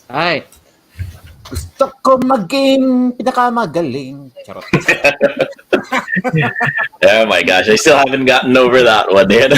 Ay, gusto ko maging pinakamagaling. Charot. Oh my gosh, I still haven't gotten over that one yet.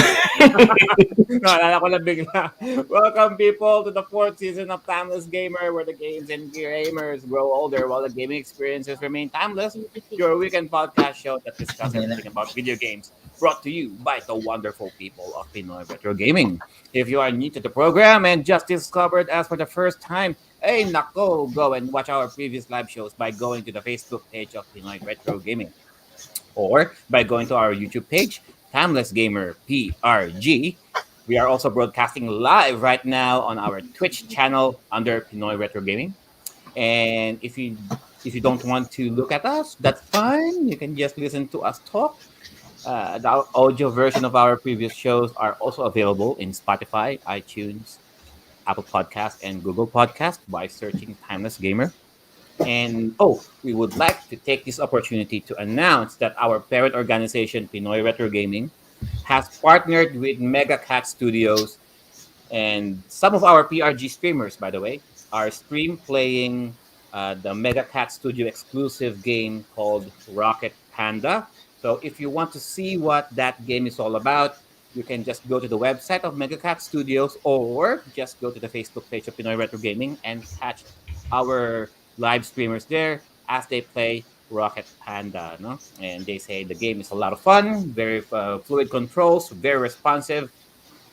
Naalala ko lang bigla. Welcome people to the fourth season of Timeless Gamer, where the games and gamers grow older while the gaming experiences remain timeless. Your weekend podcast show that discuss everything about video games, brought to you by the wonderful people of Pinoy Retro Gaming. If you are new to the program and just discovered us for the first time, hey nako, go and watch our previous live shows by going to the Facebook page of Pinoy Retro Gaming or by going to our YouTube page, Timeless Gamer PRG. We are also broadcasting live right now on our Twitch channel under Pinoy Retro Gaming. And if you don't want to look at us, that's fine. You can just listen to us talk. The audio version of our previous shows are also available in Spotify, iTunes, Apple Podcast, and Google Podcast by searching Timeless Gamer. And we would like to take this opportunity to announce that our parent organization, Pinoy Retro Gaming, has partnered with Mega Cat Studios, and some of our PRG streamers, by the way, are stream playing the Mega Cat Studio exclusive game called Rocket Panda. So if you want to see what that game is all about, you can just go to the website of Mega Cat Studios or just go to the Facebook page of Pinoy Retro Gaming and catch our live streamers there as they play Rocket Panda. No? And they say the game is a lot of fun, very fluid controls, very responsive,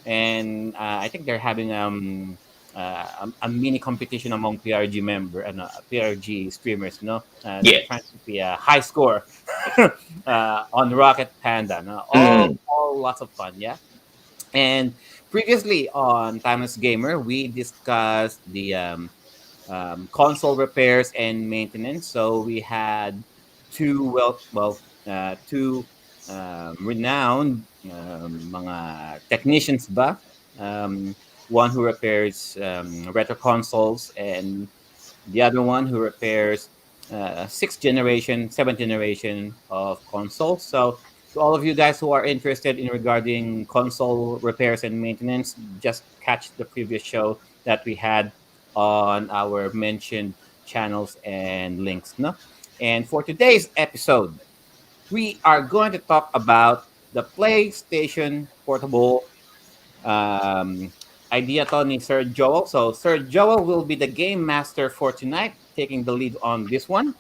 and I think they're having a mini competition among PRG member and PRG streamers. No, they're Yeah. trying to be a high score on Rocket Panda. No, Mm. all lots of fun. Yeah, and previously on Timeless Gamer, we discussed the console repairs and maintenance. So we had two renowned mga technicians ba? One who repairs retro consoles and the other one who repairs sixth generation, seventh generation of consoles. So to all of you guys who are interested in regarding console repairs and maintenance, just catch the previous show that we had on our mentioned channels and links. No? And for today's episode, we are going to talk about the PlayStation Portable idea to ni Sir Joel. So Sir Joel will be the game master for tonight, taking the lead on this one.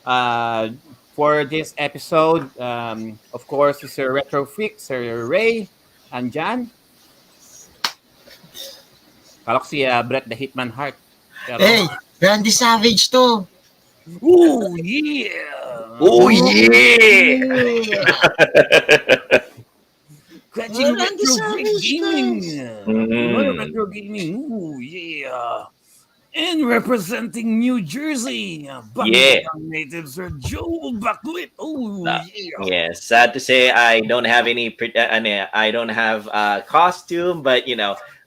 Uh, for this episode, of course, Sir Retro Freak, Sir Ray, and Jan. Kala ko si Brett the Hitman Hart. Pero, Hey, Randy Savage to. ooh, yeah! Oh Oh, yeah. yeah. Catching Randy Retro Freak Savage Gaming! to. Pinoy Mm. Retro Gaming, ooh, yeah! And representing New Jersey, Yeah. Banggang native Sir Joel Baklit. Oh, Uh, yeah. yeah. Sad to say, I don't have any. I don't have a costume, but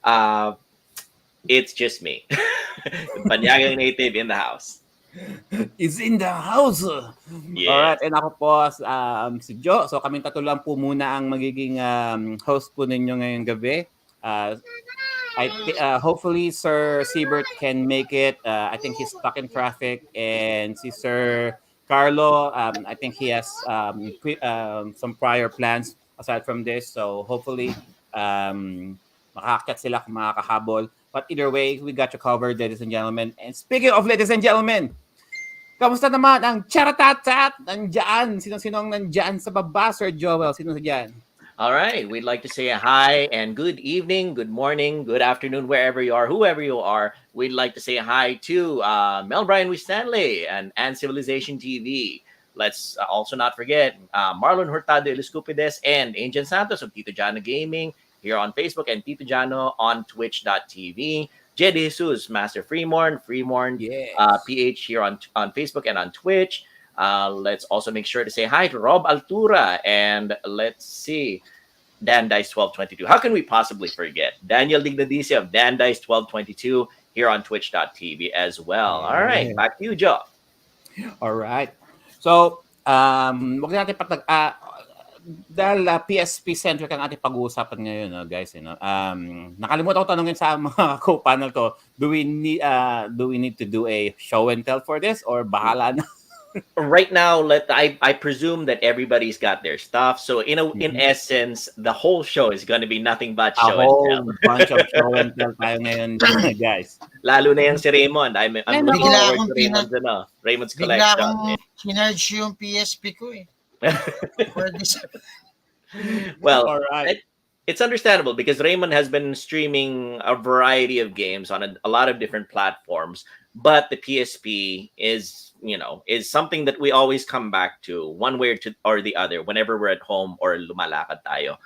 uh, it's just me. Banyagang native in the house. Is in the house. Alright, Yes. and ako po si Jo. So kaming tatlo lang po muna ang magiging host po ninyo ngayong gabi. Uh, hopefully Sir Siebert can make it. I think he's stuck in traffic, and si Sir Carlo, I think he has some prior plans aside from this. So hopefully, makakakat sila kung makakahabol. But either way, we got you covered, ladies and gentlemen. And speaking of ladies and gentlemen, kamusta naman ang charatatat? Nandyan. Sino-sino ang nandyan sa baba, Sir Joel? Sino dyan? All right. We'd like to say a hi and good evening, good morning, good afternoon, wherever you are, whoever you are. We'd like to say hi to Mel Bryan with Stanley and Civilization TV. Let's also not forget Marlon Hurtado Eliscupides and Angel Santos of Tito Jano Gaming here on Facebook and Tito Jano on twitch.tv. Jed Jesus, Master Freemorn Yes. PH here on Facebook and on Twitch. Let's also make sure to say hi to Rob Altura and let's see, Dan Dice 1222. How can we possibly forget Daniel Dignadicia of Dan Dice 1222 here on twitch.tv as well? All right, Yeah. back to you, Joe. All right. So, wag natin dahil PSP-centric ang ating pag-uusapan ngayon, guys, nakalimutan ko tanungin sa mga co-panel ko, do we need to do a show and tell for this or bahala na? Right now, I presume that everybody's got their stuff. So in essence, the whole show is going to be nothing but A show and whole tell. bunch of show and tell tayo ngayon, guys. Lalo na yung si Raymond. I'm looking Bigla forward akong to Raymond's bigla collection. akong sinarge yung PSP ko eh. For this. Well, All right. it's understandable because Raymond has been streaming a variety of games on a lot of different platforms, but the PSP is something that we always come back to one way or the other whenever we're at home or lumalakad tayo.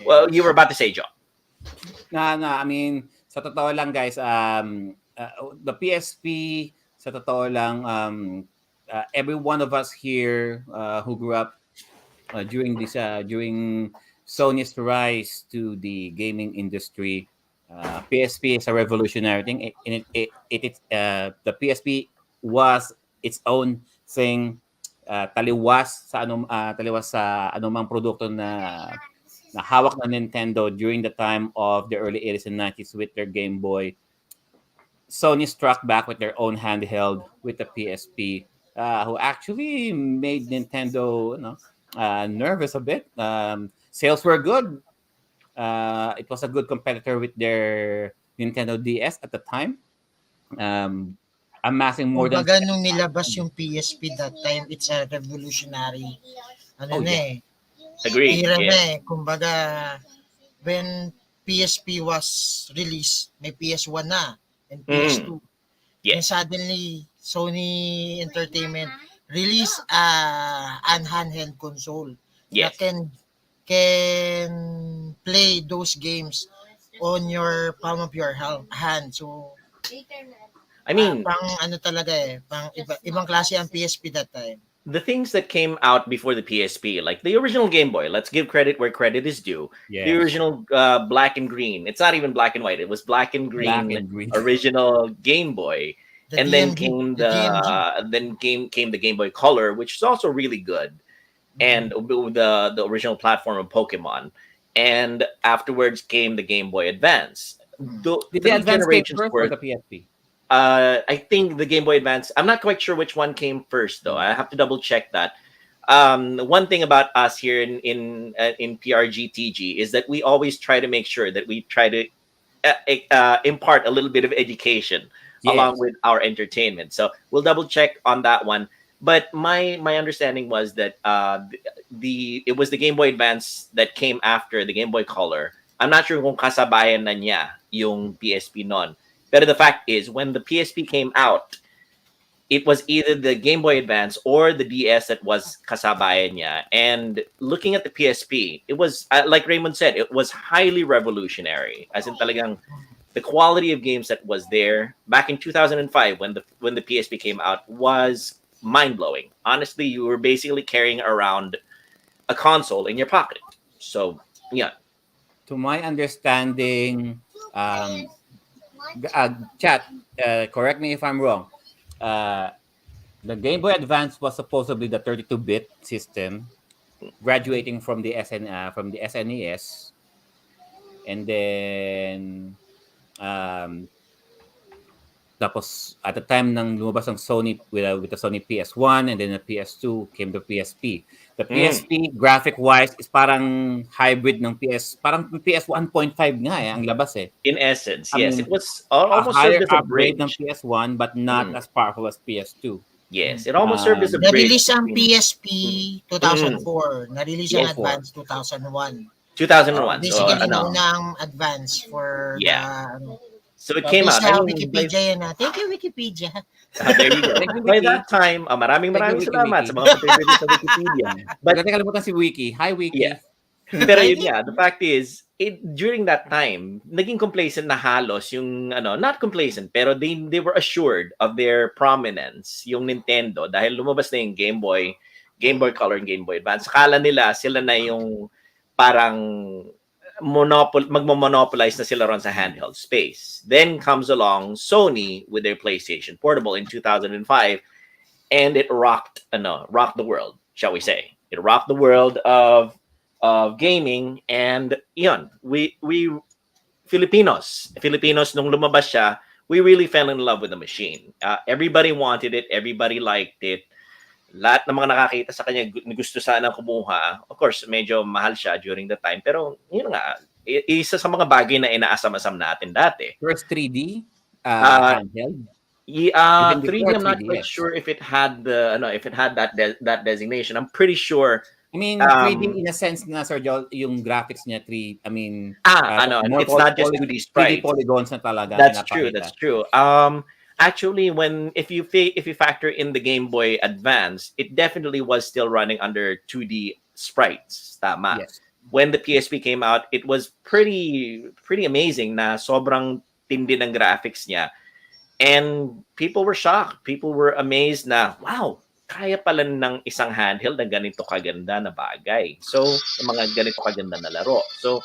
Well, you were about to say, Joe. I mean, sa totoo lang, guys, the PSP, sa totoo lang, every one of us here who grew up during Sony's rise to the gaming industry, PSP is a revolutionary thing. The PSP was its own thing. Taliwas sa anumang produkto na hawak ng Nintendo during the time of the early 80s and 90s with their Game Boy. Sony struck back with their own handheld with the PSP, who actually made Nintendo nervous a bit. Sales were good. It was a good competitor with their Nintendo DS at the time. Amassing more than... Kumbaga nung nilabas yung PSP that time, it's a revolutionary Agree. era na Yeah. Kumbaga, when PSP was released, may PS1 na and PS2. Yeah. And suddenly, Sony Entertainment released an handheld console Yes. that can play those games on your palm of your hand. So, I mean, pang ano talaga pang ibang klase ang PSP that time. the things that came out before the PSP, like the original Game Boy, let's give credit where credit is due. Yes. The original black and green. It's not even black and white. It was black and green, original Game Boy. The Then DMG, came the DMG. came the Game Boy Color, which is also really good, and the original platform of Pokemon. And afterwards came the Game Boy Advance. Did the Advance came first or the PSP? I think the Game Boy Advance. I'm not quite sure which one came first, though. I have to double check that. One thing about us here in PRGTG is that we always try to make sure that we try to impart a little bit of education along with our entertainment. So we'll double check on that one. But my understanding was that it was the Game Boy Advance that came after the Game Boy Color. I'm not sure kung kasabayan na niya yung PSP non. But the fact is, when the PSP came out, it was either the Game Boy Advance or the DS that was kasabayan niya. And looking at the PSP, it was, like Raymond said, it was highly revolutionary. As in talagang the quality of games that was there back in 2005 when the PSP came out was mind-blowing. Honestly, you were basically carrying around a console in your pocket. So, yeah. To my understanding, chat, correct me if I'm wrong. The Game Boy Advance was supposedly the 32-bit system, graduating from the SNES, and then tapos at the time nang lumabas ang Sony with the Sony PS1 and then the PS2 came the PSP. The PSP graphic-wise is parang hybrid ng parang PS 1.5 nga ang labas eh. In essence, I yes, mean, it was almost a higher served as a upgrade bridge. ng PS1 but not as powerful as PS2. Yes, it almost served as a bridge. Na-release ang PSP 2004. Na-release ang Advance 2001. 2001. Basically, naunang Advance for So it came out. Wikipedia yan na. Thank you, Wikipedia. There you go. By that time, maraming salamat sa mga contributors sa Wikipedia. But nakalimutan si Wiki. Hi, Wiki. Yeah. Pero yun nga, the fact is, during that time, naging complacent na halos yung, not complacent, pero they were assured of their prominence, yung Nintendo, dahil lumabas na yung Game Boy Color and Game Boy Advance. Akala nila sila na yung parang magmo-monopolize na sila ron sa handheld space. Then comes along Sony with their PlayStation Portable in 2005, and it rocked the world, shall we say. It rocked the world of of gaming, and yun, we Filipinos nung lumabas siya, we really fell in love with the machine. Everybody wanted it, everybody liked it. Lahat ng mga nakakita sa kanya gusto sana kumuha. Of course, medyo mahal siya during the time, pero yun nga, isa sa mga bagay na inaasam-asam natin dati. First 3D handheld. Yeah, Even 3D, before I'm not 3DS. quite sure if it had the if it had that designation. I'm pretty sure. I mean, 3D in a sense na, Sir Joel, yung graphics niya, It's not just 2D 3D sprites. polygons na talaga. That's true. That's true. Actually, if you factor in the Game Boy Advance, it definitely was still running under 2D sprites. Tama. Yes. When the PSP came out, it was pretty amazing na sobrang tindi ng graphics niya. And people were shocked. People were amazed na, wow, kaya pala ng isang handheld na ganito kaganda na bagay. So, mga ganito kaganda na laro. So,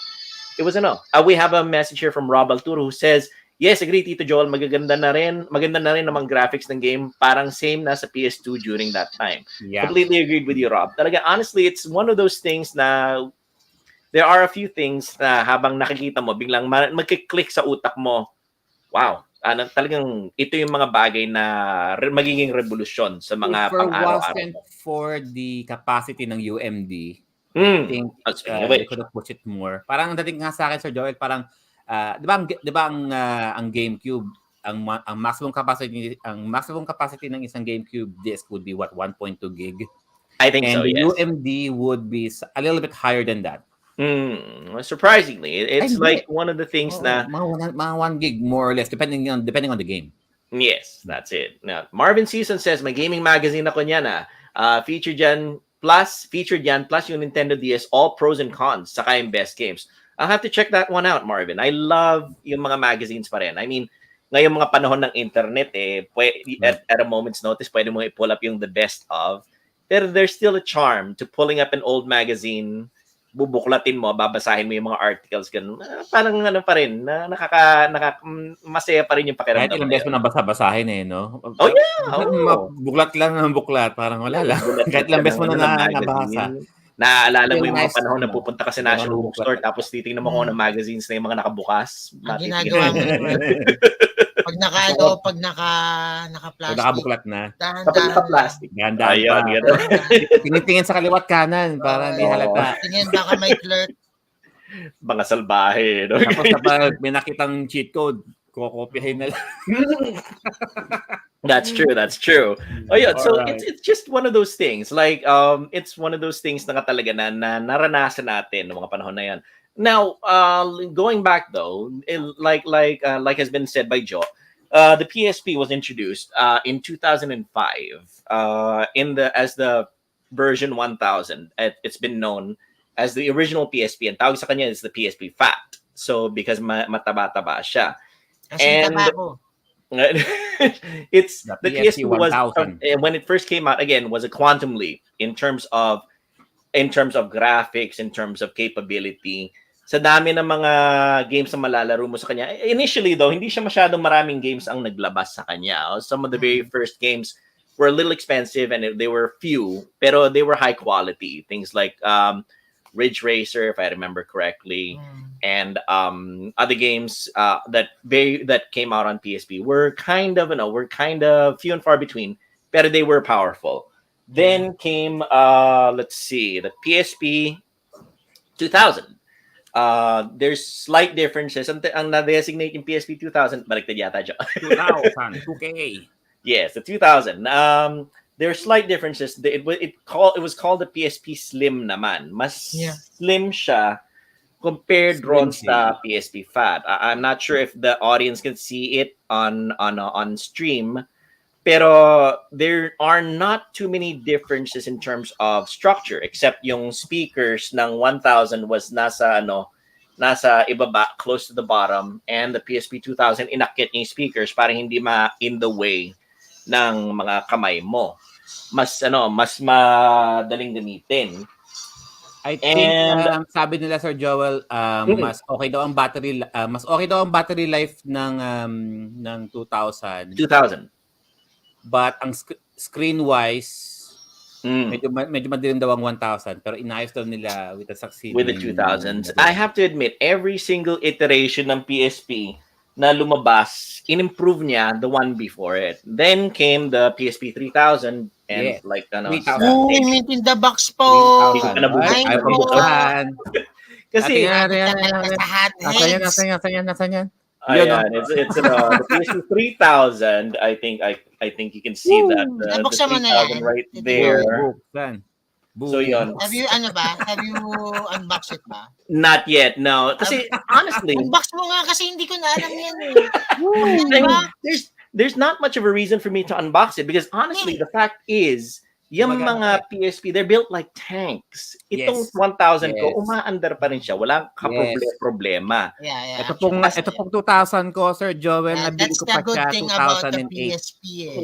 it was we have a message here from Rob Alturo who says, yes, agree, Tito Joel, maganda na rin namang graphics ng game, parang same na sa PS2 during that time. Yeah. Completely agreed with you, Rob. Talaga, honestly, it's one of those things na there are a few things na habang nakikita mo, biglang magkiklik sa utak mo, wow, talagang ito yung mga bagay na magiging revolusyon sa mga pang-araw-araw. If it wasn't for the capacity ng UMD, I think they could have pushed it more. Parang dating nga sa akin, Sir Joel, parang di ba ang GameCube, ang maximum capacity ng isang GameCube disc would be what, 1.2 gig? I think and so, yes. And the UMD would be a little bit higher than that. Surprisingly, it's like one of the things na mga 1 gig more or less depending on the game. Yes, that's it. Now, Marvin Season says, may gaming magazine ako niyan featured yan plus yung Nintendo DS, all pros and cons, saka yung best games. I'll have to check that one out, Marvin. I love yung mga magazines pa rin. I mean, ngayong mga panahon ng internet, at a moment's notice, pwede mo i-pull up yung the best of. Pero there's still a charm to pulling up an old magazine, bubuklatin mo, babasahin mo yung mga articles, ganun. Parang pa rin, masaya pa rin yung pakiramdam. Kahit ilang beses mo na basahin no? Oh, yeah! Buklat lang ng buklat, parang wala lang. Kahit ilang beses mo na nabasa. Naaalala mo yung mga panahon na pupunta ka sa National Bookstore tapos titingnan mo kung ng magazines na yung mga nakabukas. Ang ginagawa mo naman, pag naka-plastic. Nakabuklat na. Kapag naka-plastic. Dahan-dahan pa. Tinitingin sa kaliwat kanan para hindi halata. Tingin baka may clerk. Mga salbahe. No? Tapos kapag may nakitang cheat code, kokopyahin na lang. That's true. Oh yeah, so right. it's just one of those things. Like it's one of those things na talaga na naranasan natin ng mga panahon na yan. Now, going back though, like has been said by Joe, the PSP was introduced in 2005 as the version 1000. It's been known as the original PSP, and tawag sa kanya is the PSP Fat. So because mataba-taba siya. And it's the PSP was when it first came out, again, was a quantum leap in terms of graphics, in terms of capability. Sa dami ng mga games na malalaro mo sa kanya. Initially though, hindi siya masyadong maraming games ang naglabas sa kanya. Some of the very first games were a little expensive and they were few, pero they were high quality. Things like Ridge Racer, if I remember correctly, and other games that came out on PSP were kind of few and far between, but they were powerful. Then came the PSP 2000. There's slight differences. Ang na-designate yung PSP 2000, baliktad yata dyan. 2000, 2K. Yes, the 2000. There are slight differences. It was called the PSP Slim naman. Mas slim siya compared ron sa PSP Fat. I'm not sure if the audience can see it on stream, pero there are not too many differences in terms of structure, except yung speakers ng 1000 was nasa ibaba, close to the bottom, and the PSP 2000 inakyat yung speakers para hindi in the way ng mga kamay mo. Mas madaling gamitin. I think sabi nila, Sir Joel, mas okay daw ang battery life ng 2000. But ang screen wise medyo madilim daw ang 1,000 pero inayos daw nila with the succeeding With the 2000s. I have to admit, every single iteration ng PSP na lumabas, in-improve niya the one before it. Then came the PSP 3000 and Yes. like 3,000. Uy, mint in the box po. 3,000. Ay, Ay, ayaw po. pabuksan. Kasi Nakita talaga sa handhelds. Nasaan yan? ayan, it's the PSP 3000. I think you can see that the Nabuksan mo na 3000 yan? right Did you there. Buksan. So yun. Have you unbox it ba? Not yet, no. Kasi honestly, Unbox mo nga kasi hindi ko na alam yan eh. I Diba? mean, there's not much of a reason for me to unbox it because honestly, the fact is, yung Maganda. mga PSP, they're built like tanks. Itong Yes. 1,000 ko, Yes. umaandar pa rin siya. Walang problema. Yeah. Ito pong 2,000 ko, Sir Joel, Yeah, nabili that's ko the pa good siya thing about the 2008. PSP eh.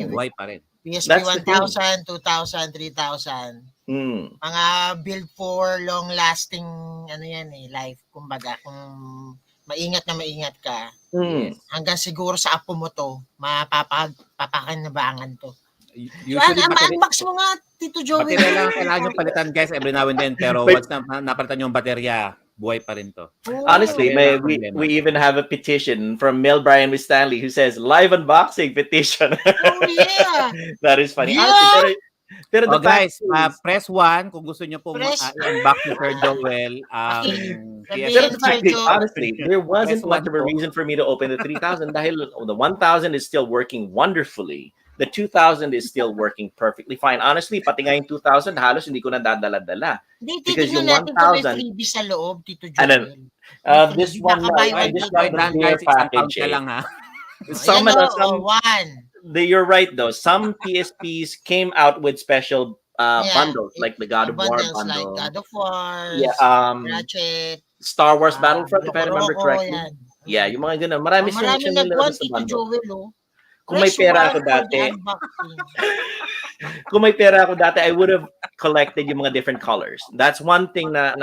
Buhay pa rin. PSP That's the thing. 1000, 2000, 3000. Mm. Mga build for long-lasting life. Kumbaga, kung maingat ka, Mm. hanggang siguro sa apo mo to, mapapakinabangan to. Usually, Unbox mo nga, Tito Joey. baterya lang kailangan nyo palitan, guys, every now and then. Pero once na napalitan yung baterya, buhay pa rin to. Honestly, Wala we even have a petition from Mel Bryan with Stanley who says live unboxing petition. Oh, yeah. That is funny. Yeah. Honestly, pero the guys, fact is, press 1 kung gusto nyo pong i-unbox ni Sir Joel. pero the fact is, honestly, there wasn't Press much of a 1 po. reason for me to open the 3000 dahil the 1000 is still working wonderfully. The 2000 is still working perfectly fine. Honestly, pati nga yung 2000, halos hindi ko na dadala-dala. Hindi, Because titignan yung natin kung may 1,000 freebie sa loob, Tito Ano, Joel. this one, I just got the clear guys, isang package. count na lang, ha? Some, one. you're right though. Some PSPs came out with special bundles, like the God of War bundle. Like God of War, Ratchet, Star Wars Battlefront, if I remember correctly. Yan. Yeah, yung mga ganun. Marami silang nagwan, sa Tito bundle. Joel, Kung may pera ako dati, I would have collected yung mga different colors. That's one thing na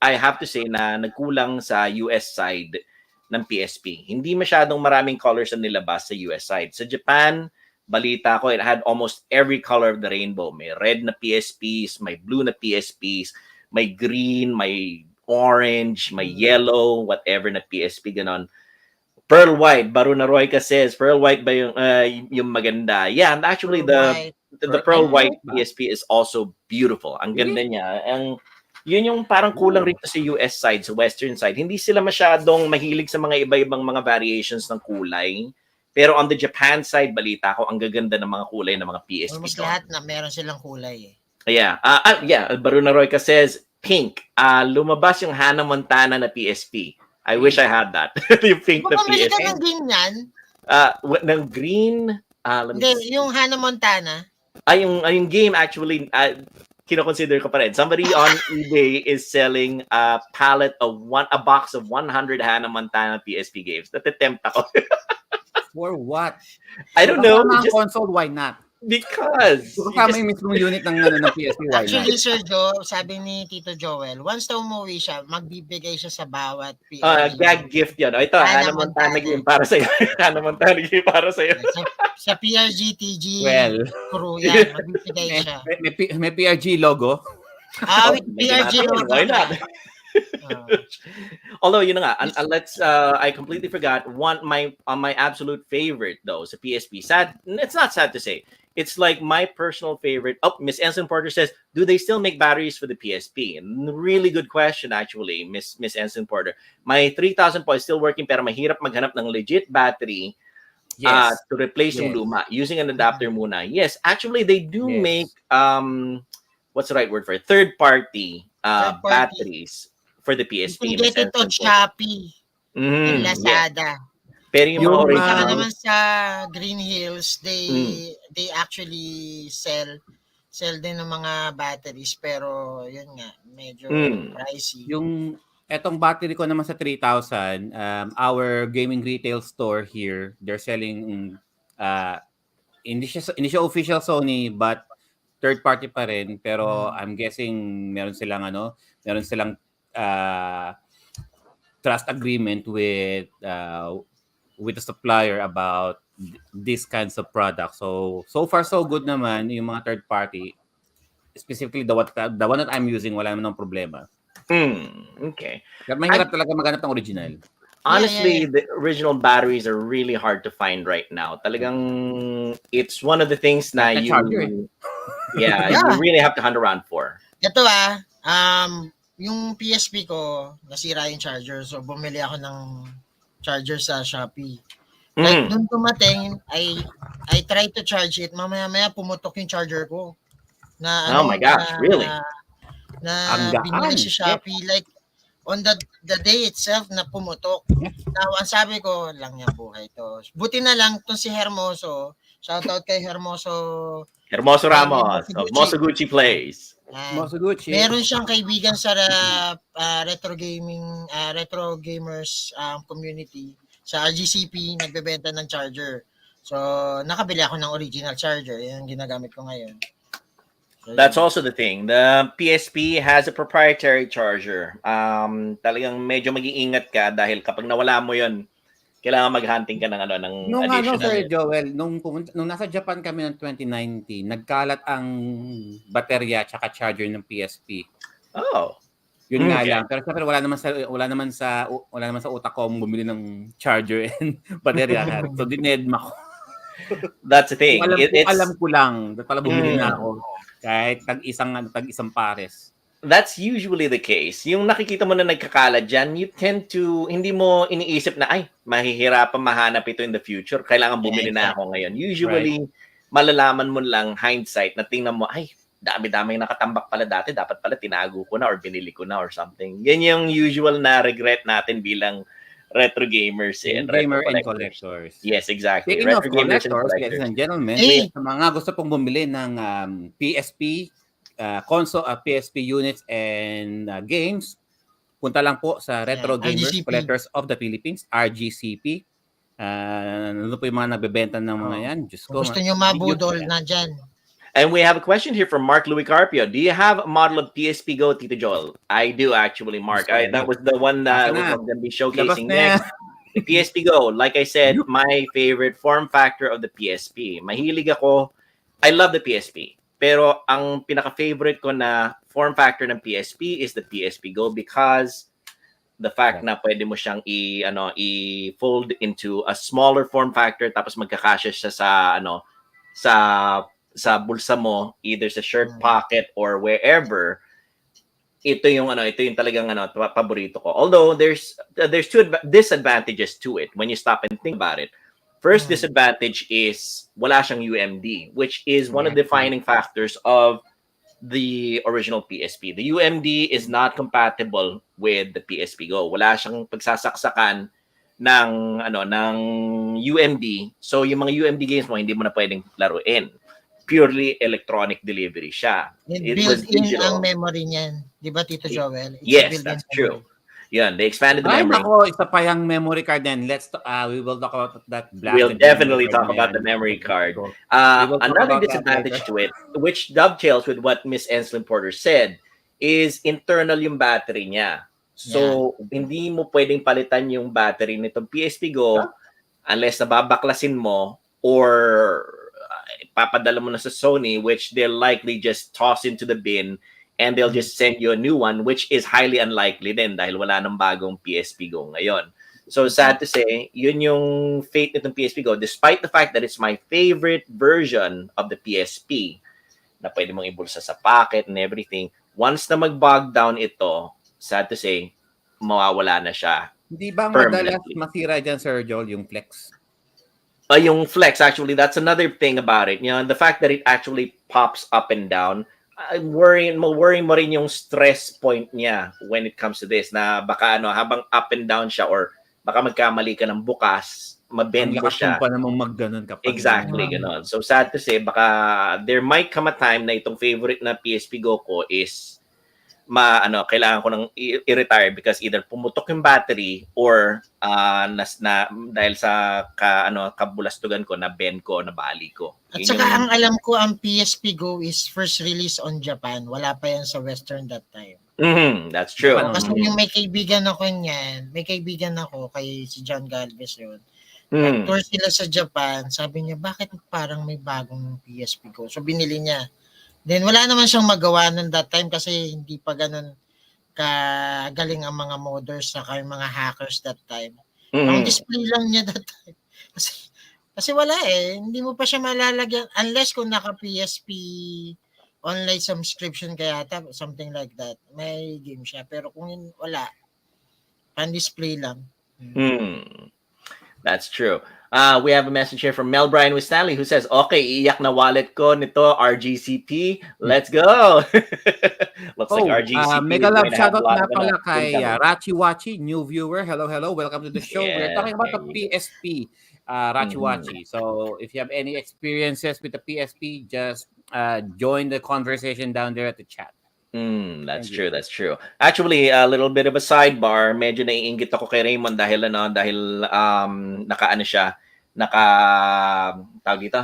I have to say na nagkulang sa US side ng PSP. Hindi masyadong maraming colors na nilabas sa US side. Sa Japan, balita ko, it had almost every color of the rainbow. May red na PSPs, may blue na PSPs, may green, may orange, may yellow, whatever na PSP, ganon. Pearl White, Baruna Royca says, Pearl White ba yung maganda? Yeah, and actually the Pearl White PSP is also beautiful. Ang ganda niya. Yun yung parang kulang rin sa US side, sa western side. Hindi sila masyadong mahilig sa mga iba-ibang mga variations ng kulay. Pero on the Japan side, balita ko, ang gaganda ng mga kulay ng mga PSP. Almost lahat na meron silang kulay eh. Yeah. Baruna Royca says, pink. Lumabas yung Hannah Montana na PSP. I wish I had that. Yung pink na PSP. Ka ng green yan? Ng green? Hindi, yung Hannah Montana. Yung game actually, kino-consider ko pa rin. Somebody on eBay is selling a box of 100 Hannah Montana PSP games. Natitempt ako. For what? I don't know. Just console, why not? Because kasama yung mismong unit ng PSP. Actually, Sir Joe, sabi ni Tito Joel, once na umuwi siya, magbibigay siya sa bawat PSP. Gag gift yan. Ito, Hannah Montana game para sa'yo. Hannah Montana game para sa'yo. Sa PRG TG crew yan, magbibigay siya. May PRG logo? With PRG logo. Why not? Although yun nga, I completely forgot my absolute favorite though sa PSP. Sad, it's not sad to say. It's like my personal favorite. Oh, Miss Ensign Porter says, do they still make batteries for the PSP? Really good question actually, Miss Ensign Porter. My 3000 po is still working pero mahirap maghanap ng legit battery to replace yung luma using an adapter muna. Yes, actually they do make what's the right word for it? Third party batteries for the PSP. You can get it on Shopee and Lazada. Pero yung mga original naman sa Green Hills, they actually sell din ng mga batteries pero yun nga, medyo pricey. Yung etong battery ko naman sa 3,000, our gaming retail store here, they're selling hindi siya official Sony but third party pa rin, pero I'm guessing meron silang trust agreement with the supplier about these kinds of products. So far so good naman yung mga third party. Specifically the one that I'm using, wala naman ng problema. Okay. Pero mahirap talaga maghanap ng original. Honestly, the original batteries are really hard to find right now. Talagang it's one of the things na Like the charger, you really have to hunt around for. Ito yung PSP ko, nasira yung charger. So, bumili ako ng charger sa Shopee. Like, nung dumating, I tried to charge it. Mamaya-maya pumutok yung charger ko. Oh my gosh, really? Na binili si Shopee. Like, on the day itself na pumutok. Now, ang sabi ko, lang yung buhay to. Buti na lang itong si Hermoso. Shoutout kay Hermoso Ramos of Mosoguchi Plays. Mosoguchi. Meron siyang kaibigan sa retro gamers community sa RGCP, nagbebenta ng charger. So, nakabili ako ng original charger. Yan ang ginagamit ko ngayon. That's also the thing. The PSP has a proprietary charger. Talagang medyo mag-iingat ka dahil kapag nawala mo 'yon, kailangan mag-hunting ka ng additional. Sir Joel, nung nasa Japan kami ng 2019, nagkalat ang baterya at charger ng PSP. Oh. Yun nga lang. Pero syempre wala naman sa utak ko bumili ng charger and baterya. So dinedma ko. That's the thing. Alam ko lang, pala bumili na ako. Kahit tag-isang pares. That's usually the case. Yung nakikita mo na nagkakalat dyan, you tend to, hindi mo iniisip na, ay, mahihirapan mahanap ito in the future. Kailangan bumili na ako ngayon. Usually, malalaman mo lang hindsight na tingnan mo, ay, dami-dami nakatambak pala dati. Dapat pala tinago ko na or binili ko na or something. Yan yung usual na regret natin bilang retro gamers and gamer and collectors. Yes, exactly. Speaking of collectors, ladies and gentlemen, sa mga gusto pong bumili ng PSP, console, PSP units and games, punta lang po sa Retro Gamers RGCP. Collectors of the Philippines, RGCP. Ano po yung mga nagbebenta ng mga yan? Diyos ko, gusto nyo mabudol na dyan. And we have a question here from Mark Louis Carpio. Do you have a model of PSP Go, Tito Joel? I do actually, Mark. That was the one that we're going to be showcasing next. The PSP Go. Like I said, my favorite form factor of the PSP. Mahilig ako. I love the PSP. Pero ang pinaka-favorite ko na form factor ng PSP is the PSP Go because the fact na pwede mo siyang i-fold into a smaller form factor tapos magkakasya siya sa bulsa mo, either sa shirt pocket or wherever. Ito yung talagang paborito ko. Although there's two disadvantages to it when you stop and think about it. First disadvantage is wala siyang UMD, which is one of the defining factors of the original PSP. The UMD is not compatible with the PSP Go. Wala siyang pagsasaksakan ng UMD. So yung mga UMD games mo hindi mo na pwedeng laruin. Purely electronic delivery siya. It was digital. Ang memory niyan. Di ba, Tito Joel? Yes, that's true. Yan, they expanded the memory. Isa pa yung memory card then. We will talk about that. We'll definitely talk about the memory card. Another disadvantage to it, which dovetails with what Miss Enslin Porter said, is internal yung battery niya. So, hindi mo pwedeng palitan yung battery nitong PSP Go unless nababaklasin mo or papadala mo na sa Sony, which they'll likely just toss into the bin and they'll just send you a new one, which is highly unlikely din dahil wala nang bagong PSP Go ngayon. So sad to say, yun yung fate nitong PSP Go, despite the fact that it's my favorite version of the PSP na pwede mong ibulsa sa pocket and everything. Once na mag-bog down ito, sad to say, mawawala na siya. Hindi ba madalas masira dyan, Sir Joel, yung flex? Yung flex, actually, that's another thing about it. You know, the fact that it actually pops up and down, worry mo rin yung stress point niya when it comes to this, na baka habang up and down siya or baka magkamali ka ng bukas, mabend mo siya. Pa namang magganon kapag exactly, ganon. So sad to say, baka there might come a time na itong favorite na PSP Go ko is kailangan ko nang i-retire because either pumutok yung battery or dahil sa kabulastugan ko na bend ko, na bali ko. At saka ang alam ko, ang PSP Go is first release on Japan. Wala pa yan sa Western that time. That's true. Kasi yung may kaibigan ako kay si John Galvez yun. Nag-tour sila sa Japan. Sabi niya, bakit parang may bagong PSP ko? So, binili niya. Then, wala naman siyang magawa nun that time kasi hindi pa ganun kagaling ang mga modders sa yung mga hackers that time. Pang display lang niya that time. Kasi wala eh. Hindi mo pa siya malalagyan unless kung naka PSP online subscription kaya something like that. May game siya. Pero kung wala, pan display lang. That's true. We have a message here from Mel Brian with Stanley who says, okay, iyak na wallet ko nito, RGCP. Let's go. Looks like RGCP mega is love going to have a shoutout lot na of pala kay incoming. Rachi Wachi, new viewer. Hello, hello. Welcome to the show. We're talking about the PSP, Rachi Wachi. So if you have any experiences with the PSP, just join the conversation down there at the chat. That's true. That's true. Actually, a little bit of a sidebar. Medyo naiinggit ako kay Raymond dahil naka tawag dito.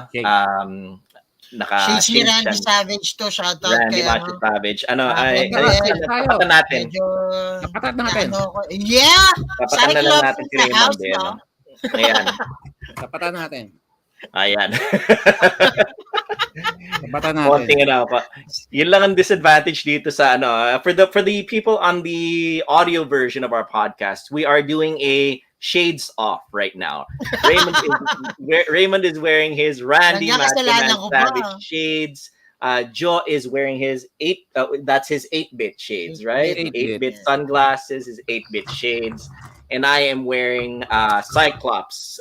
Si Randy Savage to, shoutout Randy kay Savage. Tapatan natin. Tapatan natin. Yeah! Tapatan na lang natin si Raymond din. No? Ayan. Tapatan natin. Ayan. Konting yun lang ang disadvantage dito sa for the people on the audio version of our podcast, we are doing a shades off right now. Raymond is wearing his Randy Savage shades. Joe is wearing his 8-bit shades, right? 8-bit sunglasses, his 8-bit shades. And I am wearing Cyclops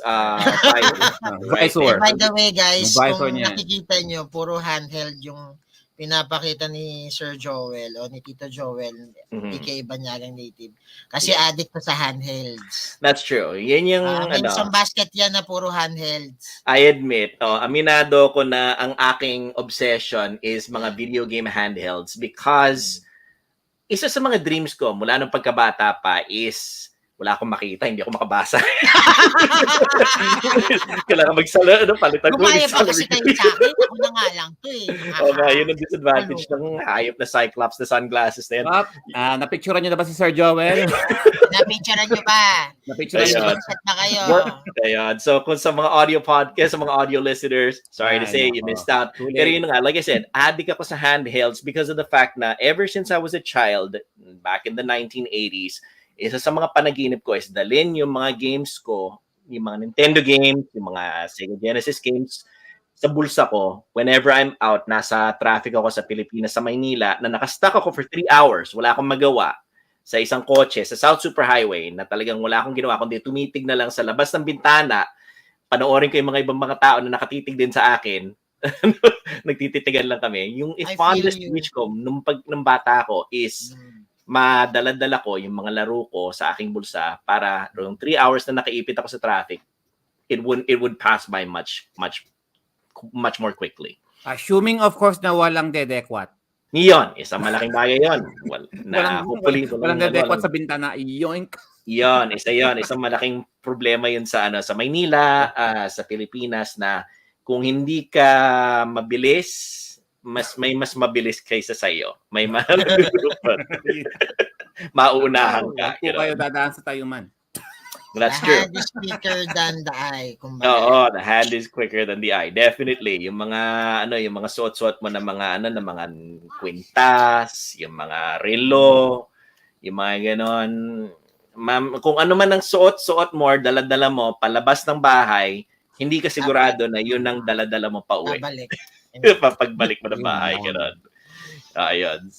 visor. By the way, guys, kung nakikita nyo, puro handheld yung pinapakita ni Sir Joel o ni Tito Joel, aka Banyalang Native. Kasi addict ko sa handhelds. That's true. Yan yung may isang basket yan na puro handhelds. I admit, aminado ko na ang aking obsession is mga video game handhelds because isa sa mga dreams ko mula nung pagkabata pa is wala akong makita, hindi ako makabasa. Kailangan magsala, palitan ko. Kumaya pa kasi kayo sa akin, ako na nga lang to eh. Yun ang disadvantage ng hayop na Cyclops na sunglasses na yan. Napicturean nyo na ba si Sir Joel? Napicturean nyo ba? Napicturean nyo na kayo. Ayan. So kung sa mga audio podcast, sa mga audio listeners, sorry to say, you missed out. Pero yun nga, like I said, addict ako sa handhelds because of the fact na ever since I was a child, back in the 1980s, isa sa mga panaginip ko is dalhin yung mga games ko, yung mga Nintendo games, yung mga Sega Genesis games sa bulsa ko whenever I'm out. Nasa traffic ako sa Pilipinas, sa Maynila, na nakastuck ako for 3 hours. Wala akong magawa sa isang kotse sa South Superhighway na talagang wala akong ginawa kundi tumitig na lang sa labas ng bintana, panoorin ko yung mga ibang mga tao na nakatitig din sa akin. Nagtititigan lang kami. Yung fondest wish ko nung bata ko is madala-dala ko yung mga laro ko sa aking bulsa para yung 3 hours na nakaipit ako sa traffic, it would pass by much more quickly. Assuming of course na walang dedekwat. Yun, isang malaking bagay yun. Walang dedekwat sa bintana. Yoink. Yun, isang malaking problema yun sa Maynila, sa Pilipinas, na kung hindi ka mabilis, mas mabilis kaysa sa iyo. May mauunahan ka. Kung kayo dadaan sa tayuman. That's true. The hand is quicker than the eye. Oo, the hand is quicker than the eye. Definitely. Yung mga suot-suot mo na mga mga kwintas, yung mga relo, yung mga ganon. Kung ano man ang suot mo, dala-dala mo palabas ng bahay, hindi ka sigurado na yun ang dala-dala mo pa uwi. Papagbalik mo ng bahay, gano'n. Ayun.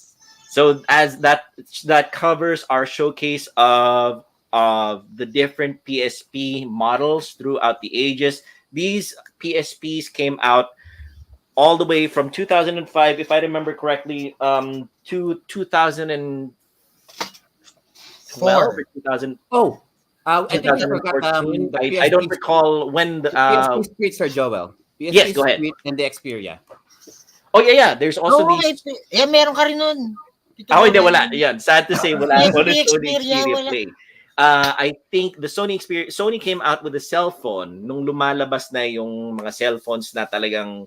So as that covers our showcase of the different PSP models throughout the ages. These PSPs came out all the way from 2005, if I remember correctly, to 2012 or 2000. I think I forgot I don't recall when the PSP Street, Sir Joel. PSP yes, go ahead. And the Xperia. Oh yeah. There's also these. Yeah, meron ka rin nun. Hindi, wala. Yan. Sad to say, wala ako ng Sony Xperia Play. I think the Sony came out with a cell phone nung lumalabas na yung mga cell phones na talagang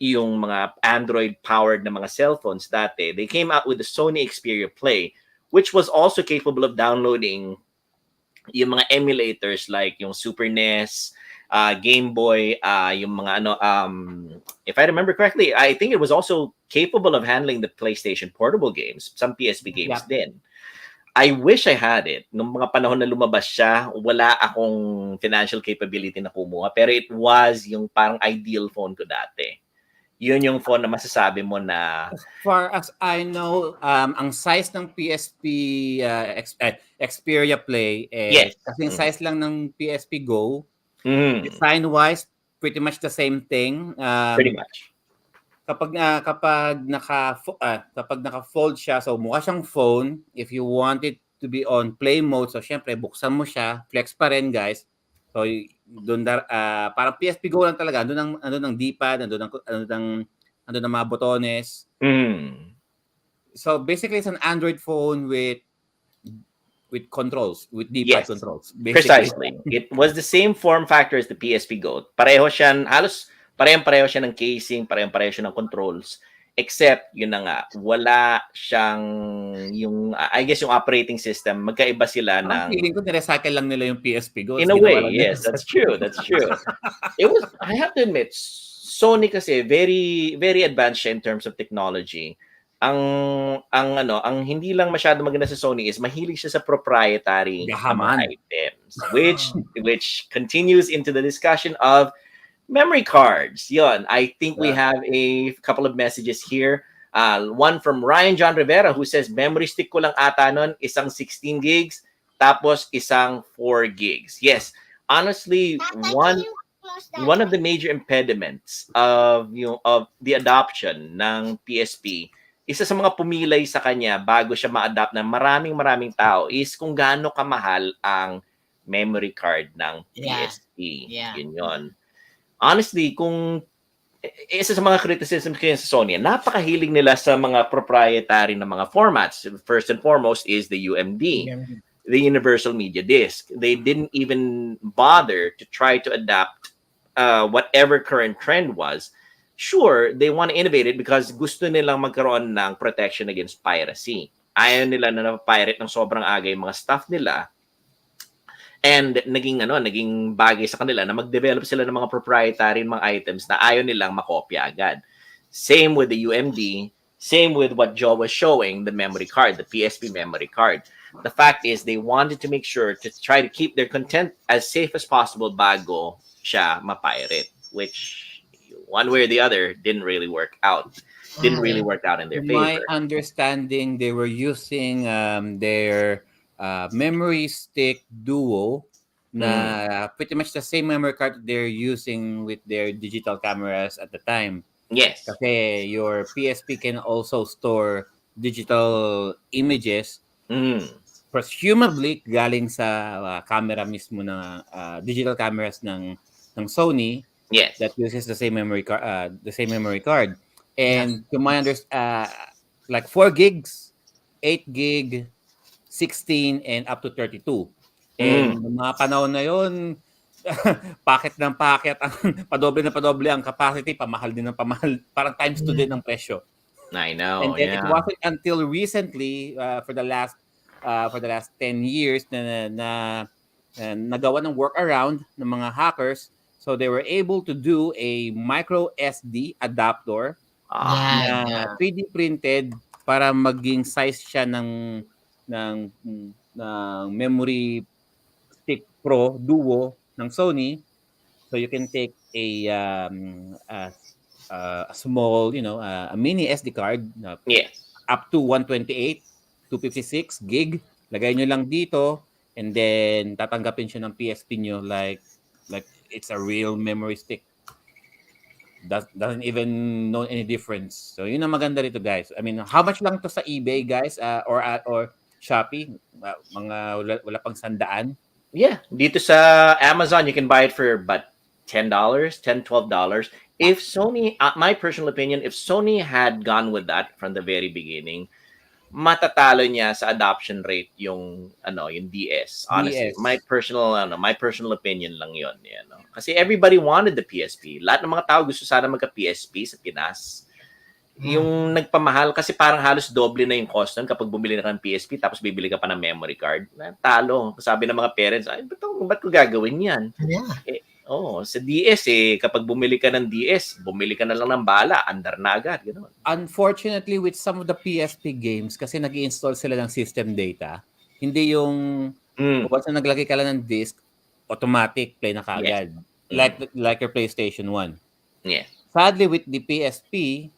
yung mga Android-powered na mga cell phones dati. They came out with the Sony Xperia Play, which was also capable of downloading yung mga emulators like yung Super NES, Game Boy, yung mga ano, if I remember correctly, I think it was also capable of handling the PlayStation portable games, some PSP games Yep. din. I wish I had it. Nung mga panahon na lumabas siya, wala akong financial capability na kumuha. Pero it was yung parang ideal phone ko dati. Yun yung phone na masasabi mo na, As far as I know, ang size ng PSP Xperia Play, yes. kasing size lang ng PSP Go. Mm, Design-wise, pretty much the same thing. pretty much. Kapag naka-fold siya, so mukha siyang phone. If you want it to be on play mode, so syempre buksan mo siya, flex pa rin guys. So doon parang PSP Go lang talaga, andun ang D-pad, andun ang mga botones. Mm. So basically it's an Android phone with controls, with D-pad Yes, controls. Basically. precisely. It was the same form factor as the PSP Go. Pareho siya, halos parehong-pareho siya ng casing, parehong-pareho siya ng controls. Except, yun na nga, wala siyang, I guess yung operating system, magkaiba sila Ang ng, feeling ko nirecycle lang nila yung PSP Go. in a way, yes, that's true, that's true. It was, I have to admit, Sony kasi very, very advanced siya in terms of technology. Ang hindi lang masyado maganda sa Sony is mahilig siya sa proprietary na mga Gahaman. items, which continues into the discussion of memory cards. Yon, I think we have a couple of messages here. One from Ryan John Rivera who says memory stick ko lang ata nun, isang 16 gigs tapos isang 4 gigs. Yes, honestly, one of the major impediments of the adoption ng PSP, isa sa mga pumilay sa kanya bago siya ma-adapt ng maraming tao is kung gaano kamahal ang memory card ng PSP. Yeah. Yun yon. Honestly, kung isa sa mga criticism kaya sa Sony, napakahilig nila sa mga proprietary na mga formats. First and foremost is the UMD, the Universal Media Disc. They didn't even bother to try to adapt whatever current trend was. Sure, they want to innovate it because gusto nilang magkaroon ng protection against piracy. Ayaw nila na napapirate ng sobrang aga yung mga stuff nila. And naging bagay sa kanila na mag-develop sila ng mga proprietary mga items na ayaw nilang makopya agad. Same with the UMD, same with what Joe was showing, the memory card, the PSP memory card. The fact is they wanted to make sure to try to keep their content as safe as possible bago siya ma-pirate, which one way or the other didn't really work out. Didn't really work out in their favor. My understanding, they were using their memory stick duo na pretty much the same memory card they're using with their digital cameras at the time. Yes. Kasi your PSP can also store digital images presumably galing sa camera mismo na digital cameras ng Sony. Yes. That uses the same memory card. And to my like 4 gigs, 8 gig, 16 and up to 32. And mga panahon na yon, packet ng packet, padoble na padoble ang capacity, pamahal din ng pamahal, parang times 2 din ang presyo. I know. And then it wasn't until recently for the last 10 years na nagawa ng workaround ng mga hackers. So they were able to do a micro SD adapter na 3D printed para maging size siya ng memory stick Pro Duo ng Sony. So you can take a small, a mini SD card up to 128, 256 gig. Lagay nyo lang dito and then tatanggapin siya ng PSP nyo like it's a real memory stick. Doesn't even know any difference. So yun ang maganda rito, guys. I mean, how much lang to sa eBay, guys, or Shopee? Mga wala pang 100. Yeah, dito sa Amazon you can buy it for about $10, $10-12. If Sony, my personal opinion, if Sony had gone with that from the very beginning, matatalo niya sa adoption rate yung DS. Honestly, DS. my personal opinion lang yon, Kasi everybody wanted the PSP. Lahat ng mga tao gusto sana magka-PSP sa Pinas. yung nagpamahal kasi parang halos doble na yung cost nun kapag bumili na ka ng PSP tapos bibili ka pa ng memory card. Talo. Sabi ng mga parents, ay, ba't ko gagawin yan? Yeah. Sa DS kapag bumili ka ng DS, bumili ka na lang ng bala, andar na agad. Gano'n. Unfortunately, with some of the PSP games, kasi nag-i-install sila ng system data, hindi yung once na naglagay ka lang ng disc, automatic play na kaagad. Yes. Like your PlayStation 1. Yeah. Sadly, with the PSP,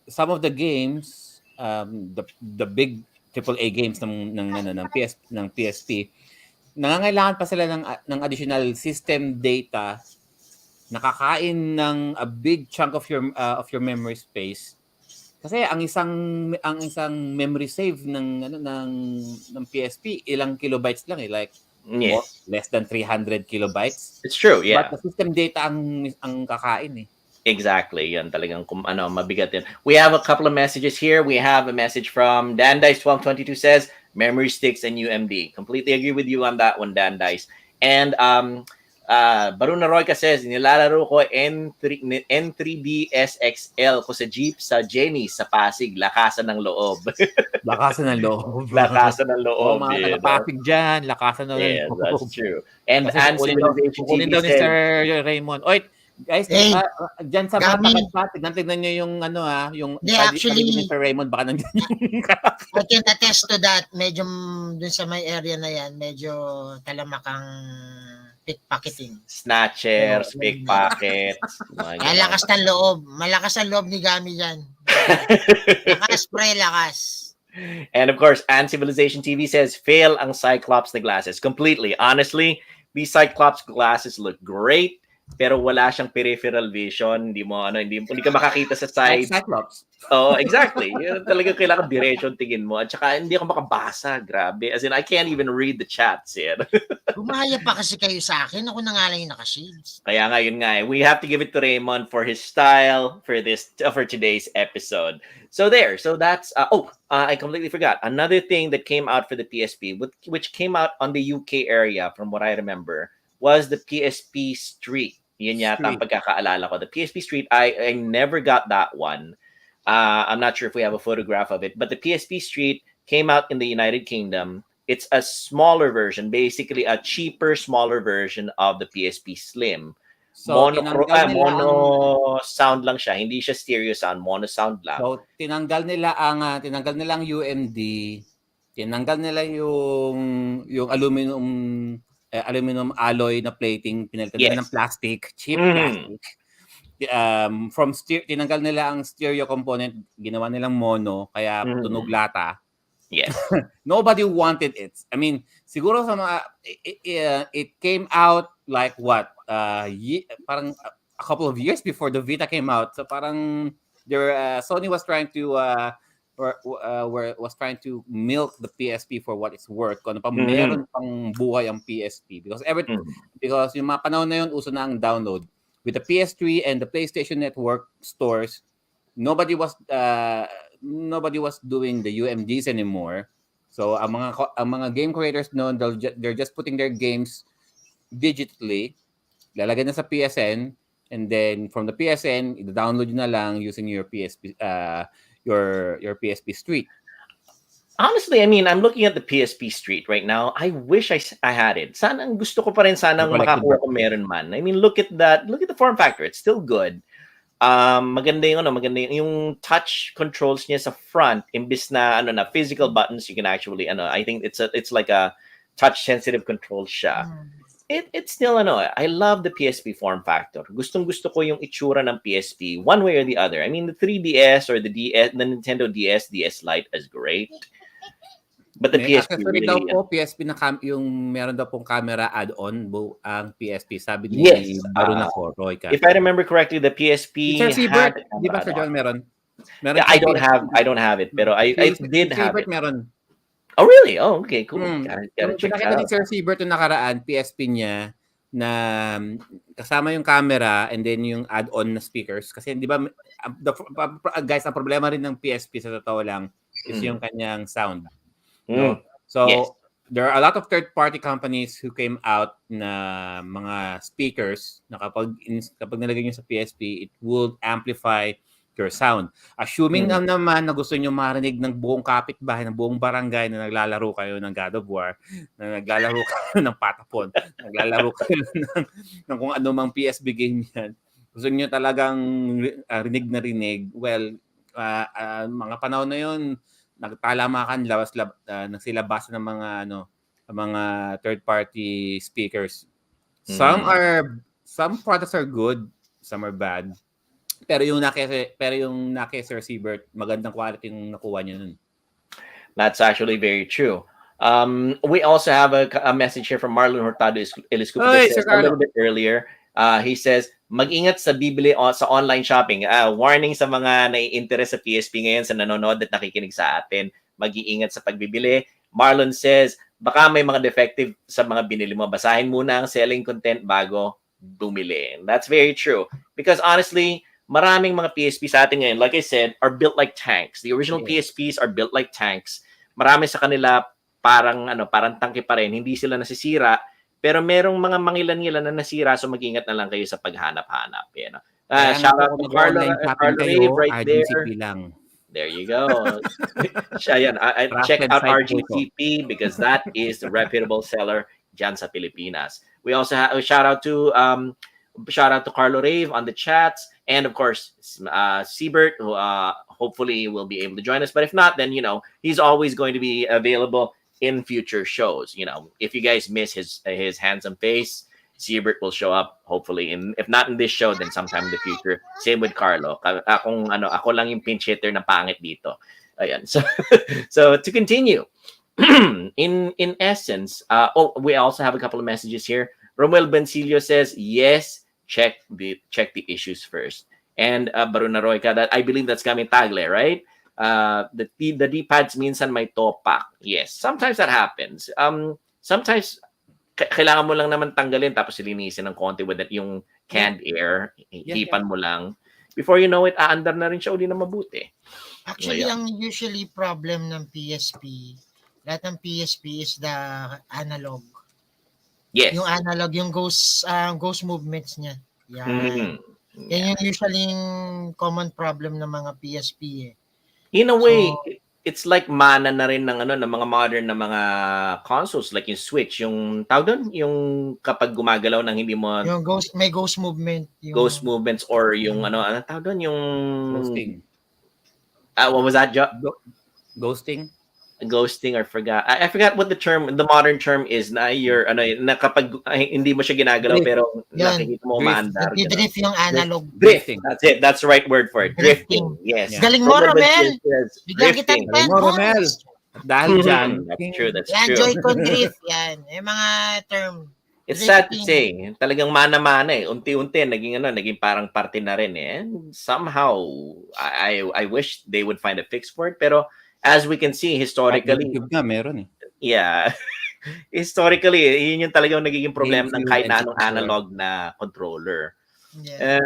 some of the games, the big AAA games ng PSP, nangangailangan pa sila ng additional system data, nakakain ng a big chunk of your memory space. Kasi ang isang memory save ng PSP, ilang kilobytes lang like less than 300 kilobytes. It's true, yeah. But the system data ang kakain eh. Exactly. Yan talagang mabigat yan. We have a couple of messages here. We have a message from Dandice1222 says, memory sticks and UMD. Completely agree with you on that one, Dandice. And Baruna Royka says, nilalaro ko N3DS XL ko sa jeep sa Jenny sa Pasig. Lakasan ng loob. Lakasan ng loob. Lakasan ng loob. Mga taga-Pasig dyan. Lakasan ng loob. Yeah, that's true. And Civilization TV says, ni Sir Raymond. Oy, guys, dyan sa mga taga-Pasig, tignan nyo yung yung actually, ni Sir Raymond, baka nandiyan yung I can attest to that. Medyo dun sa may area na yan, medyo talamakang pickpocketing. Snatchers, pickpockets. Malakas ng loob. Malakas ang loob ni Gami dyan. Lakas, pre, lakas. And of course, Civilization TV says, fail ang Cyclops na glasses. Completely. Honestly, these Cyclops glasses look great, pero wala siyang peripheral vision. Hindi ka makakita sa side. Cyclops. Oh, exactly. Talaga kailangan direction tingin mo. At saka hindi ako makabasa. Grabe. As in, I can't even read the chats here. Gumaya pa kasi kayo sa akin. Ako na nga lang yung naka-shades. Kaya nga, yun nga. We have to give it to Raymond for his style for today's episode. So there. So that's... I completely forgot. Another thing that came out for the PSP, which came out on the UK area, from what I remember, was the PSP Street. Yun yata ang pagkakaalala ko. The PSP Street, I never got that one. I'm not sure if we have a photograph of it, but the PSP Street came out in the United Kingdom. It's a smaller version, basically a cheaper, smaller version of the PSP Slim. So, mono sound lang siya, hindi siya stereo sound, mono sound lang. So, tinanggal nila ang UMD, tinanggal nila yung aluminum alloy na plating, pinalitan nila ng plastic, cheap plastic. Tinanggal nila ang stereo component, ginawa nilang mono, kaya tunog lata. Yes. Nobody wanted it. I mean, siguro sa mga it came out like what? Parang a couple of years before the Vita came out. So parang Sony was trying to was trying to milk the PSP for what it's worth. Kung ano pa meron pang buhay ang PSP because yung mga panahon na yun uso na ang download. With the PS3 and the PlayStation Network stores, nobody was doing the UMDs anymore. So ang mga game creators noon, they're just putting their games digitally, lalagay na sa PSN, and then from the PSN, i-download na lang using your PSP your PSP Street. Honestly, I mean, I'm looking at the PSP Street right now. I wish I had it. Sana gusto ko pa rin sanang makakuha ko meron man. I mean, look at that. Look at the form factor. It's still good. Maganda yung touch controls niya sa front imbis na physical buttons. You can actually I think it's like a touch sensitive control siya. It's still I love the PSP form factor. Gustong-gusto ko yung itsura ng PSP one way or the other. I mean, the 3DS or the Nintendo DS Lite is great. But the PSP really, daw po, PSP na yung meron daw pong camera add-on ang PSP. Sabi ni Baruna ko, Roy. If I remember correctly, the PSP Sir Seabird, di ba Sir John meron? Yeah, I don't have it, pero I did have it. Meron. Oh, really? Oh, okay, cool. Gotta check it out. Ni Sir Seabird yung nakaraan, PSP niya, na kasama yung camera and then yung add-on na speakers. Kasi di ba, guys, ang problema rin ng PSP sa totoo lang is yung kanyang sound. No? So, there are a lot of third-party companies who came out na mga speakers na kapag nilagay nyo sa PSP, it would amplify your sound. Assuming Mm. naman na gusto nyo marinig ng buong kapitbahay, ng buong barangay na naglalaro kayo ng God of War, na naglalaro kayo ng Patapon, naglalaro kayo ng kung ano mang PSP game yan, gusto nyo talagang rinig na rinig, well, mga panahon na yun, nagtalamakan, nagsilabasan ng mga third party speakers. Some products are good, some are bad. Pero yung naki Sir Siebert, magandang quality yung nakuha niya nun. That's actually very true. We also have a message here from Marlon Hurtado Eliscup Oy, that Sir says a little Carlo. bit earlier. He says, mag-ingat sa bibili sa online shopping. Warning sa mga nai-interest sa PSP ngayon, sa nanonood at nakikinig sa atin. Mag-iingat sa pagbibili. Marlon says, baka may mga defective sa mga binili mo. Basahin muna ang selling content bago bumili. And that's very true. Because honestly, maraming mga PSP sa atin ngayon, like I said, are built like tanks. The original PSPs are built like tanks. Marami sa kanila parang tangke pa rin, hindi sila nasisira, pero merong mga mangilan-ngilan na nasira, so mag-ingat na lang kayo sa paghanap-hanap. Shout out to Carlo Rave right there. Lang. There you go. I check out RGTP because that is the reputable seller dyan sa Pilipinas. We also have a shout out to Carlo Rave on the chats, and of course Siebert, who hopefully will be able to join us. But if not, then he's always going to be available in future shows. If you guys miss his handsome face, Siebert will show up hopefully if not in this show, then sometime in the future. Same with Carlo. Ako lang yung pinch hitter na pangit dito. Ayan. So to continue, in essence, we also have a couple of messages here. Romuel Bencilio says, yes, check the issues first. And Baruna Royka, that I believe that's coming Tagle, right? The D-pads minsan may topak. Yes, sometimes that happens. Sometimes kailangan mo lang naman tanggalin tapos linisin ng konti with yung canned air. Hipan mo lang. Before you know it, aandar na rin siya uli na mabuti. Actually, ang usually problem ng PSP, lahat ng PSP is the analog. Yes. Yung analog, yung ghost movements niya. Yan. Yan yung usually common problem ng mga PSP eh. In a way, it's like mana na rin ng mga modern na mga consoles, like yung Switch, yung tawag doon, yung kapag gumagalaw ng hindi mo yung may ghost movement, ghost movements, or yung ano tawag doon, yung ghosting. What was that, Ghosting, or I forgot what the modern term is, na your na kapag hindi mo siya ginagalaw pero nakikita mo umaandar. Drift yung analog. Drifting. That's the right word for it. Drifting. Yes. Galing mo, Romel. Bigyan kitang 10 points. Dahil dyan. That's true. Yan, Joy-Con drift. Yan. Yung mga term. It's sad to say, talagang mana-mana eh. Unti-unti naging parang parte na rin eh. And somehow I wish they would find a fix for it, pero as we can see historically, meron eh. Yeah. Historically, yun yung talagang nagiging problema ng kahit na anong analog na controller. Yeah.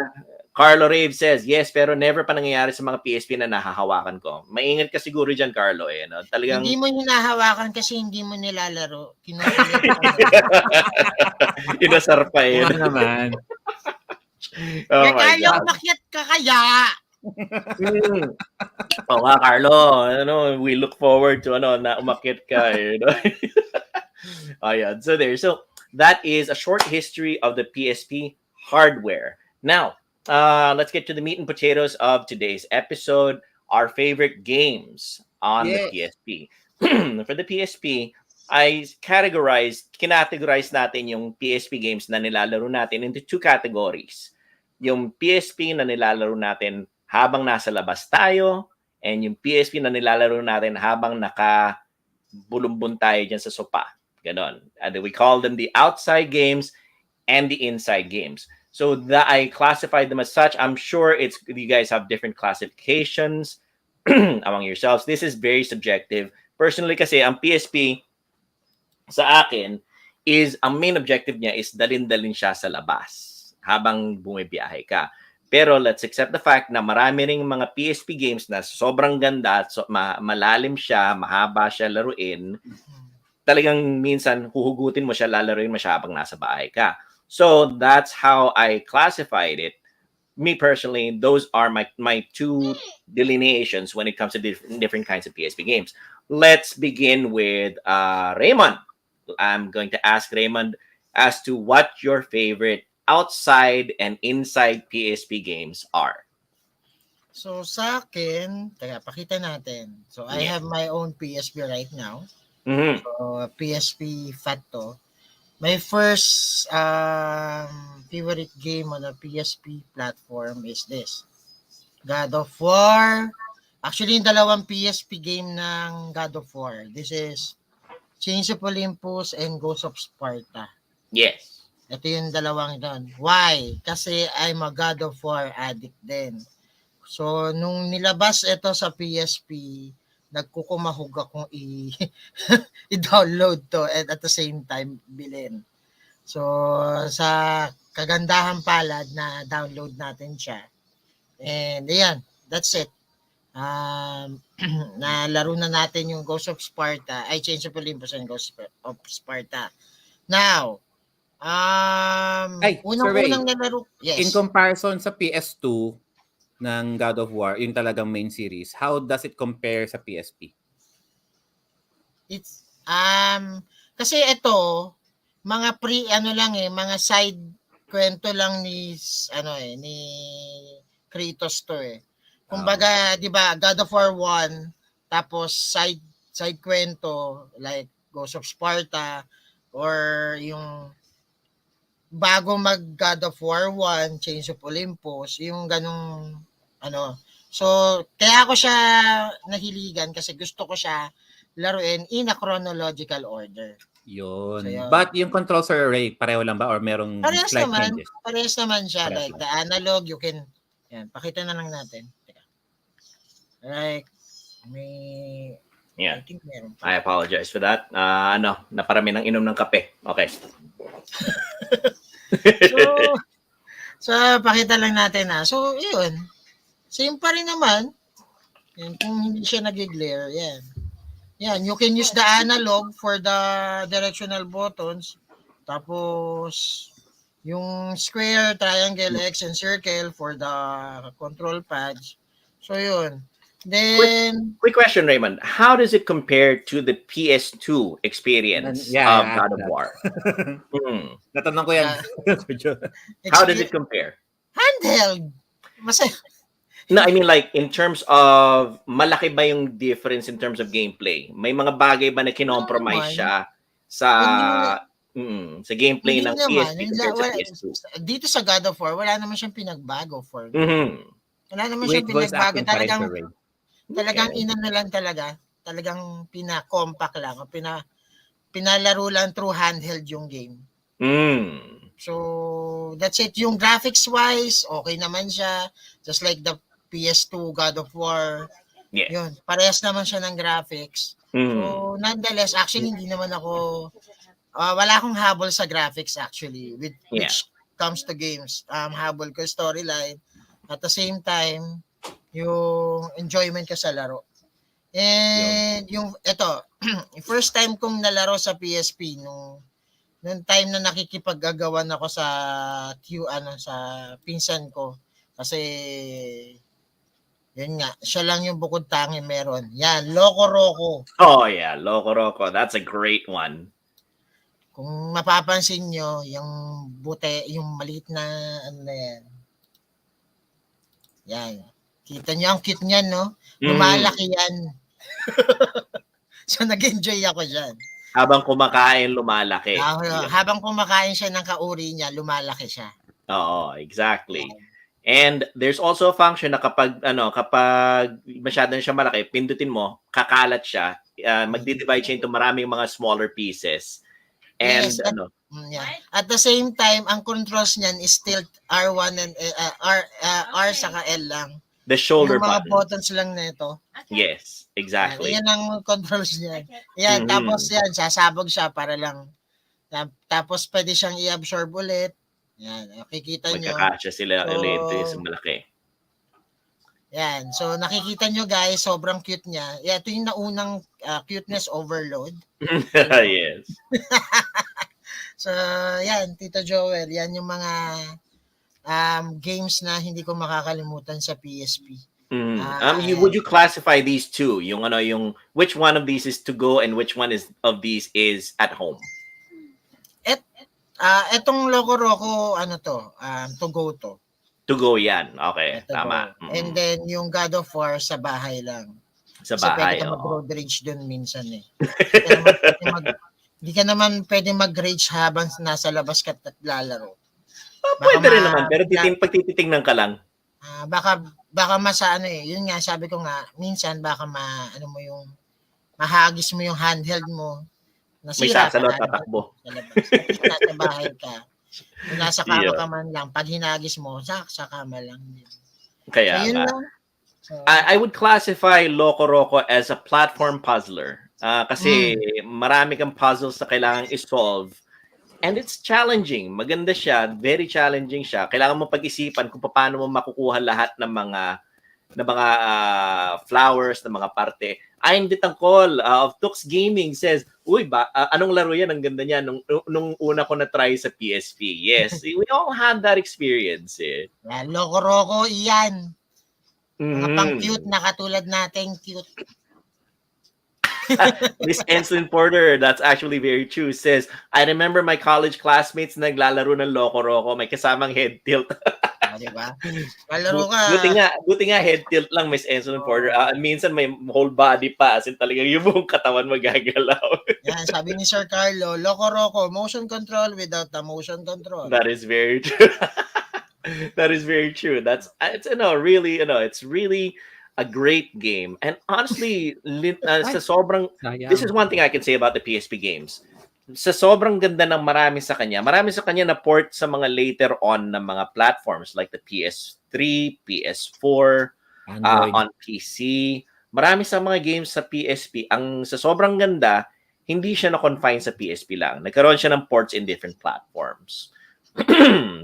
Carlo Rave says, yes, pero never pa nangyayari sa mga PSP na nahahawakan ko. Maingat ka siguro dyan, Carlo. Talagang... Hindi mo hinahawakan kasi hindi mo nilalaro. Inasar pa eh. Ano naman. Kaya umakyat ka kaya. Oo nga, Carlo. We look forward to na umakyat ka. Ayan. So there. So that is a short history of the PSP hardware. Now, let's get to the meat and potatoes of today's episode. Our favorite games on the PSP. For the PSP, I categorize natin yung PSP games na nilalaro natin into two categories. Yung PSP na nilalaro natin habang nasa labas tayo, and yung PSP na nilalaro natin habang nakabulumbon tayo dyan sa sopa. Ganon. And we call them the outside games and the inside games. So I classified them as such. I'm sure you guys have different classifications among yourselves. This is very subjective. Personally kasi, ang PSP sa akin ang main objective niya is dalin-dalin siya sa labas habang bumibiyahe ka. Pero let's accept the fact na marami ring mga PSP games na sobrang ganda, malalim siya, mahaba siya laruin. Talagang minsan huhugutin mo siya, lalaruin mo siya habang nasa bahay ka. So that's how I classified it. me personally, those are my two delineations when it comes to different kinds of PSP games. Let's begin with Raymond. I'm going to ask Raymond as to what your favorite outside and inside PSP games are. So sa akin, teka, pakita natin. So I Yeah. have my own PSP right now. Mm-hmm. So PSP Fat to. My first favorite game on a PSP platform is this. God of War. Actually, yung dalawang PSP game ng God of War. This is Chains of Olympus and Ghost of Sparta. Yes. Ito yung dalawang doon. Why? Kasi I'm a God of War addict din. So, nung nilabas ito sa PSP, nagkukumahog akong i-download to and at the same time bilhin. So, sa kagandahan palad na download natin siya. And ayan, that's it. Nalaro na natin yung Ghost of Sparta, ay Chains of Olympus and Ghost of Sparta. Now, Ay, survey. unang-unang nalaro, In yes. comparison sa PS2 ng God of War, yung talagang main series, how does it compare sa PSP? It's kasi ito mga mga side kwento lang ni Kratos to eh. Kumbaga, 'di ba, God of War 1 tapos side kwento like Ghost of Sparta or yung bago mag God of War 1, Chains of Olympus, yung ganung So, kaya ako siya nahiligan kasi gusto ko siya laruin in a chronological order. Yun. So, yun. But yung controls are array, pareho lang ba or merong slight changes? Parehas naman siya. Parehas Like lang. the analog, you can, yan, pakita na lang natin. Teka. Like, Yeah. I think meron I pa. apologize for that. Naparami ng inom ng kape. Okay. So, pakita lang natin So, yun. Same pa rin naman. Yan, kung hindi siya nag-glare, yan. Yan, you can use the analog for the directional buttons. Tapos, yung square, triangle, X, and circle for the control pads. So, yun. Then, Quick question, Raymond. How does it compare to the PS2 experience of God of War? Natanong ko yan. How does it compare? Handheld. Masaya. No, I mean like in terms of malaki ba yung difference in terms of gameplay? May mga bagay ba na kinompromise siya sa sa gameplay ng PSP compared sa PS2? Dito sa God of War, wala naman siyang pinagbago for Wala naman Wait, siyang pinagbago. Talagang Okay. inano lang talaga. Talagang pina-compact lang. Pinalaro lang through handheld yung game. So, that's it. Yung graphics-wise, okay naman siya. Just like the PS2 God of War. Yeah. Yun, parehas naman siya ng graphics. So, nonetheless, actually, hindi naman ako, wala akong habol sa graphics actually, which comes to games. Habol ko storyline. At the same time, yung enjoyment ko sa laro. And yung first time kong nalaro sa PSP nung time na nakikipaggagawan ako sa sa pinsan ko kasi yun nga, siya lang yung bukod tangi meron. Yan, Loco Roco. Oh yeah, Loco Roco. That's a great one. Kung mapapansin nyo, yung yung maliit na na yan. Yan. Kita nyo ang cute niyan, no? Lumalaki yan. So, nag-enjoy ako dyan. Habang kumakain, lumalaki. Habang kumakain siya ng kauri niya, lumalaki siya. Oo, exactly. And there's also a function na kapag masyado na siya malaki, pindutin mo, kakalat siya, magdi-divide siya into maraming mga smaller pieces. And At the same time, ang controls niyan is still R1 and R saka L lang. The shoulder yung mga buttons lang nito. Yes, exactly. Yan ang controls niya. Yan, tapos yan, sasabog siya para lang. Tapos pwede siyang i-absorb ulit. Yan, nakikita nyo. Magkakasya sila ulit sa malaki. Yan, so nakikita nyo guys, sobrang cute niya. Ito yung naunang cuteness overload. Yes. So, yan, Tito Joel, yan yung mga games na hindi ko makakalimutan sa PSP. Would you classify these two? Yung which one of these is to go and which one of these is at home? Etong Loco Roco, to go to. To go yan. Okay, To tama. go. And then yung God of War sa bahay lang. Sa Kasi pwede bahay, ka oo. mag-road rage dun minsan eh. Hindi ka naman pwede mag-rage habang nasa labas ka at lalaro. Pwede rin naman, pero pagtititingnan ka lang. Baka yun nga, sabi ko nga, minsan baka mahagis mo yung handheld mo. May sasalo at tatakbo. Sa labas. At least nasa bahay ka. Kung nasa kama ka man lang, pag hinagis mo, sa kama lang. Kaya so, yun nga. lang. I would classify Loco Roco as a platform puzzler. Kasi marami kang puzzles na kailangan i-solve. And it's challenging. Maganda siya. Very challenging siya. Kailangan mo pag-isipan kung paano mo makukuha lahat ng mga flowers, ng mga parte. Ayn Ditangkol of Tux Gaming says, uy, anong laro yan? Ang ganda niya nung una ko na-try sa PSP. Yes, we all had that experience. Eh. Loco Roco, iyan. Mga pang-cute na katulad natin, cute. Miss Enslin Porter, that's actually very true, says, I remember my college classmates naglalaro ng Loco Roco, may kasamang head tilt. Diba? Malaro ka. Buti nga head tilt lang, Miss Enslin Porter. Minsan may whole body pa, as in talagang yung buong katawan magagalaw. Yan, sabi ni Sir Carlo, Loco Roco, motion control without the motion control. That is very true. That is very true. It's really a great game. And honestly, this is one thing I can say about the PSP games. Sa sobrang ganda ng marami sa kanya na port sa mga later on na mga platforms like the PS3, PS4, on PC. Marami sa mga games sa PSP, sa sobrang ganda, hindi siya na-confine sa PSP lang. Nagkaroon siya ng ports in different platforms.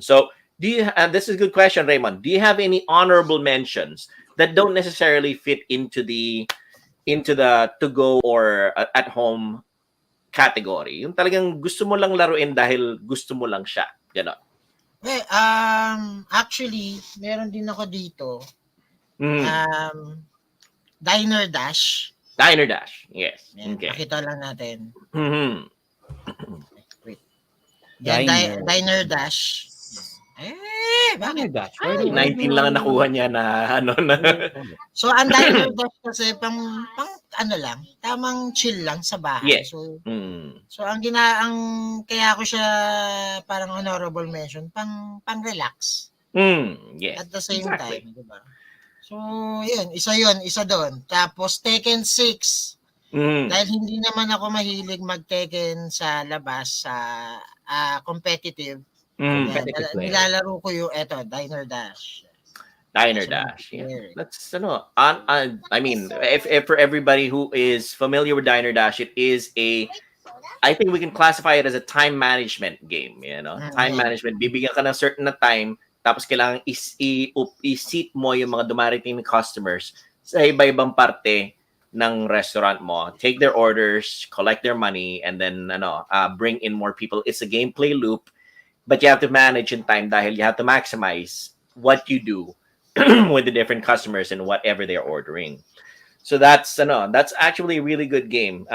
So, this is a good question, Raymond. Do you have any honorable mentions that don't necessarily fit into the to-go or at-home category? Yung talagang gusto mo lang laruin dahil gusto mo lang siya. Ganon. Actually, meron din ako dito. Diner Dash. Diner Dash, yes. Yan, okay. Pakita lang natin. Wait. Diner Dash. Bakit? Dash? 19 lang ang nakuha niya na So, ang Diner Dash kasi pang lang, tamang chill lang sa bahay. Yes. So kaya ko siya parang honorable mention, pang relax. Yes. At the same time, di ba? So, isa doon. Tapos Tekken 6. Dahil hindi naman ako mahilig mag-Tekken sa labas sa competitive. Nilalaro ko yung Diner Dash. Diner Dash. Yeah. That's I mean, if for everybody who is familiar with Diner Dash, it is I think we can classify it as a time management game, Time management. Bibigyan ka ng certain na time, tapos kailangan i-seat mo yung mga dumarating na customers sa iba-ibang parte ng restaurant mo. Take their orders, collect their money, and then bring in more people. It's a gameplay loop, but you have to manage in time dahil you have to maximize what you do with the different customers and whatever they're ordering. So that's actually a really good game.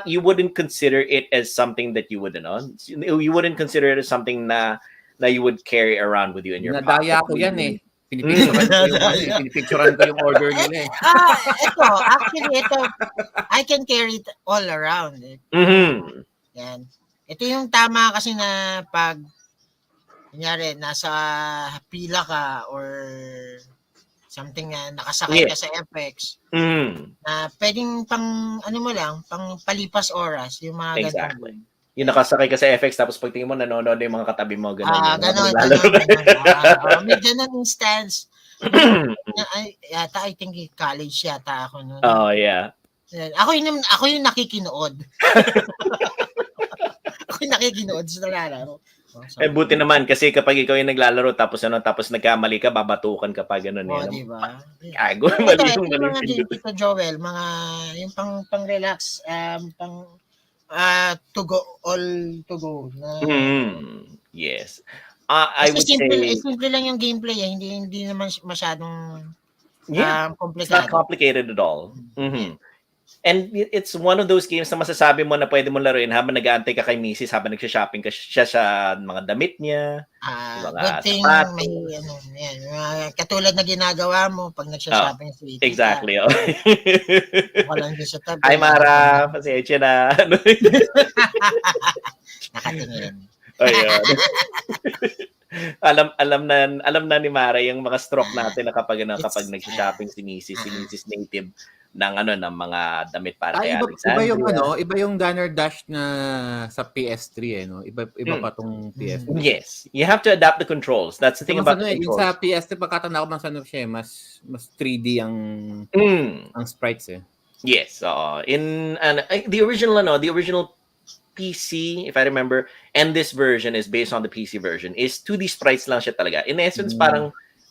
You wouldn't consider it as something that you you wouldn't consider it as something na you would carry around with you in your pocket. Nadaya ko yan eh. Pinipicturean ko yung order nila eh. Ito, I can carry it all around. Yan. Ito yung tama kasi na pag kunyari, nasa pila ka or something na nakasakay ka sa FX, na pwedeng pang palipas oras, yung mga exactly. Yung nakasakay ka sa FX, tapos pagtingin mo, nanonood yung mga katabi mo, gano'n. Gano'n. May gano'n instance. I think college yata ako noon. Oh, yeah. Ako yung nakikinood. Ako yung nakikinood sa lalaro. Buti naman kasi kapag ikaw yung naglalaro tapos nagkamali ka, babatukan ka pa gano'n. Diba? Gago, mali yung mga dito, Joel, mga yung pang-relax, to go. Yes. I Kasi would simple say simple lang yung gameplay, eh, hindi naman masyadong, yeah, it's not komplikado. complicated at all. Yeah. And it's one of those games na masasabi mo na pwede mo laruin habang nag-aantay ka kay misis, habang nagsha-shopping ka siya sa mga damit niya, yung Good mga thing may sapatos. ano, 'yan, mga katulad na ginagawa mo 'pag Oh, nagsho-shopping si tita, exactly. Oh. upo ka lang din sa tabi Hi habang Mara, pasensya na. Ano? nakatingin. Ayun. Alam na ni Mara yung mga stroke natin na kapag It's nagsho-shopping si Mrs. Native ng ng mga damit para kay Iba yung Alexandria. iba yung Diner Dash na sa PS3 no. Iba Mm. pa tong mm, PS3. Yes, you have to adapt the controls. That's the Kasi thing mas about ano the yung sa controls. PS3 pagkatanda ko mas ano siya, mas 3D Mm. ang sprites eh. Yes, the original PC, if I remember, and this version is based on the PC version, is 2D sprites lang siya talaga. In essence, Mm. parang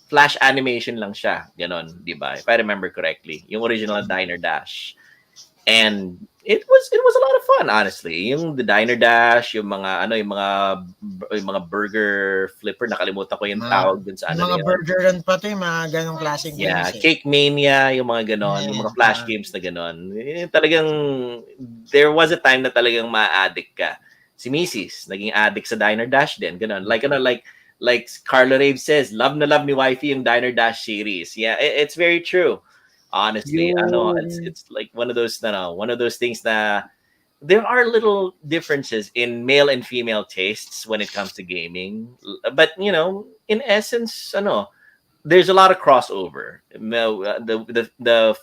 flash animation lang siya. Ganon, di ba? If I remember correctly. Yung original Diner Dash. And it was a lot of fun, honestly. Yung the Diner Dash, yung mga burger flipper, nakalimutan ko yung mga tawag dun sa yung ano na mga yun. burger run pa 'to, yung mga gano'ng klaseng games, Yeah, eh. Cake Mania, yung mga ganon, yung Ayan, mga flash games na ganon. Talagang, there was a time na talagang ma-addict ka. Si Mrs. naging addict sa Diner Dash din, ganon. Like Carlo Rave says, love na love ni Wifey yung Diner Dash series. Yeah, it's very true. Honestly, Yung it's like one of those things na there are little differences in male and female tastes when it comes to gaming. But, in essence, there's a lot of crossover. The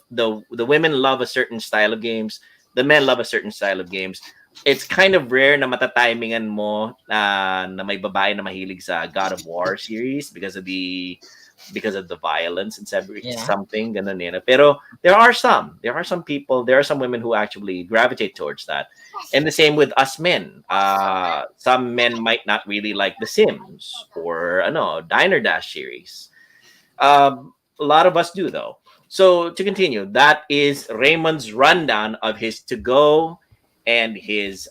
women love a certain style of games. The men love a certain style of games. It's kind of rare na matatimingan mo na may babae na mahilig sa God of War series because of the violence and Yeah. something ganun yun. Pero there are some people, there are some women who actually gravitate towards that. And the same with us men. Some men might not really like The Sims or Diner Dash series. A lot of us do, though. So to continue, that is Raymond's rundown of his to go and his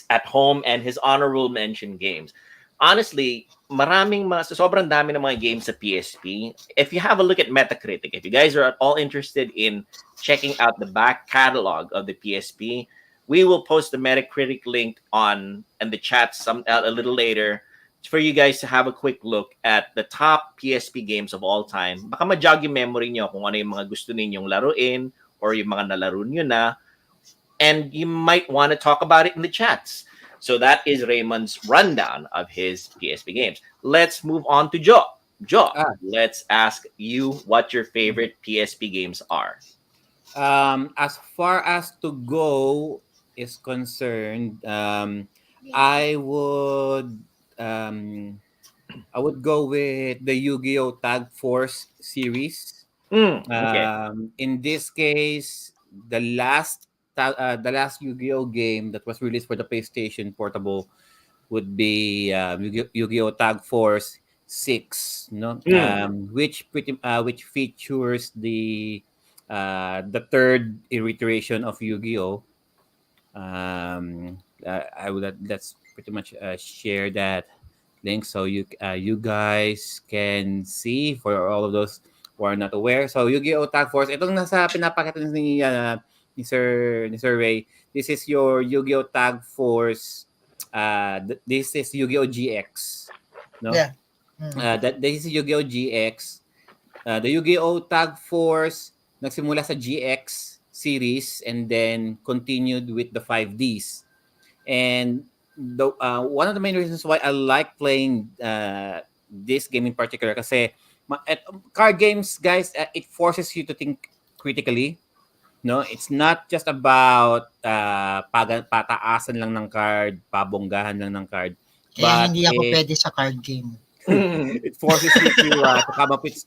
at home and his honorable mention games. Honestly, sobrang dami ng mga games sa PSP. If you have a look at Metacritic, if you guys are at all interested in checking out the back catalog of the PSP, we will post the Metacritic link on in the chat a little later for you guys to have a quick look at the top PSP games of all time. Baka ma-jog yung memory nyo kung ano yung mga gusto ninyong laruin or yung mga nalaro nyo na, and you might want to talk about it in the chats. So that is Raymond's rundown of his PSP games. Let's move on to Joe. Joe, Ah. let's ask you what your favorite PSP games are. As far as to go is concerned, I would um I would go with the Yu-Gi-Oh! Tag Force series. Okay. In this case, the last Yu-Gi-Oh game that was released for the PlayStation Portable would be Yu-Gi-Oh Tag Force 6, no? Which features the third iteration of Yu-Gi-Oh. I would let's pretty much share that link so you guys can see for all of those who are not aware. So Yu-Gi-Oh! Tag Force, itong nasa pinapakita ni Sir Ray. This is your Yu-Gi-Oh! Tag Force. This is Yu-Gi-Oh! GX. No? Yeah. Mm. This is Yu-Gi-Oh! GX. The Yu-Gi-Oh! Tag Force nagsimula sa GX series and then continued with the 5Ds. And one of the main reasons why I like playing this game in particular kasi card games, guys, it forces you to think critically. No, it's not just about pataasan lang ng card, pabonggahan lang ng card, Kaya but hindi ako pwede sa card game. it forces you to come up with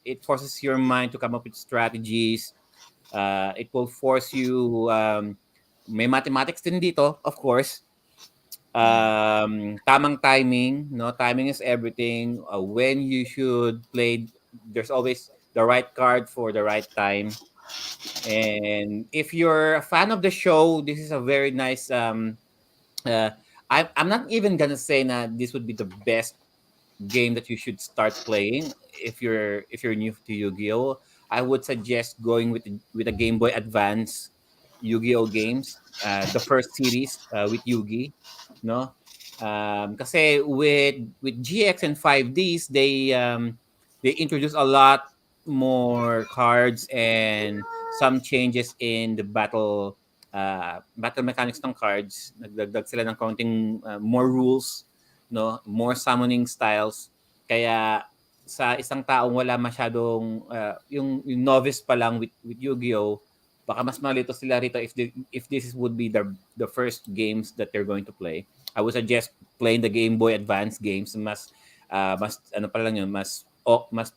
it forces your mind to come up with strategies. It will force you may mathematics din dito, of course. Tamang timing, no? Timing is everything. When you should play, there's always the right card for the right time. And if you're a fan of the show, this is a very nice uh, I'm not even gonna say that this would be the best game that you should start playing if you're new to Yu-Gi-Oh. I would suggest going with a Game Boy Advance Yu-Gi-Oh games, the first series with Yugi, no? Kasi with GX and 5Ds, they introduce a lot more cards and some changes in the battle mechanics ng cards. Nagdagdag sila ng counting more rules, no, more summoning styles. Kaya sa isang taong wala masyadong yung novice pa lang with Yu-Gi-Oh, baka mas malito sila rito if this would be the first games that they're going to play. I would suggest playing the Game Boy Advance games. Mas ano pa lang yun, mas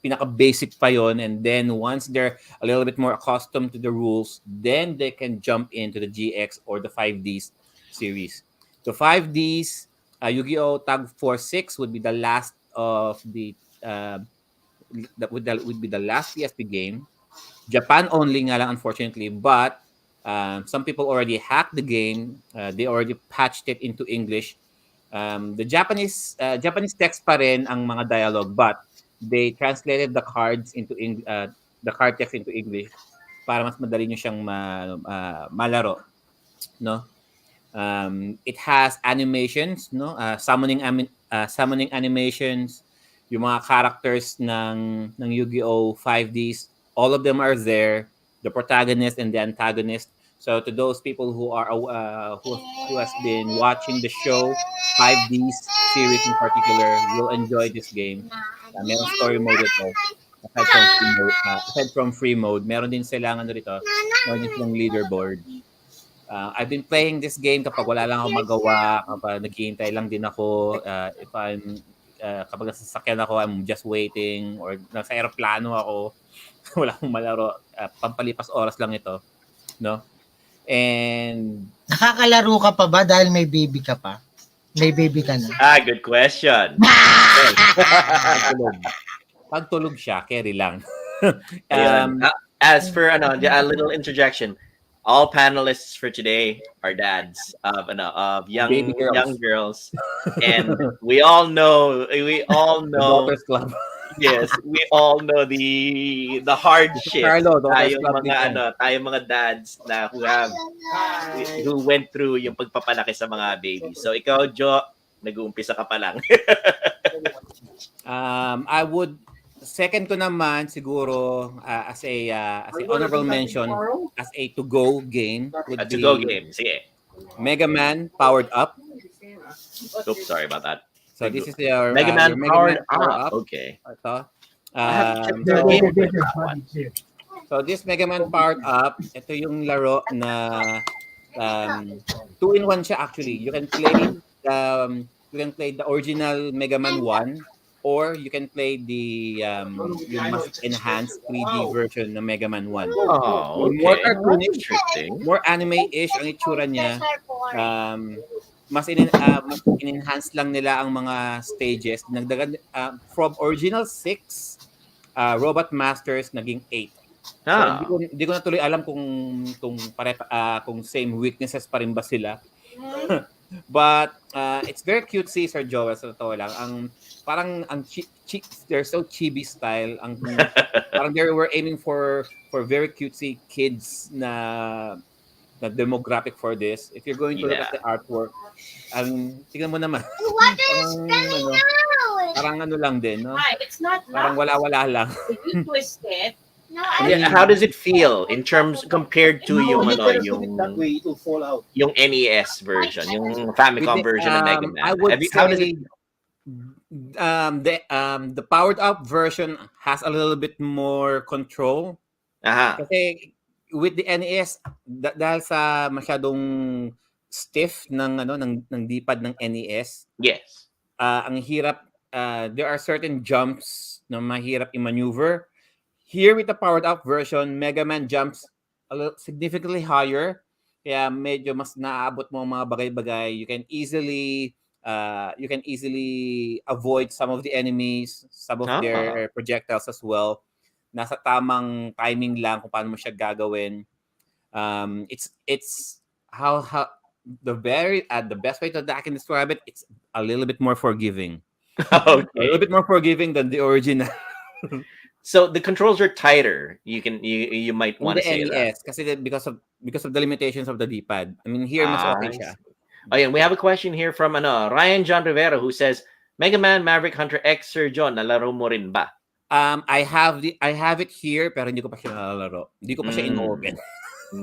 pinaka basic pa yon, and then once they're a little bit more accustomed to the rules, then they can jump into the GX or the 5Ds series. The 5Ds, Yu-Gi-Oh! Tag Force 6 would be the last of the would be the last PSP game. Japan only nga lang, unfortunately, but some people already hacked the game. They already patched it into English. The Japanese text pa rin ang mga dialogue, but they translated the card text into English para mas madali nyo siyang malaro, no? It has animations, no? Summoning animations, yung mga characters ng Yu-Gi-Oh 5Ds, all of them are there, the protagonist and the antagonist. So to those people who are who has been watching the show 5Ds series in particular will enjoy this game. Merong story mode ito. Aside from free mode, meron din silang ano rito, meron din silang leaderboard. I've been playing this game kapag wala lang ako magawa, kapag naghihintay lang din ako, if I'm kapag nasa sasakyan ako, I'm just waiting, or nasa aeroplano ako, wala akong malaro, pampalipas oras lang ito, no? And Nakakalaro ka pa ba dahil may baby ka pa? May baby ka na. Good question. pagtulog siya, carry lang. As for a little interjection, all panelists for today are dads of young girls, and we all know The Daughters Club. Yes, we all know the hardship. Carlo, Tayong mga dads na who went through yung pagpapalaki sa mga babies. So ikaw, Jo, nag-uumpisa ka pa lang. I would second ko naman siguro as a honorable mention as a to-go game would be to-go game. Sige. Mega Man Powered Up. Oops, sorry about that. So this is your Mega Man Powered Up. Okay. Ito. So this Mega Man Powered Up, ito yung laro na 2-in-1 siya actually. You can play the original Mega Man 1, or you can play the yung mas enhanced 3D version ng Mega Man 1. Oh, okay. More cartoonish, Interesting. more anime-ish ang itsura niya. Mas in-enhance lang nila ang mga stages. Nagdagan from original 6 Robot Masters naging 8. So, hindi ko na tuloy alam kung same weaknesses pa rin ba sila. But it's very cutesy, Sir Joel, sa totoo lang. They're so chibi style. Parang they were aiming for very cutesy kids na demographic for this. If you're going to look at the artwork, tingnan mo naman. What is spinning out? Parang ano lang din, no? It's not Parang wala-wala lang. If you twist it, How does it feel in terms compared to yung NES version, yung Famicom version of Mega Man? I would How does it? The powered up version has a little bit more control. Kasi with the NES, dahil sa masyadong stiff ng D-pad ng NES. Yes. Ang hirap, there are certain jumps na mahirap i-maneuver. Here with the powered up version, Mega Man jumps significantly higher. Kaya medyo mas naaabot mo ang mga bagay-bagay. You can easily avoid some of the enemies, some of their projectiles as well. Nasa tamang timing lang kung paano mo siya gagawin. It's how the best way that I can describe it, it's a little bit more forgiving. A little Okay. bit more forgiving than the original. So the controls are tighter. You might In want the to say that. NES kasi because of the limitations of the D-pad. I mean, here mas okay I siya. see. Oh, yeah, we have a question here from Ryan John Rivera who says, Mega Man Maverick Hunter X Sir John, nalaro mo rin ba? I have it here pero hindi ko pa siya nalalaro. Hindi ko pa siya Mm, in-open.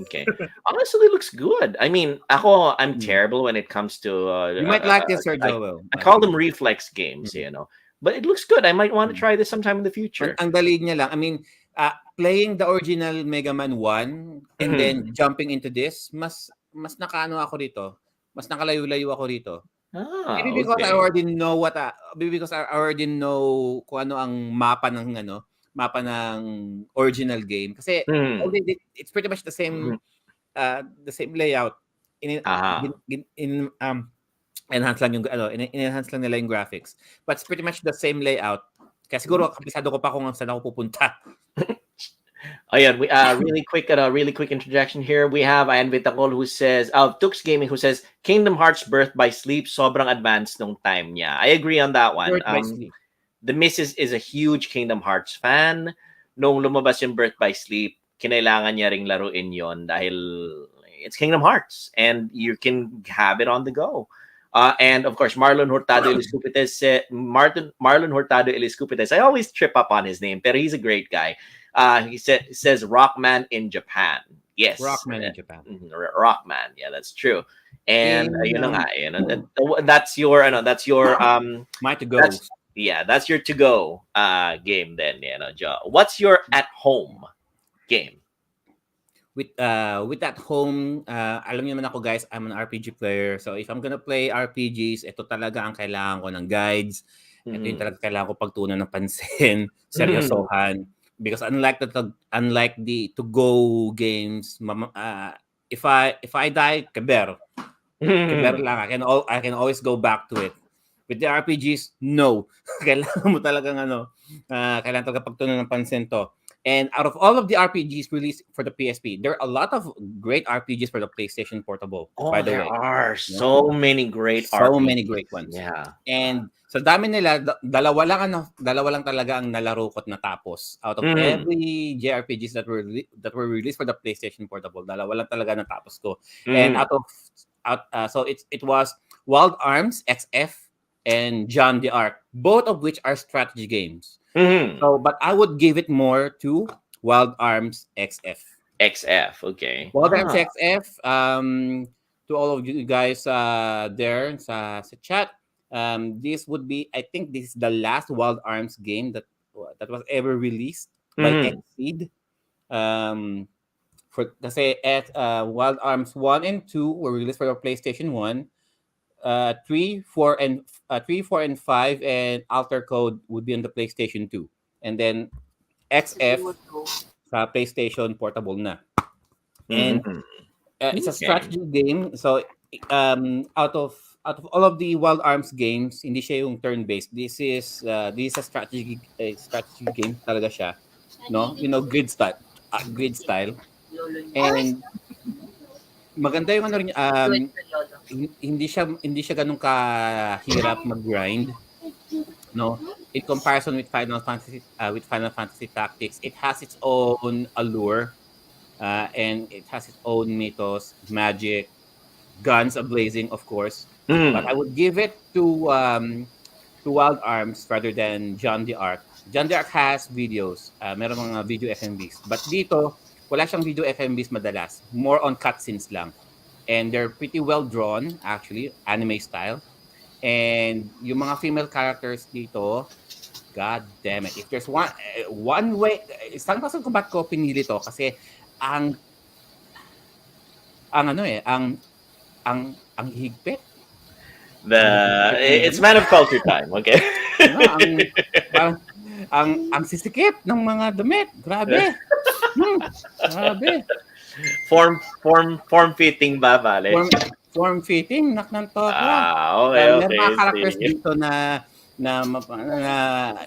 okay. Honestly, it looks good. I mean, I'm Mm. terrible when it comes to You might like this, Sir I, Joel. I I call think. them reflex games, Mm. but it looks good. I might want to Mm. try this sometime in the Ang, future. ang dali niya lang. I mean, playing the original Mega Man 1 and Mhm. then jumping into this, mas nakaano ako rito. Mas nakalayo-layo ako rito. Ah, Maybe because I okay. already know maybe because I already know kung ano ang mapa ng original game kasi Mhm. it's pretty much Mhm. the same layout in Aha. in enhance lang yung enhance lang nila yung graphics, but it's pretty much the same layout kaya siguro kabisado ko pa kung saan ako pupunta. Oh yeah, really quick interjection here. We have Ayan Vitacol who says, Tux Gaming who says, Kingdom Hearts Birth by Sleep sobrang advanced nung time niya. I agree on that one. Birth by Sleep. The Missus is a huge Kingdom Hearts fan. Nung lumabas yung Birth by Sleep, kinailangan niya ring laruin yon dahil it's Kingdom Hearts and you can have it on the go. And of course, Marlon Hurtado Eliscupites. Marlon Hurtado Eliscupites. I always trip up on his name, but he's a great guy. Says Rockman in Japan. Yes, Rockman in Japan. Rockman. Yeah, that's true. And In yun na nga, that's your my to go that's your to go game then, Joe. What's your at home game? with that home, alam niyo naman ako guys, I'm an RPG player. So if I'm gonna play RPGs, ito talaga ang kailangan ko ng guides. Ito yung talaga kailangan ko pagtuunan ng pansin, seryosohan. Because unlike the to go games, if I die, keber lang. I can always go back to it. With the RPGs, no. Kailangan mo talagang kailangan talaga pagtuunan ng pansin to. And out of all of the RPGs released for the PSP, there are a lot of great RPGs for the PlayStation Portable, by the There way. are so many great So RPGs. many great ones. Yeah. And sa dami nila, dalawa lang talaga ang nalaro ko't natapos. Out of every JRPGs that were released for the PlayStation Portable, dalawa lang talaga natapos ko. And so it was Wild Arms XF and John the Ark, both of which are strategy games. So, but I would give it more to Wild Arms XF. XF, okay. Wild Arms XF, to all of you guys there sa chat, this would be, I think this is the last Wild Arms game that was ever released by Exceed. Kasi Wild Arms 1 and 2 were released for the PlayStation 1. 3, 4, and 5 and Alter Code would be on the PlayStation 2. And then XF sa PlayStation Portable na. And it's a strategy game. So out of all of the Wild Arms games, hindi siya yung turn-based. This is a strategy game talaga siya. No? Grid style. And maganda yung hindi siya ganun kahirap mag-grind, no? In comparison with Final Fantasy Tactics, it has its own allure, and it has its own mythos, magic, guns a-blazing, of course. But I would give it to Wild Arms rather than John the Ark. John the Ark has videos, meron mga video FMVs. But dito, wala siyang video FMVs madalas. More on cutscenes lang. And they're pretty well drawn, actually, anime style. And yung mga female characters dito, god damn it. If there's one way, isang rason kung ba't ko pinili to kasi ang higpit. It's man of culture time, okay? ang sisikip ng mga damit. Grabe. Grabe. Form fitting ba, vale? Form fitting, naknantok. Okay. May mga characters dito na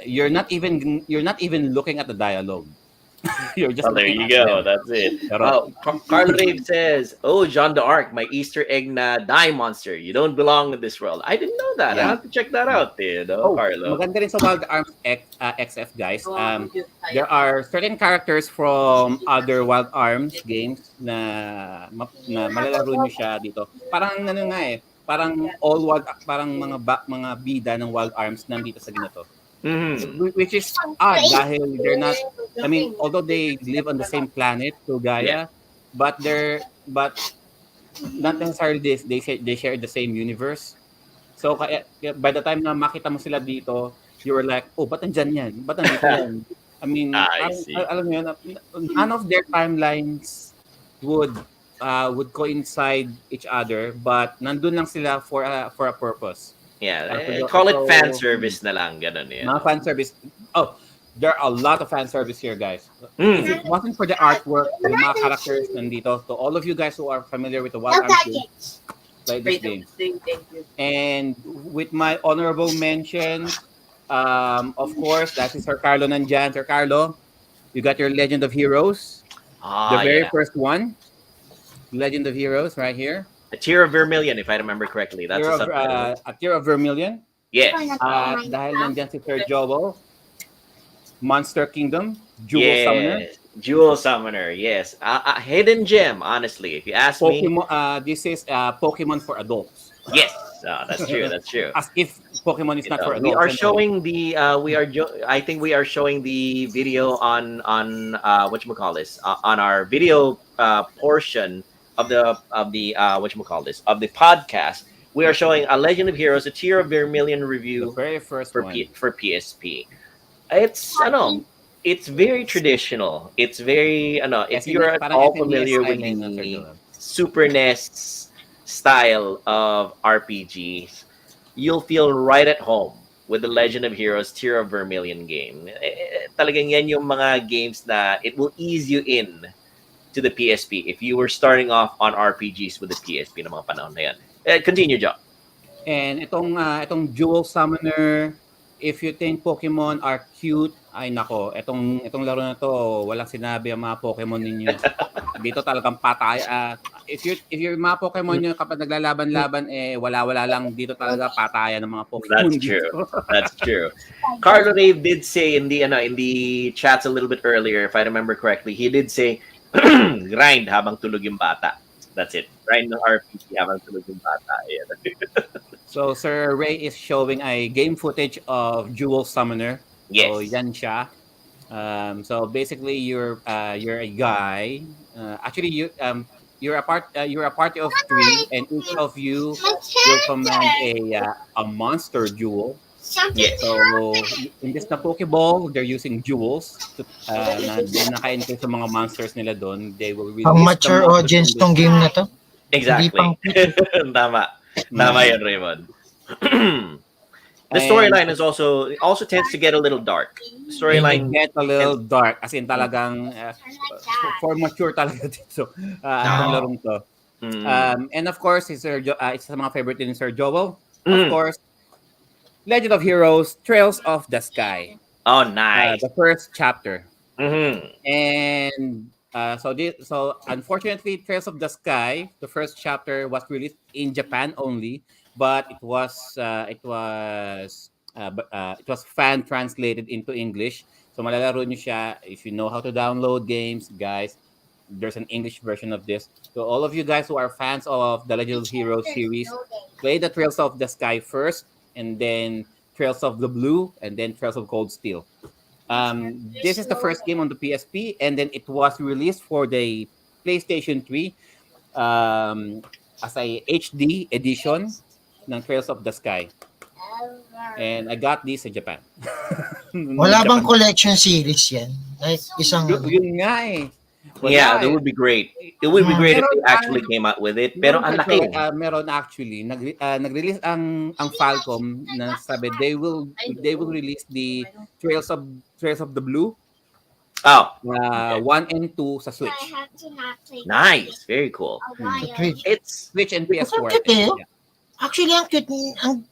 you're not even looking at the dialogue. You're just Well, there looking you at go. them. That's it. Pero, Oh, Carl Rave says, "Oh, John d'Arc, my Easter egg na die monster. You don't belong in this world." I didn't know that. I yeah. have to check that Yeah. out, Oh, Carlo. maganda rin sa Wild Arms XF, guys. There are certain characters from other Wild Arms games na malalaro nyo siya dito. Parang ano nga eh, parang parang mga bida ng Wild Arms nandito sa ganito. Mm-hmm. Which is odd dahil they're not, I mean, although they live on the same planet, so Yeah. Gaia, but not necessarily they share the same universe. So kaya by the time na makita mo sila dito, you were like, oh, ba't nandyan yan? Ba't nandito yan? I mean, I parang, see. alam mo yun, none of their timelines would coincide each other, but nandun lang sila for a purpose. Yeah, So, call it fan so, service na lang, ganun mga fan service. Oh, there are a lot of fan service here, guys. If Mm. it wasn't for the artwork, yung mga characters nandito, to all of you guys who are familiar with the Wild Arms game, play this game. And with my honorable mention, of course, that is Sir Carlo nandyan. Sir Carlo, you got your Legend of Heroes. The very Yeah. first one. Legend of Heroes right here. A Tear of Vermilion, if I remember correctly. That's Tear a of, subtitle. A Tear of Vermilion. Yes. At dahil nandyan si Sir Joel, Monster Kingdom, Jewel Summoner. Yes. Jewel Summoner, yes. A hidden gem, honestly. If you ask me, Pokemon, this is Pokemon for adults. yes. That's true. That's true. As if Pokemon is not for adults. We are anyway. showing the I think we are showing the video on whatchamacallit, on our video portion of the whatchamacallit, of the podcast. We are showing a Legend of Heroes, a Tear of Vermilion The review very first for one. for PSP. It's very traditional. It's very if Kasi you're at parang all FNES familiar with style na yun, Sir the Joel. Super NES style of RPGs, you'll feel right at home with the Legend of Heroes Tear of Vermilion game. Talagang yan yung mga games na it will ease you in to the PSP if you were starting off on RPGs with the PSP ng mga panahon na yan. Continue, Joe. And itong Jewel Summoner, if you think Pokemon are cute, ay nako, itong laro na to, walang sinabi ang mga Pokemon ninyo. Dito talagang patay. If your mga Pokemon nyo kapag naglalaban-laban, wala lang dito talaga patayan ng mga Pokemon. That's true. That's true. Carlo Dave did say in the chats a little bit earlier, if I remember correctly, he did say grind habang tulog yung bata. That's it. Grind ng RPG habang tulog yung bata. Yeah. So Sir Ray is showing a game footage of Jewel Summoner. Yes. So yan siya. So basically you're a guy. Actually you're a party of 3, and each of you will command a monster jewel. Yes. So in this na Pokeball, they're using jewels na naka-enter sa mga monsters nila doon. They will release Pang the mature monsters audience in tong this- game na to. Exactly. Hindi Tama. Tama yan, Raymond. The And- storyline is also tends to get a little dark. The storyline, Get a little dark, as in talagang for mature talaga dito ang larong to. And of course, isa sa mga favorite din ni Sir Joel. Of course, Legend of Heroes, Trails of the Sky. oh, nice. The first chapter. Mhm. And so unfortunately, Trails of the Sky, the first chapter was released in Japan only, but it was fan translated into English. So malalaro nyo siya if you know how to download games, guys. There's an English version of this. So all of you guys who are fans of the Legend of Heroes series, play the Trails of the Sky first, and then Trails of the Blue, and then Trails of Cold Steel. This is the first game on the PSP, and then it was released for the PlayStation 3 as a HD edition ng Trails of the Sky. And I got this in Japan. Wala bang collection series yan? Like isang Yun nga eh. Wala Yeah, that eh. would be great. It would be great if Pero, they actually came out with it. Pero ang laki. Meron actually nag-release ang Falcom na sabi they will release the Trails of the Blue Oh, 1 and 2 sa Switch. nice. Very cool. Twitch. It's Switch and PS4. Ang cute eh. Yeah. Actually, ang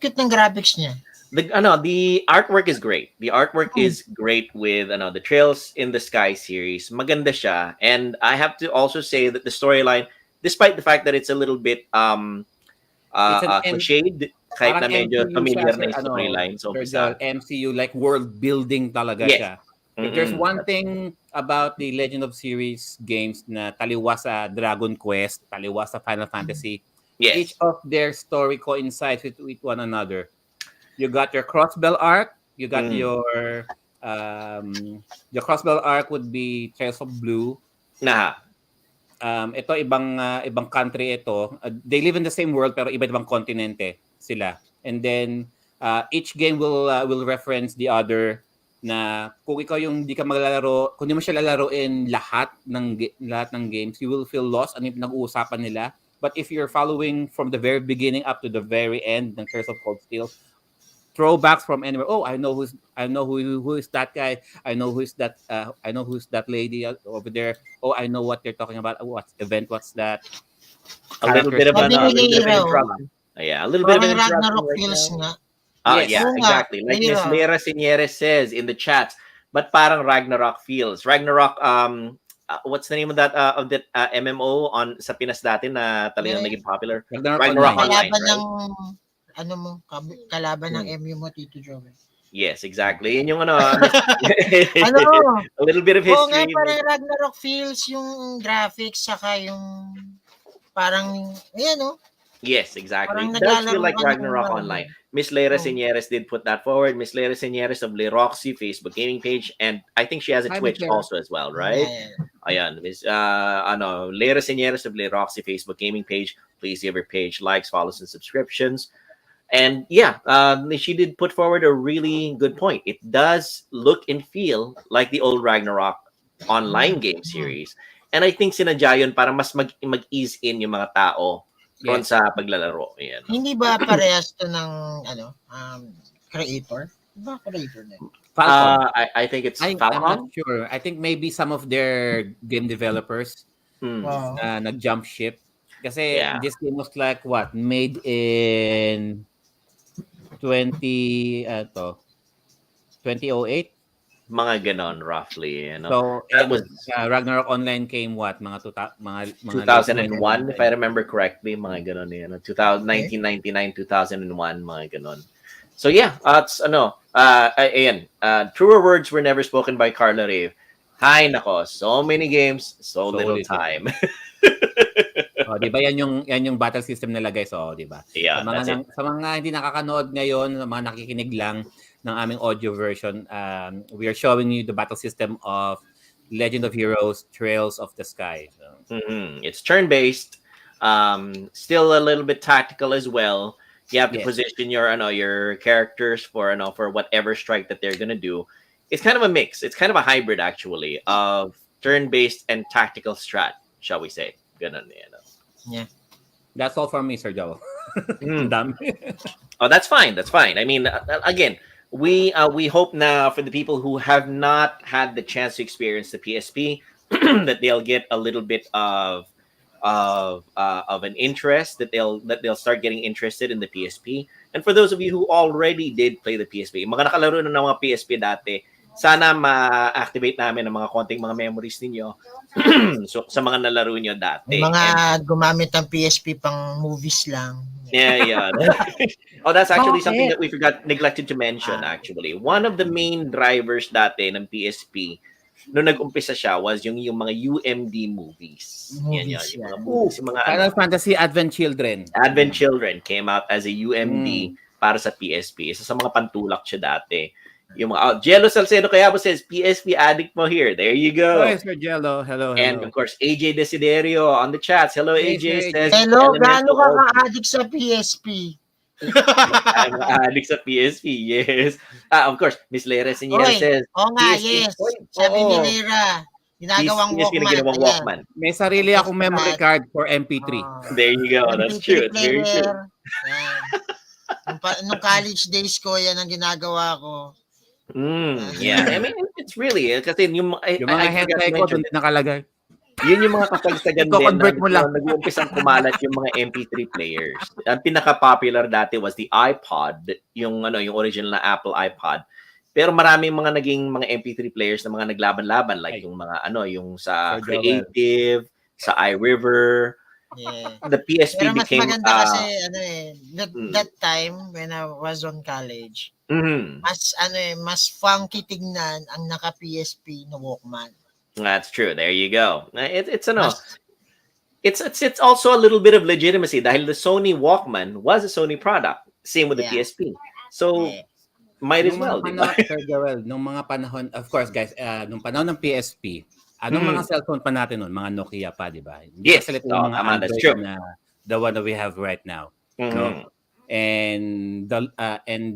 cute ng graphics niya. the artwork is great. The artwork is great with the Trails in the Sky series. Maganda siya. And I have to also say that the storyline, despite the fact that it's a little bit It's an cliched, kahit parang na medyo MCU siya, familiar sir, na yung storyline sa Sir Joel, umpisa. MCU, like world building talaga Yes. siya. If there's Mm-mm. one thing about the Legend of Series games na taliwas sa Dragon Quest, taliwas sa Final Fantasy, each Yes. of their story coincides with one another. You got your Crossbell arc, you got Mm. your Crossbell arc would be Trails of Blue. Nah. Ito ibang country ito. They live in the same world pero iba-ibang kontinente sila. And then each game will reference the other na kung ikaw yung hindi ka maglalaro, kung hindi mo siya lalaroin lahat ng games, you will feel lost ano yung nag-uusapan nila. But if you're following from the very beginning up to the very end ng Curse of Cold Steel, throwbacks from anywhere. Oh, I know who is that guy. I know who's that lady over there. Oh, I know what they're talking about. What event? What's that? A little bit of Sabi a ni little bit of an Lira, interruption. Yeah, a little bit of parang an interruption Ragnarok right feels now. nga. Yes. Yeah, Oo nga, exactly. Like Miss Lira. Lera Siniere says in the chat, but parang Ragnarok feels. Ragnarok, what's the name of that MMO on sa Pinas dati na talagang Yeah. naging popular? Ragnarok Ragnarok Online. Online, Kalaban right? ng ano mo, kalaban ng MU mo, Tito Joel. Yes, exactly. Yun yung ano, Ano? a little bit of Oo nga, history. parang Ragnarok feels yung graphics saka yung parang, ayan o. Yes, exactly. Parang It does feel naglalaro like ka ng Ragnarok ano. Online. Miss Lera Oh. Senieres did put that forward. Miss Lera Senieres of Leroxy Facebook gaming page, and I think she has a Hi, Twitch Miss Lera. also as well, right? Yeah. Ayan, Miss Lera Senieres of Leroxy Facebook gaming page. Please give her page likes, follows, and subscriptions. And yeah, she did put forward a really good point. It does look and feel like the old Ragnarok online game series. And I think sinadya yun para mas mag-ease in yung mga tao ron Yes. sa paglalaro. Ayan. Hindi ba parehas to ng creator? Ba creator na yun? Falcon. I think it's I'm Falcon. not sure. I think maybe some of their game developers Wow. nag-jump ship. Kasi Yeah. this game was like what? Made in 2008. Mga ganon, roughly. You know? So That was Ragnarok Online came what? Mga 2001, if I remember correctly. Mga ganon yan. 1999, 2001, mga ganon. So yeah, it's ayan. Truer words were never spoken by Carla Rave. Hi, nako. So many games, so little time. Oh, 'di ba yan yung battle system nila guys, oh, 'di ba? Yeah, that's it. Sa mga hindi nakakanood ngayon, sa mga nakikinig lang ng aming audio version, we are showing you the battle system of Legend of Heroes Trails of the Sky. So, It's turn-based, still a little bit tactical as well. You have to Yes. position your characters for whatever strike that they're gonna do. It's kind of a mix. It's kind of a hybrid actually of turn-based and tactical strat, shall we say? Ganun, that's all from me, Sir Joe. Mm. Dami. Oh, that's fine. That's fine. I mean, again, we hope now for the people who have not had the chance to experience the PSP that they'll get a little bit of an interest, that they'll start getting interested in the PSP. And for those of you who already did play the PSP, mga nakalaro na ng mga PSP dati, sana ma-activate namin ang mga konting mga memories ninyo so, sa mga nalaro nyo dati. Yung mga gumamit ng PSP pang movies lang. Yeah. Oh, that's actually Okay. something that we neglected to mention actually. One of the main drivers dati ng PSP nung nag-umpisa siya was yung mga UMD movies. Yan. Movies, Yung mga yeah. movies, yung mga Final Fantasy Advent Children. Advent Children came out as a UMD para sa PSP. Isa sa mga pantulak siya dati. Yung mga Jello Salcedo Cayabo says PSP addict mo here. There you go. Hi, Sir Jello. Hello. And of course, AJ Desiderio on the chats. Hello, Hey, AJ. Sir Says, Hello, gaano Elemental ka Orb. ka-addict sa PSP? I'm addict sa PSP, yes. Of course, Miss Lera Siniera Oy, says, oo nga, PSP. yes. Oy, Sabi ni oo. Lera, ginagawang PSP na ginawang Walkman. Walkman. May sarili akong memory card for MP3. There you go. That's true. It's very true. Nung college days ko, yan ang ginagawa ko. Yeah, I mean, it's really, kasi yung Yung mga I forgot hentai to ko mention doon nakalagay. Yun yung mga kasagsagan din na I-convert mo lang. nag-uumpisang kumalat yung mga MP3 players. Ang pinaka-popular dati was the iPod, yung yung original na Apple iPod. Pero maraming mga naging mga MP3 players na mga naglaban-laban like Ay. yung mga yung sa Sir Joel. Creative, sa iRiver. Yeah. The PSP Pero mas became maganda kasi Mm. that time when I was on college, mhm. mas funky tignan ang naka PSP na Walkman. That's true. There you go. It's Mas, it's also a little bit of legitimacy dahil the Sony Walkman was a Sony product. Same with the Yeah. PSP. So yeah. might as Nung well, mga di ba? panahon, Sir Joel, nung mga panahon, of course guys, nung panahon ng PSP, anong mga cellphone pa natin nun? Mga Nokia pa, di ba? Hindi Yes. pa sila Oh, yung mga tama, that's Android true. na the one that we have right now. Mhm. And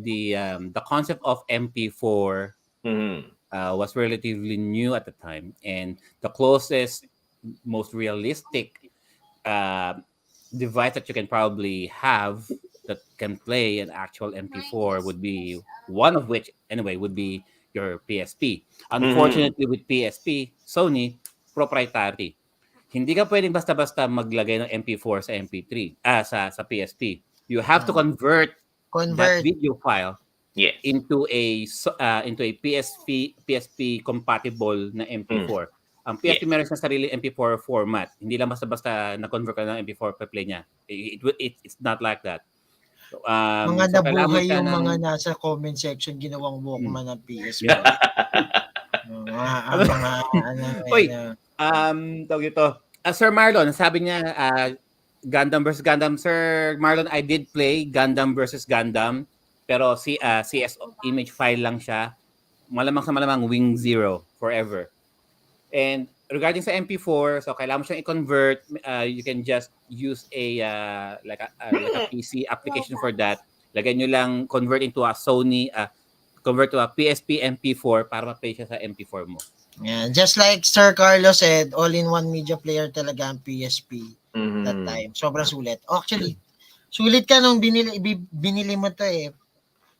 the concept of MP4 Mhm. was relatively new at the time, and the closest, most realistic device that you can probably have that can play an actual MP4 would be one of which anyway would be your PSP. Unfortunately, with PSP, Sony proprietary. Hindi ka pwedeng basta-basta maglagay ng MP4 sa MP3 sa PSP. You have to convert that Convert. video file Yes. into a PSP compatible na MP4. Ang PSP meron siyang sarili MP4 format. Hindi lang basta-basta na-convert ka ng MP4 pa play niya. It's not like that. So, Mga so kailangan mo nabuhay siya yung ng mga nasa comment section ginawang Walkman ng PSP. Yeah. Uy, tawag ito. Sir Marlon, sabi niya Gundam versus Gundam. Sir Marlon, I did play Gundam versus Gundam, pero CS image file lang siya. Malamang sa malamang Wing Zero forever. And regarding sa MP4, so kailangan mo siyang i-convert. You can just use like a PC application for that. Lagay nyo lang, convert into a Sony, convert to a PSP MP4 para ma-play siya sa MP4 mo. Yeah, just like Sir Carlos said, all-in-one media player talaga ang PSP that time. Sobrang sulit. Actually, sulit ka nung binili mo to eh.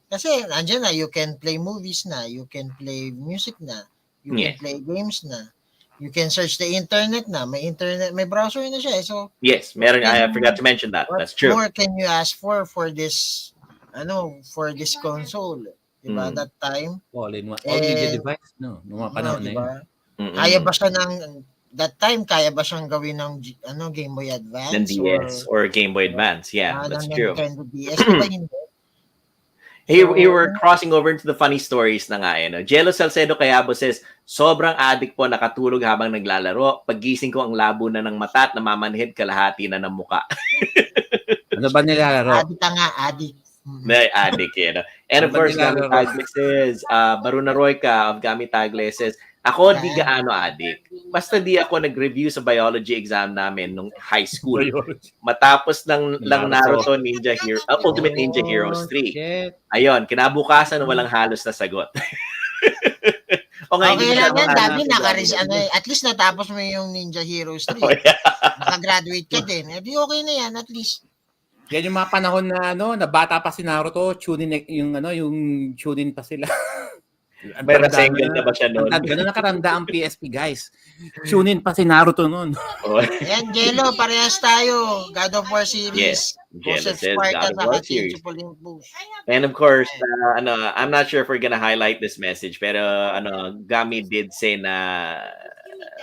Kasi nandiyan na, you can play movies na, you can play music na, you can play games na, you can search the internet na, may internet, may browser na siya. So yes, meron. I forgot to mention that. what That's true. more can you ask for this console? Diba, that time? All-in-one. All media device, no? Nung mga panahon na yun. Kaya ba siya that time, kaya ba siyang gawin ng Game Boy Advance? Ng DS or Game Boy Advance. Yeah, that's true. Nintendo DS, diba hindi? Here we're crossing over into the funny stories na nga. Jello Salcedo Cayabo says, sobrang addict po nakatulog habang naglalaro. Paggising ko ang labo na ng mata at namamanhid kalahati na ng muka. Ano ba nilalaro? Addict nga, addict. May addict, And of course, Gami Tagle says, Baruna Royka of Gami Tagle says, ako di gaano addict. Basta di ako nag-review sa biology exam namin nung high school. Matapos lang Naruto Ninja Hero, Ultimate Ninja Heroes 3. Ayun, kinabukasan walang halos na sagot. Okay lang yan, Dabi, at least natapos mo yung Ninja Heroes 3. Nakagraduate ka din. Di okay na yan, at least. Yan yung mga panahon na na bata pa si Naruto, yung Chunin pa sila. May Rasengan na ba siya noon? Ganun nakaranda ang PSP, guys. Chunin pa si Naruto noon. Ayan, Jello, parehas tayo. God of War series. Yes, Jello says God of War series. And of course, I'm not sure if we're gonna highlight this message, pero Gami did say na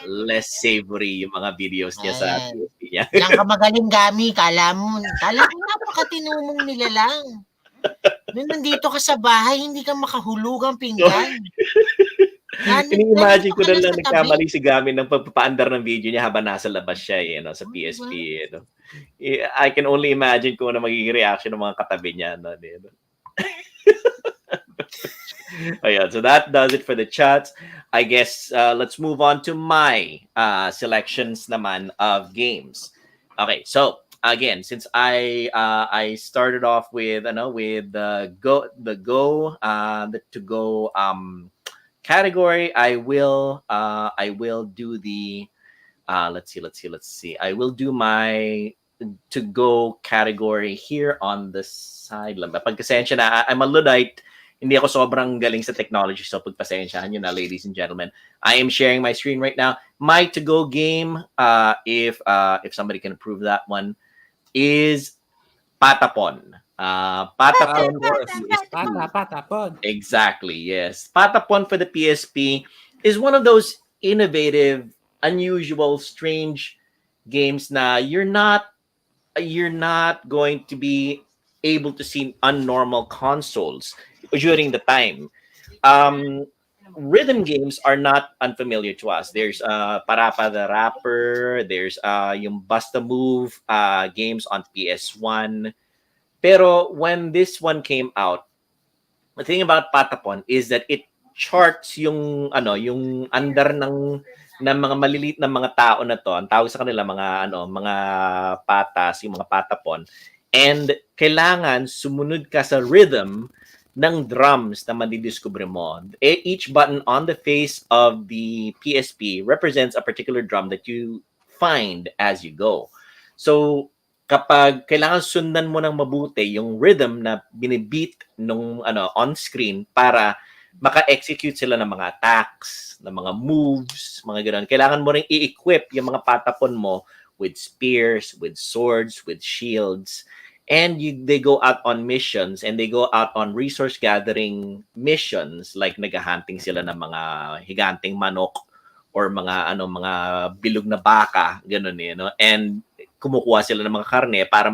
less savory yung mga videos niya sa PSP niya. Yan ka magaling, Gami. Kala mo napakatinumong nila lang. Nung nandito ka sa bahay, hindi ka makahulugang pinggan. Ini-imagine ko na lang nagkamali si Gami ng pagpapaandar ng video niya habang nasa labas siya sa PSP. I can only imagine kung ano magiging reaction ng mga katabi niya. Ayan, so that does it for the chats. I guess let's move on to my selections naman of games. Okay, so again, since I started off with the to-go category, I will do the let's see. I will do my to-go category here on the side. Pagkasensya na, I'm a Luddite. Hindi ako sobrang galing sa technology, so pagpasensyahan nyo na, ladies and gentlemen. I am sharing my screen right now. My to-go game, if somebody can approve that one, is Patapon. Of Patapon for course. PSP. Patapon. Exactly, yes. Patapon for the PSP is one of those innovative, unusual, strange games na you're not going to be able to see on normal consoles during the time. Um, Rhythm games are not unfamiliar to us. There's Parapa the Rapper, there's yung Basta Move games on PS1. Pero when this one came out, the thing about Patapon is that it charts yung andar ng mga maliliit na mga tao na to. Ang tawag sa kanila mga patas, yung mga patapon. And kailangan sumunod ka sa rhythm ng drums na madidiscover mo. Each button on the face of the PSP represents a particular drum that you find as you go. So, kapag kailangan sundan mo ng mabuti yung rhythm na binibeat nung on screen para maka-execute sila ng mga attacks, ng mga moves, mga gano'n. Kailangan mo ring i-equip yung mga patapon mo with spears, with swords, with shields. And they go out on missions and they go out on resource gathering missions like naghahunting sila ng mga higanting manok or mga bilog na baka, gano'n And kumukuha sila ng mga karne para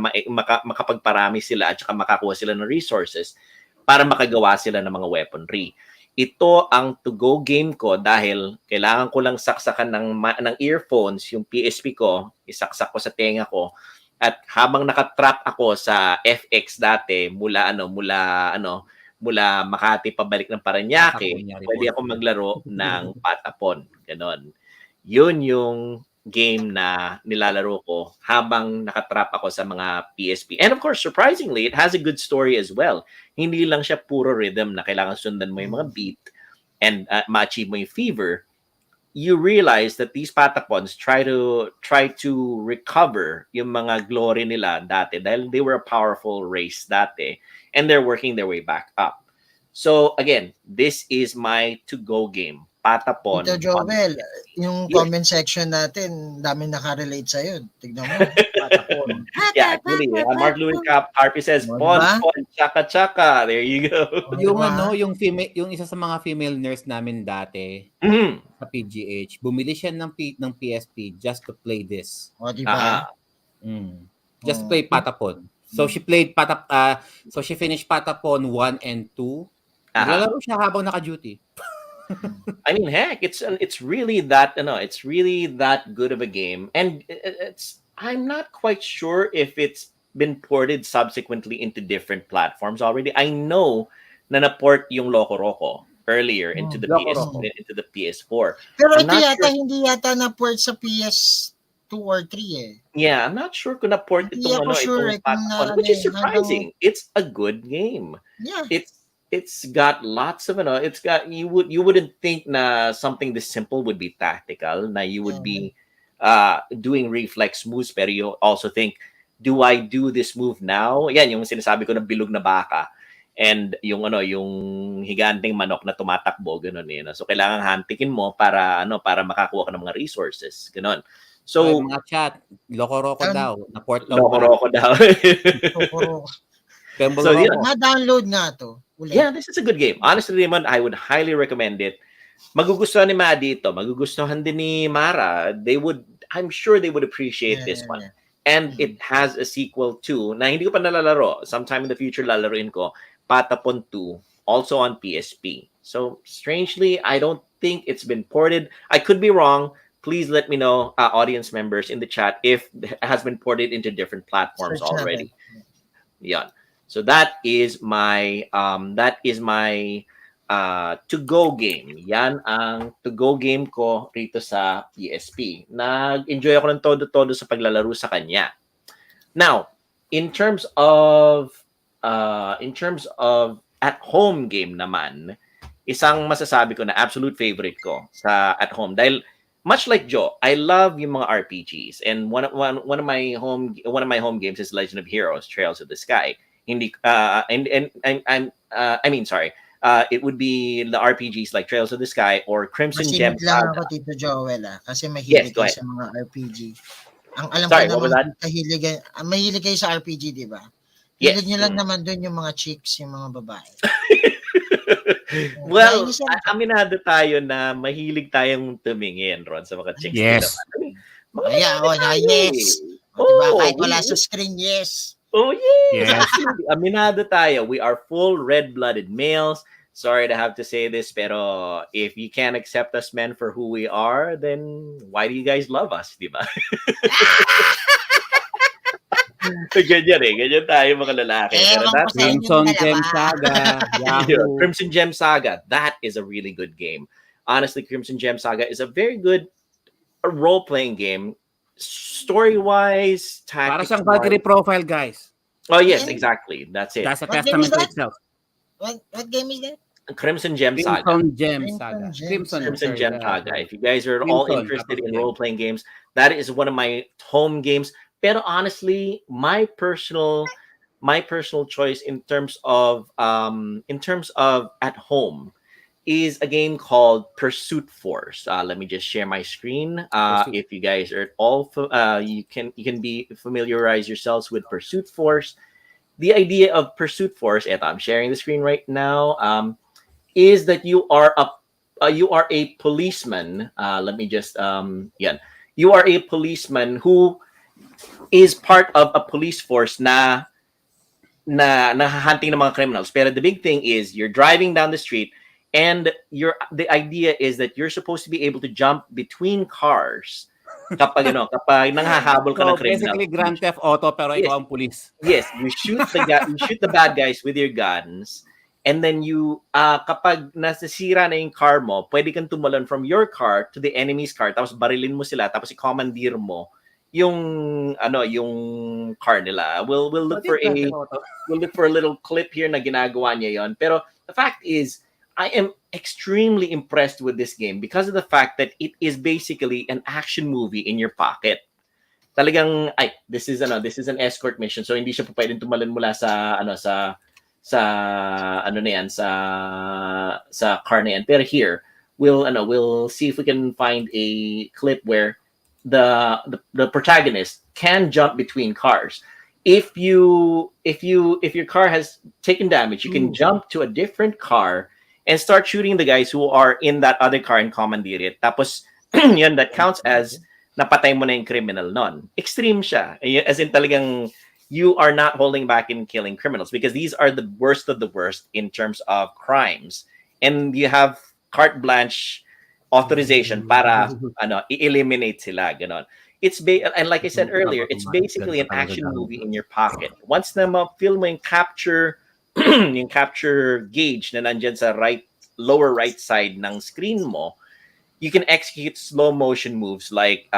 makapagparami sila at saka makakuha sila ng resources para makagawa sila ng mga weaponry. Ito ang to-go game ko dahil kailangan ko lang saksakan ng earphones yung PSP ko, isaksak ko sa tenga ko at habang nakatrap ako sa FX dati mula Makati pabalik ng Parañaque, pwede ako maglaro ng Patapon. Ganon. Yun yung game na nilalaro ko habang nakatrap ako sa mga PSP. And of course, surprisingly, it has a good story as well. Hindi lang siya puro rhythm na kailangan sundan mo yung mga beat and ma-achieve mo yung fever. You realize that these patapons try to recover yung mga glory nila dati dahil they were a powerful race dati and they're working their way back up. So again, this is my to-go game. Patapon. Tito Joel, yung comment section natin, dami nakarelate sa'yo. Tignan mo. Patapon. Yeah, actually, Mark Louis Carpi says, Pon, chaka chaka. There you go. Yung female, yung isa sa mga female nurse namin dati sa PGH, bumili siya ng PSP just to play this. O, diba? Just play Patapon. So she played so she finished Patapon 1 and 2. Naglalaro siya habang naka-duty. I mean, heck, it's really that it's really that good of a game, and I'm not quite sure if it's been ported subsequently into different platforms already. I know na na-port yung Loco Roco earlier into the PS4. Pero ito yata hindi yata na-port sa PS2 or 3 Yeah, I'm not sure kung na-port itong Patapon, which is surprising. It's a good game. Yeah. It's got lots of you wouldn't think na something this simple would be tactical, na you would be doing reflex moves, pero you also think, do I do this move now? Yan yung sinasabi ko na bilog na baka and yung higanting manok na tumatakbo ganun. So kailangan hantikin mo para makakuha ka ng mga resources, ganun. So mga chat, Loco Roco daw, na port Loco Roco daw. So ma-download nga to. Yeah, this is a good game. Honestly, Raymond, I would highly recommend it. Magugustuhan ni Maddie ito. Magugustuhan din ni Mara. I'm sure they would appreciate this one. And it has a sequel too na hindi ko pa nalalaro. Sometime in the future, lalaroin ko. Patapon 2, also on PSP. So, strangely, I don't think it's been ported. I could be wrong. Please let me know, audience members in the chat, if it has been ported into different platforms already. Yeah. So that is my to-go game. Yan ang to-go game ko rito sa PSP. Nag-enjoy ako ng todo-todo sa paglalaro sa kanya. Now, in terms of at-home game naman, isang masasabi ko na absolute favorite ko sa at-home dahil much like Joe, I love yung mga RPGs, and one of my home games is Legend of Heroes: Trails of the Sky. It would be the RPGs like Trails of the Sky or Crimson Gem Masingit lang Saga. ako, Tito Joel, kasi Yes, mahilig go kayo ahead. sa mga RPG. Ang alam ko Sorry, what was namang that? mahilig kayo sa RPG, di ba? Yes. Hilig nyo lang naman doon yung mga chicks, yung mga babae. Well, Nainis yan. aminado tayo na mahilig tayong tumingin, Ron, sa mga chicks. Yes. din naman. I mean, mga Kaya, babae na tayo yes. eh. O, diba? Oh, Kahit wala we- sa screen, yes. Oh, yes. Yes. Absolutely. Aminado tayo. We are full red-blooded males. Sorry to have to say this, pero if you can't accept us men for who we are, then why do you guys love us, di ba? Ganyan eh. Ganyan tayo mga lalaki. Pero Ewan ko that's sa inyo Crimson Gem dalawa. Saga, Yeah, Yahoo. Crimson Gem Saga. That is a really good game. Honestly, Crimson Gem Saga is a very good role-playing game. Story-wise, Para tactics. siyang Valkyrie profile, guys. Oh, yes, exactly. That's it. That's a What game is testament to that? itself. What game is that? Crimson Gem Saga. Crimson Gem Crimson Saga. Gem Crimson sorry, Gem Saga. If you guys are all Crimson, interested tapos in Gem. role-playing games, that is one of my home games. Pero honestly, my personal choice in terms of at home is a game called Pursuit Force. Let me just share my screen. Pursuit. If you guys are all you can be familiarize yourselves with Pursuit Force. The idea of Pursuit Force, eto, I'm sharing the screen right now, is that you are a policeman. Let me just you are a policeman who is part of a police force na hunting ng mga criminals. Pero the big thing is you're driving down the street and the idea is that you're supposed to be able to jump between cars kapag nanghahabol ka So, ng criminals. basically, Grand Theft Auto, pero Yes. ikaw ang police. Yes, you shoot the bad guys with your guns, and then you kapag nasisira na yung car mo, pwede kang tumalon from your car to the enemy's car, tapos barilin mo sila, tapos i-commandeer mo yung car nila. We'll look for a little clip here na ginagawa niya yon. Pero the fact is, I am extremely impressed with this game because of the fact that it is basically an action movie in your pocket. Talagang this is an escort mission, so hindi siya pwedeng tumalon mula sa car na yan. Pero here we'll see if we can find a clip where the protagonist can jump between cars. If your car has taken damage, you can jump to a different car and start shooting the guys who are in that other car and commandeer it. Tapos yun, that counts as napatay mo na yung criminal nun. Extreme siya. As in talagang you are not holding back in killing criminals because these are the worst of the worst in terms of crimes. And you have carte blanche authorization para i-eliminate sila, ganon. And like I said earlier, it's basically an action movie in your pocket. Once na ma-feel mo yung capture yung capture gauge na nandyan sa lower right side ng screen mo, you can execute slow motion moves like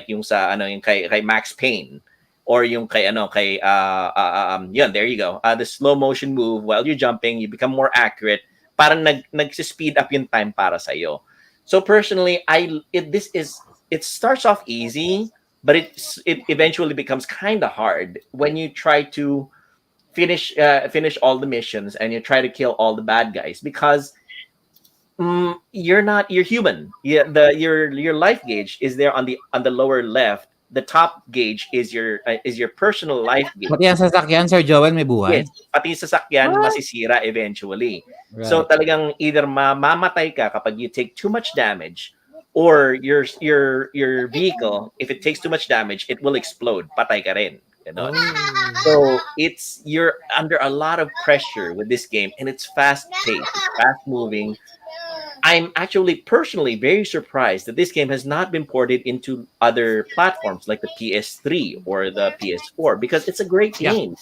yung sa yung kay Max Payne or yung kay there you go. The slow motion move while you're jumping, you become more accurate. Parang nag-speed up yung time para sa iyo. So personally, it starts off easy, but it eventually becomes kind of hard when you try to finish all the missions and you try to kill all the bad guys because you're human. Your life gauge is there on the lower left. The top gauge is your personal life gauge. Pati ang sasakyan, Sir Joel, may buhay? Yes, pati sa sasakyan masisira eventually. Right. So talagang either mamamatay ka kapag you take too much damage, or your vehicle, if it takes too much damage, it will explode. Patay ka rin. So you're under a lot of pressure with this game, and it's fast-paced, fast-moving. I'm actually personally very surprised that this game has not been ported into other platforms like the PS3 or the PS4 because it's a great game.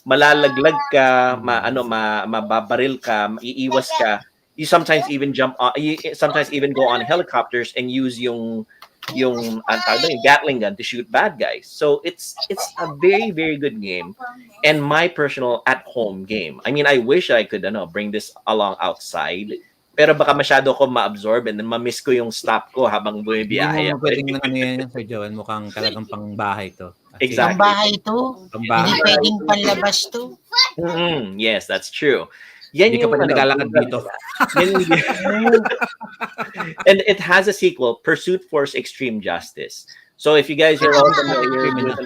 Malalaglag ka, mababaril ka, maiiwas ka. You sometimes even sometimes even go on helicopters and use yung Gatling gun to shoot bad guys. So it's a very, very good game and my personal at-home game. I mean, I wish I could bring this along outside. Pero baka masyado ko ma-absorb and then ma-miss ko yung stop ko habang bumibiyahe. Hindi mo pwedeng yan, Sir Joel. Mukhang talagang pang-bahay to. Exactly. Pang-bahay to. Pang-bahay. Hindi pwedeng panlabas to. Yes, that's true. Yan Hindi ka yung pa rin ano, naglalakad yung dito. talaga. Yan yung and it has a sequel, Pursuit Force Extreme Justice. So if you guys are all familiar with Criminals.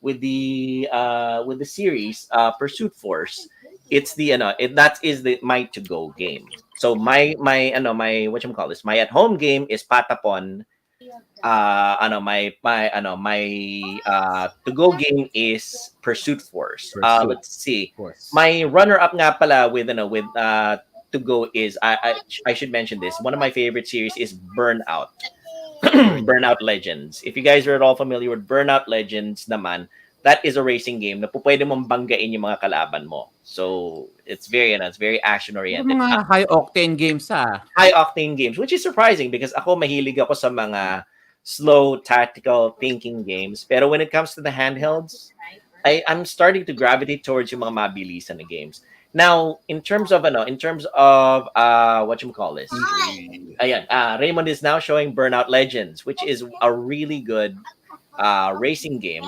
with the with the series Pursuit Force, it's the that is the my to go game. So my what you call this, my at home game is Patapon. My to go game is Pursuit Force. Pursuit Let's see. Force. My runner up nga pala with to go is I should mention this. One of my favorite series is Burnout. Burnout Legends. If you guys are at all familiar with Burnout Legends naman, that is a racing game na pwede mong banggain yung mga kalaban mo. So it's very action Puro oriented. mga high-octane games High octane games, which is surprising because ako mahilig ako sa mga slow tactical thinking games. Pero when it comes to the handhelds, I'm starting to gravitate towards yung mga mabilisan na games. Now, in terms of what you call this? Ayan, Raymond is now showing Burnout Legends, which is a really good racing game.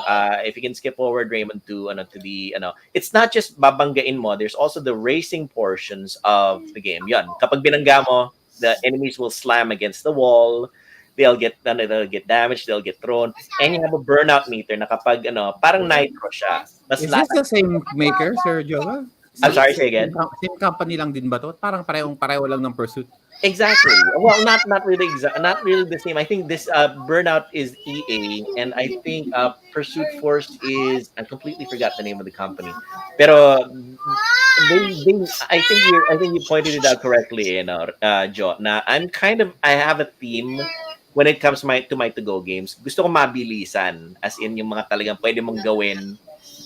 If you can skip forward, Raymond, to the it's not just babanggain mo. There's also the racing portions of the game. Yan, kapag binangga mo, the enemies will slam against the wall. They'll get damaged. They'll get thrown. And you have a burnout meter na kapag parang nitro siya. Mas Is this the same maker, Sir Joel? I'm sorry, say again. Same company lang din ba to? Parang pareho lang ng Pursuit. Exactly. Well, not really not really the same. I think this Burnout is EA, and I think Pursuit Force is I completely forgot the name of the company. Pero I think you pointed it out correctly, Joe. Na I have a theme when it comes to my to go games. Gusto ko mabilisan, as in yung mga talagang pwede mong gawin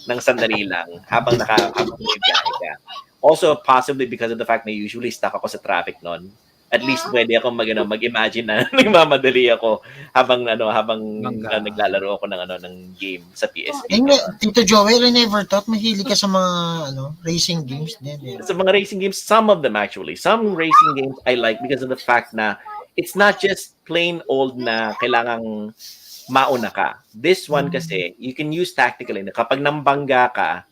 ng sandali lang habang may biyahe ka. Also, possibly because of the fact na usually stuck ako sa traffic noon. At least pwede ako mag-imagine na nagmamadali ako habang naglalaro ako ng game sa PSP. Tito Joel, I never thought mahilig ka sa mga racing games din. Sa mga racing games, some of them actually. Some racing games I like because of the fact na it's not just plain old na kailangang mauna ka. This one kasi, you can use tactically na kapag nambangga ka,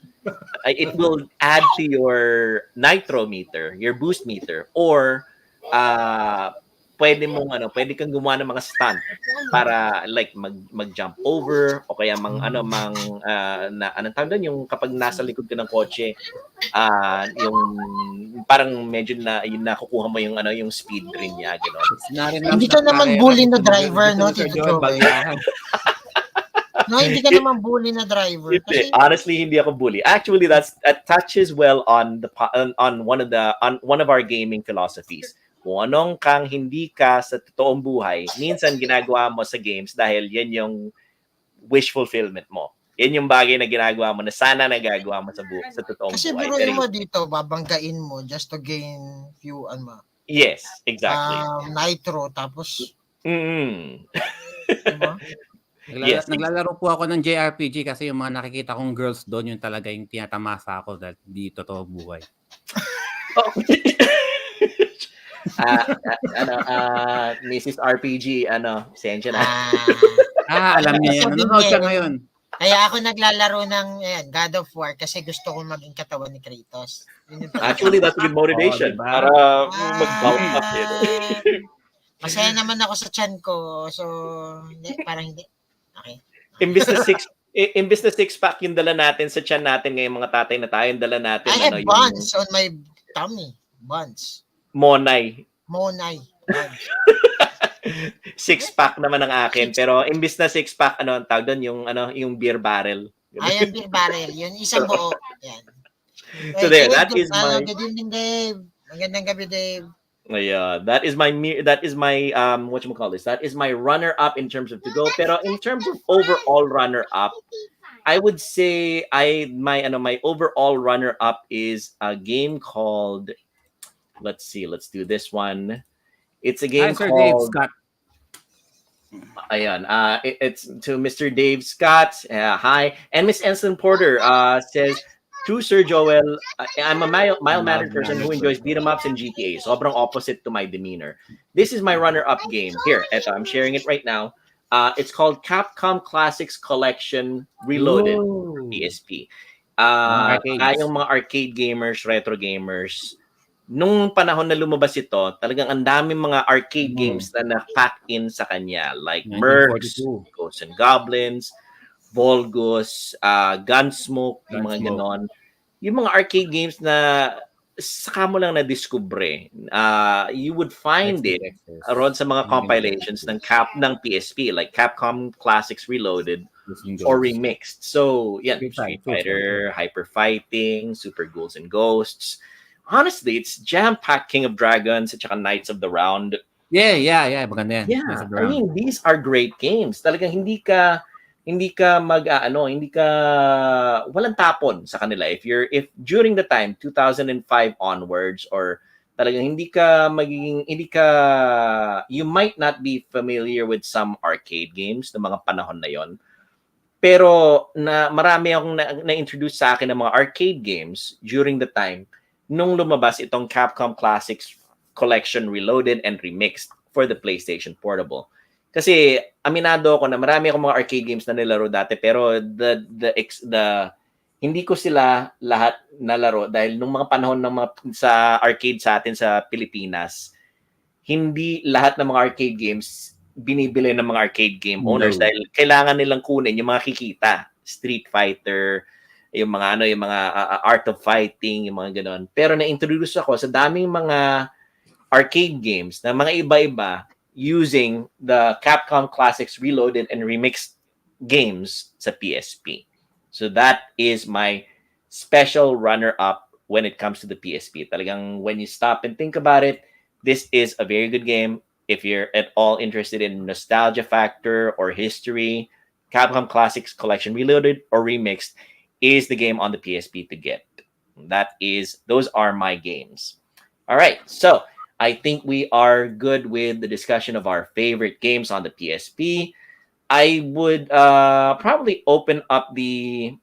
it will add to your nitro meter, your boost meter, or pwede kang gumawa ng mga stunt para like mag-jump over o kaya anong tawag doon, yung kapag nasa likod ka ng kotse, yung parang medyo yung nakukuha mo yung speed rin niya, gano'n. Hindi ka naman bully na driver, no, Tito Joel? No, hindi ka naman bully na driver. Kasi honestly, hindi ako bully. Actually, that touches well on one of our gaming philosophies. Kung anong kang hindi ka sa totoong buhay, minsan ginagawa mo sa games dahil yan yung wish fulfillment mo. Yan yung bagay na ginagawa mo na sana nagagawa mo sa totoong kasi buhay. biruin mo dito, babanggain mo just to gain few Yes, exactly. Nitro, tapos Diba? Yes. Naglalaro po ako ng JRPG kasi yung mga nakikita kong girls doon, yung talaga yung tinatamasa ako dahil di totoo buhay. Mrs. RPG, sensya na. Alam niya yan. Nanonood siya ngayon. Kaya ako naglalaro ng God of War kasi gusto ko maging katawan ni Kratos. Actually, that's a good motivation. Diba? Para mag-bounce up yun. Masaya naman ako sa chan ko. So, parang hindi. Okay. Imbis na six-pack yung dala natin sa chan natin ngayon, mga tatay na tayo, yung dala natin. I have buns on my tummy. Buns. Monay. Buns. Six-pack naman ang akin. Pero imbis na six-pack, ang tawag doon, yung beer barrel. Yung beer barrel. Yun, isang buo. Yan. So there, that is my... Good evening, Dave. Magandang gabi, Dave. Yeah, that is my what you call this? That is my runner up in terms of to go. Pero in terms of overall runner up, I would say my overall runner up is a game called, let's do this one. It's a game Sir called Dave Scott. Ayan, it's to Mr. Dave Scott. Hi, and Miss Ensign Porter says, "True, Sir Joel. I'm a mild-mannered person who enjoys beat 'em ups and GTA. Sobrang opposite to my demeanor. This is my runner-up game. Here, eto, I'm sharing it right now. It's called Capcom Classics Collection Reloaded for PSP. Mga arcades. Tayong mga arcade gamers, retro gamers, nung panahon na lumabas ito, talagang ang daming mga arcade Mm. games na na-pack in sa kanya. Like Mercs, 1942. Ghosts and Goblins, Volgus, Gunsmoke, yung mga Gunsmoke. ganon. Yung mga arcade games na saka mo lang na-discover. You would find Texas, it Texas. around sa mga American compilations Texas. ng PSP, like Capcom Classics Reloaded Using or those. remixed. So, yeah, Street Street Fighter. Fighter, Hyper Fighting, Super Ghouls and Ghosts. Honestly, it's jam-packed King of Dragons at saka Knights of the Round. Yeah. Maganda yan. Nice Yeah, I around. mean, these are great games. Talagang hindi ka walang tapon sa kanila. If during the time 2005 onwards, or talagang hindi ka you might not be familiar with some arcade games ng mga panahon na yon. Pero marami akong na-introduce sa akin ng mga arcade games during the time nung lumabas itong Capcom Classics Collection Reloaded and Remixed for the PlayStation Portable. Kasi aminado ako na marami akong mga arcade games na nilaro dati, pero the hindi ko sila lahat nalaro dahil nung mga panahon ng mga sa arcade sa atin sa Pilipinas, hindi lahat ng mga arcade games binibili ng mga arcade game owners No. dahil kailangan nilang kunin yung mga kikita, Street Fighter, yung mga Art of Fighting, yung mga ganoon. Pero na-introduce ako sa daming mga arcade games na mga iba-iba using the Capcom Classics Reloaded and Remixed games sa PSP. So that is my special runner-up when it comes to the PSP. Talagang when you stop and think about it, this is a very good game. If you're at all interested in nostalgia factor or history, Capcom Classics Collection Reloaded or Remixed is the game on the PSP to get. Those are my games. All right, so I think we are good with the discussion of our favorite games on the PSP. I would probably open up the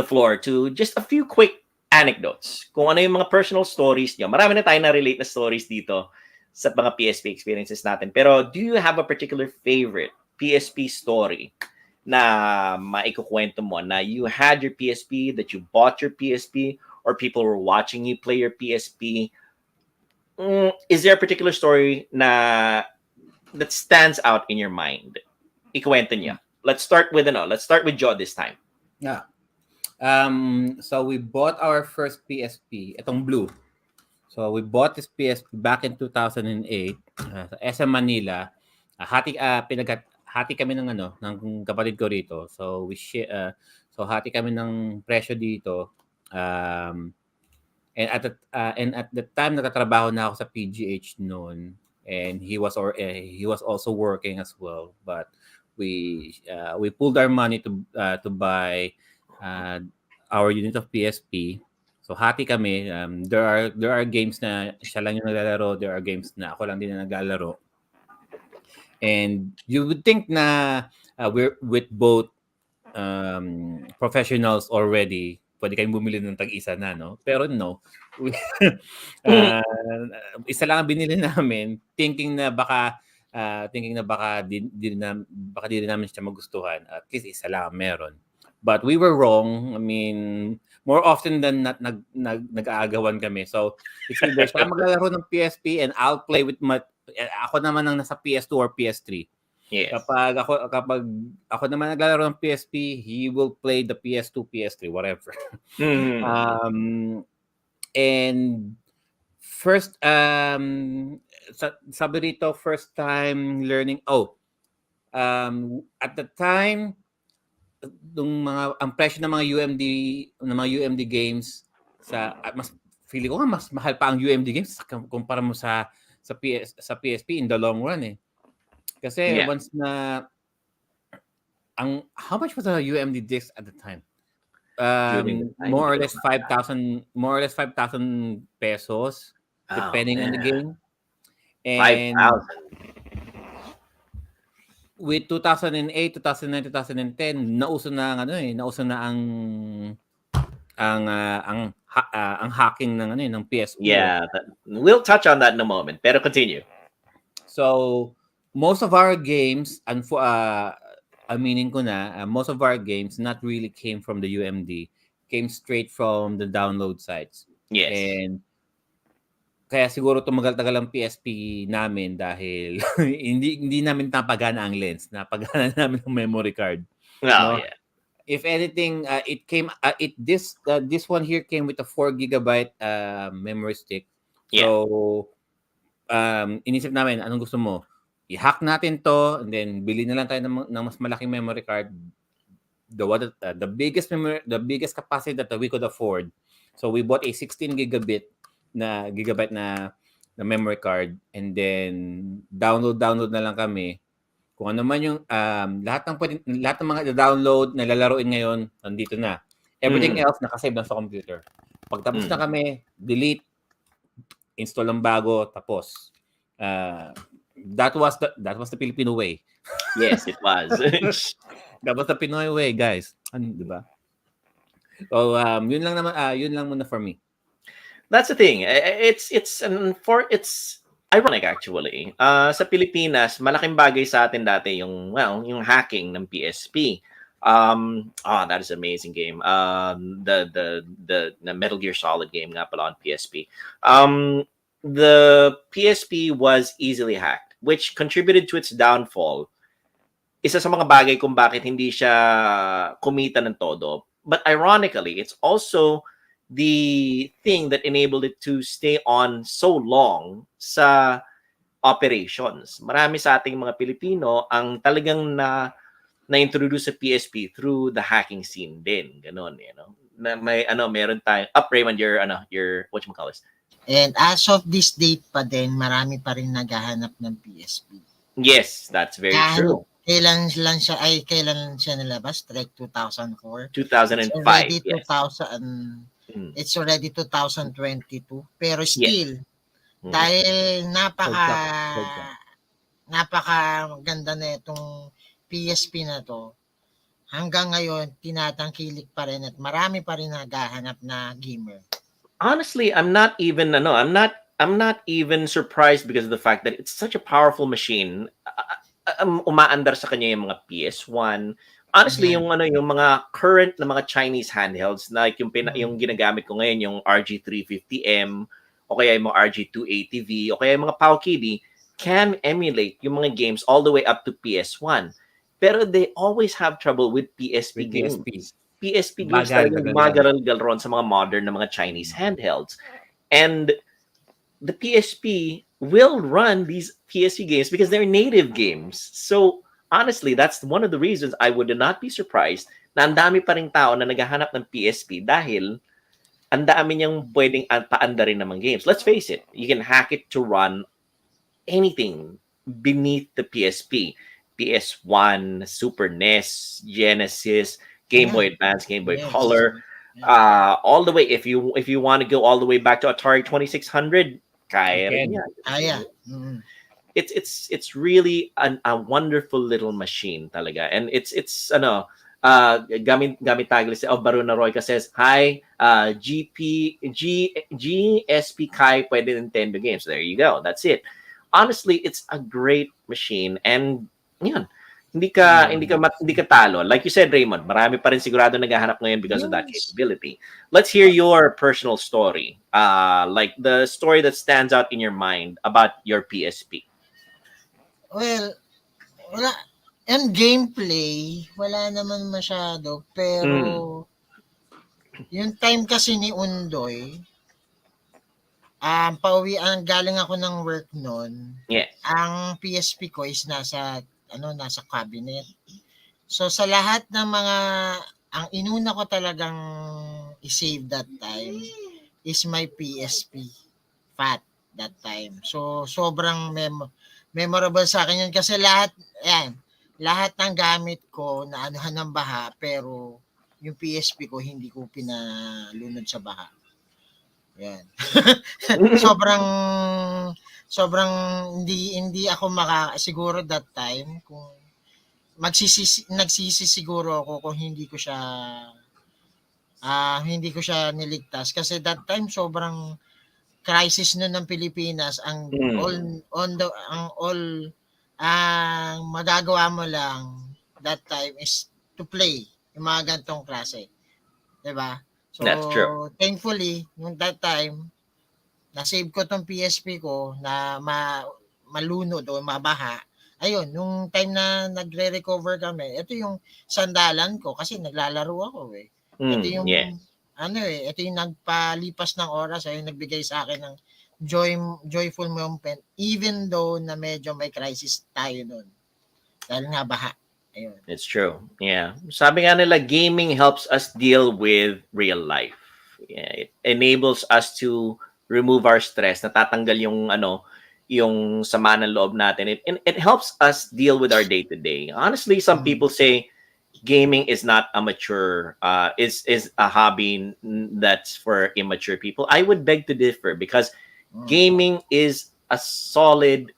floor to just a few quick anecdotes. Kung ano yung mga personal stories nyo. Marami na tayo na-relate na stories dito sa mga PSP experiences natin. Pero do you have a particular favorite PSP story na maikukwento mo na you had your PSP, that you bought your PSP, or people were watching you play your PSP? Is there a particular story na that stands out in your mind? Ikwento niya. Let's start with Joe this time. Yeah. So we bought our first PSP, itong blue. So we bought this PSP back in 2008 sa SM Manila. Hati kami ng kapatid ko rito. So hati kami ng presyo dito. And at the time nagtatrabaho na ako sa PGH noon, and he was also working as well, but we pulled our money to buy our unit of PSP. So hati kami. There are games na siya lang yung naglalaro, there are games na ako lang din na naglalaro. And you would think na we're with both professionals already, pwede kayong bumili ng tag-isa na, no? Pero no. Isa lang ang binili namin, thinking na baka di rin namin siya magustuhan. At least isa lang ang meron. But we were wrong. I mean, more often than not nag-aagawan kami. So it's either siya maglalaro ng PSP and I'll play with ako naman ang nasa PS2 or PS3. Yes. Kapag ako naman naglalaro ng PSP, he will play the PS2, PS3, whatever. And first sabi rito, first time learning at the time ang presyo ng mga UMD games mas feeling ko nga mas mahal pa ang UMD games kumpara mo sa PSP in the long run eh. Kasi once na how much was the UMD disc at the time? More or less 5,000 pesos depending on the game. And 5,000. with 2008, 2009, 2010, nauso na ang hacking ng PSP. Yeah, we'll touch on that in a moment. Pero continue. So most of our games, aminin ko na, most of our games not really came from the UMD. came straight from the download sites. Yes. And kaya siguro tumagal-tagal ang PSP namin dahil hindi namin napagana ang lens, napagana namin ang memory card, Oh, 'no? yeah. If anything, this one here came with a 4 gigabyte memory stick. Yeah. So, inisip namin, anong gusto mo? I-hack natin 'to and then bili na lang tayo ng mas malaking memory card. The biggest capacity that we could afford. So we bought a 16 gigabyte na memory card, and then download na lang kami. Kung ano man yung lahat ng mga download na lalaruin ngayon nandito na. Everything Mm. else nakasave na sa computer. Pagtapos na Mm. kami, delete, install ng bago, tapos. That was the Filipino way. Yes, it was. That was the Pinoy way, guys. Ano, di ba? So, yun lang muna for me. That's the thing. It's ironic actually. Sa Pilipinas, malaking bagay sa atin dati yung hacking ng PSP. That is an amazing game. The Metal Gear Solid game nga pala on PSP. The PSP was easily hacked, which contributed to its downfall. Isa sa mga bagay kung bakit hindi siya kumita ng todo. But ironically, it's also the thing that enabled it to stay on so long sa operations. Marami sa ating mga Pilipino ang talagang na-introduce sa PSP through the hacking scene din. Ganon, you know. Na may meron tayong Raymond, your what you call this? And as of this date pa din, marami pa rin naghahanap ng PSP. Yes, that's very true. Kailan siya nilabas? Like 2004? 2005. It's already Yes. It's already 2022. Pero still, Mm. dahil napaka Hold ganda na itong PSP na to, hanggang ngayon, tinatangkilik pa rin at marami pa rin naghahanap na gamer. Honestly, I'm not even surprised because of the fact that it's such a powerful machine. Umaandar sa kanya yung mga PS1. Honestly, Yeah. yung mga current na mga Chinese handhelds, like yung ginagamit ko ngayon, yung RG350M, o kaya yung mga RG280V, o kaya yung mga PowKiddy, can emulate yung mga games all the way up to PS1. Pero they always have trouble with PSP games. PSP games talagang magaral-galron sa mga modern na mga Chinese handhelds. And the PSP will run these PSP games because they're native games. So, honestly, that's one of the reasons I would not be surprised na ang dami pa ring tao na naghahanap ng PSP dahil ang dami niyang pwedeng paandarin ng mga games. Let's face it, you can hack it to run anything beneath the PSP. PS1, Super NES, Genesis, Game Boy Advance, Game Boy Color, all the way. If you want to go all the way back to Atari 2600, kaya rin yan. It's really a wonderful little machine talaga, and it's gamit tayo si Baruna Royca says hi, GSP Kai pwede Nintendo games. There you go, that's it. Honestly, it's a great machine, and yun, hindi ka talo. Like you said, Raymond, marami pa rin sigurado naghahanap ngayon because of that capability. Let's hear your personal story. Like the story that stands out in your mind about your PSP. Well, wala. And gameplay, wala naman masyado. Pero, yung time kasi ni Undoy, galing ako ng work noon. Yes. Ang PSP ko is nasa cabinet. So sa lahat ng mga ang inuna ko talagang i-save that time is my PSP fat that time. So sobrang memorable sa akin yun kasi lahat ng gamit ko na anuhan ng baha pero yung PSP ko hindi ko pinalunod sa baha. Yan. sobrang hindi ako siguro that time kung nagsisi siguro ako kung hindi ko niligtas kasi that time sobrang crisis noon ng Pilipinas ang magagawa mo lang that time is to play yung mga gantong klase. 'Di ba? So, That's true. thankfully, nung that time, na-save ko tong PSP ko na malunod o mabaha. Ayun, nung time na nagre-recover kami, ito yung sandalan ko kasi naglalaro ako eh. Ito yung Yeah. ito yung nagpalipas ng oras ay nagbigay sa akin ng joyful moment even though na medyo may crisis tayo noon. Dahil nga baha. Ayun. It's true. Yeah. Sabi nga nila, gaming helps us deal with real life. Yeah, it enables us to remove our stress. Natatanggal yung sama ng loob natin. It helps us deal with our day to day. Honestly, some people say gaming is not a mature is a hobby that's for immature people. I would beg to differ because gaming is a solid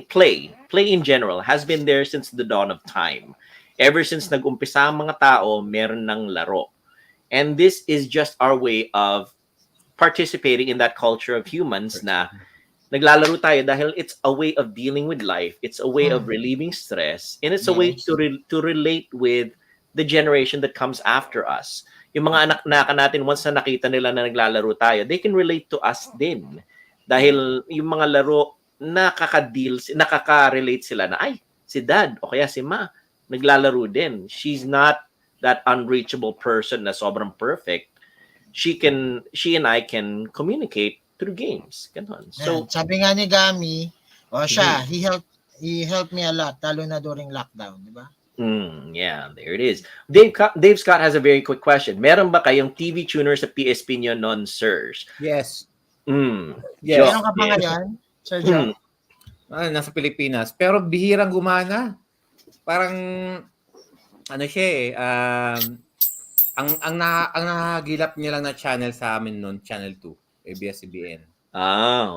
play in general has been there since the dawn of time. Ever since nag-umpisa ang mga tao, meron ng laro. And this is just our way of participating in that culture of humans na naglalaro tayo dahil it's a way of dealing with life, it's a way of relieving stress, and it's a way Yes. to relate with the generation that comes after us. Yung mga anak natin, once na nakita nila na naglalaro tayo, they can relate to us din. Dahil yung mga laro, nakaka-relate sila na, ay, si dad o kaya si ma, naglalaro din. She's not that unreachable person na sobrang perfect. She and I can communicate through games. Ganon. So, Sabi nga ni Gami, siya, he helped me a lot, lalo na during lockdown, di ba? Yeah, there it is. Dave Scott has a very quick question. Meron ba kayong TV tuner sa PSP nyo non, sirs? Yes. Yes. Meron ka ba ngayon, Sir Joe? Nasa Pilipinas. Pero bihirang gumana. Parang, siya eh, ang nahagilap niya lang na channel sa amin noon, Channel 2, ABS-CBN.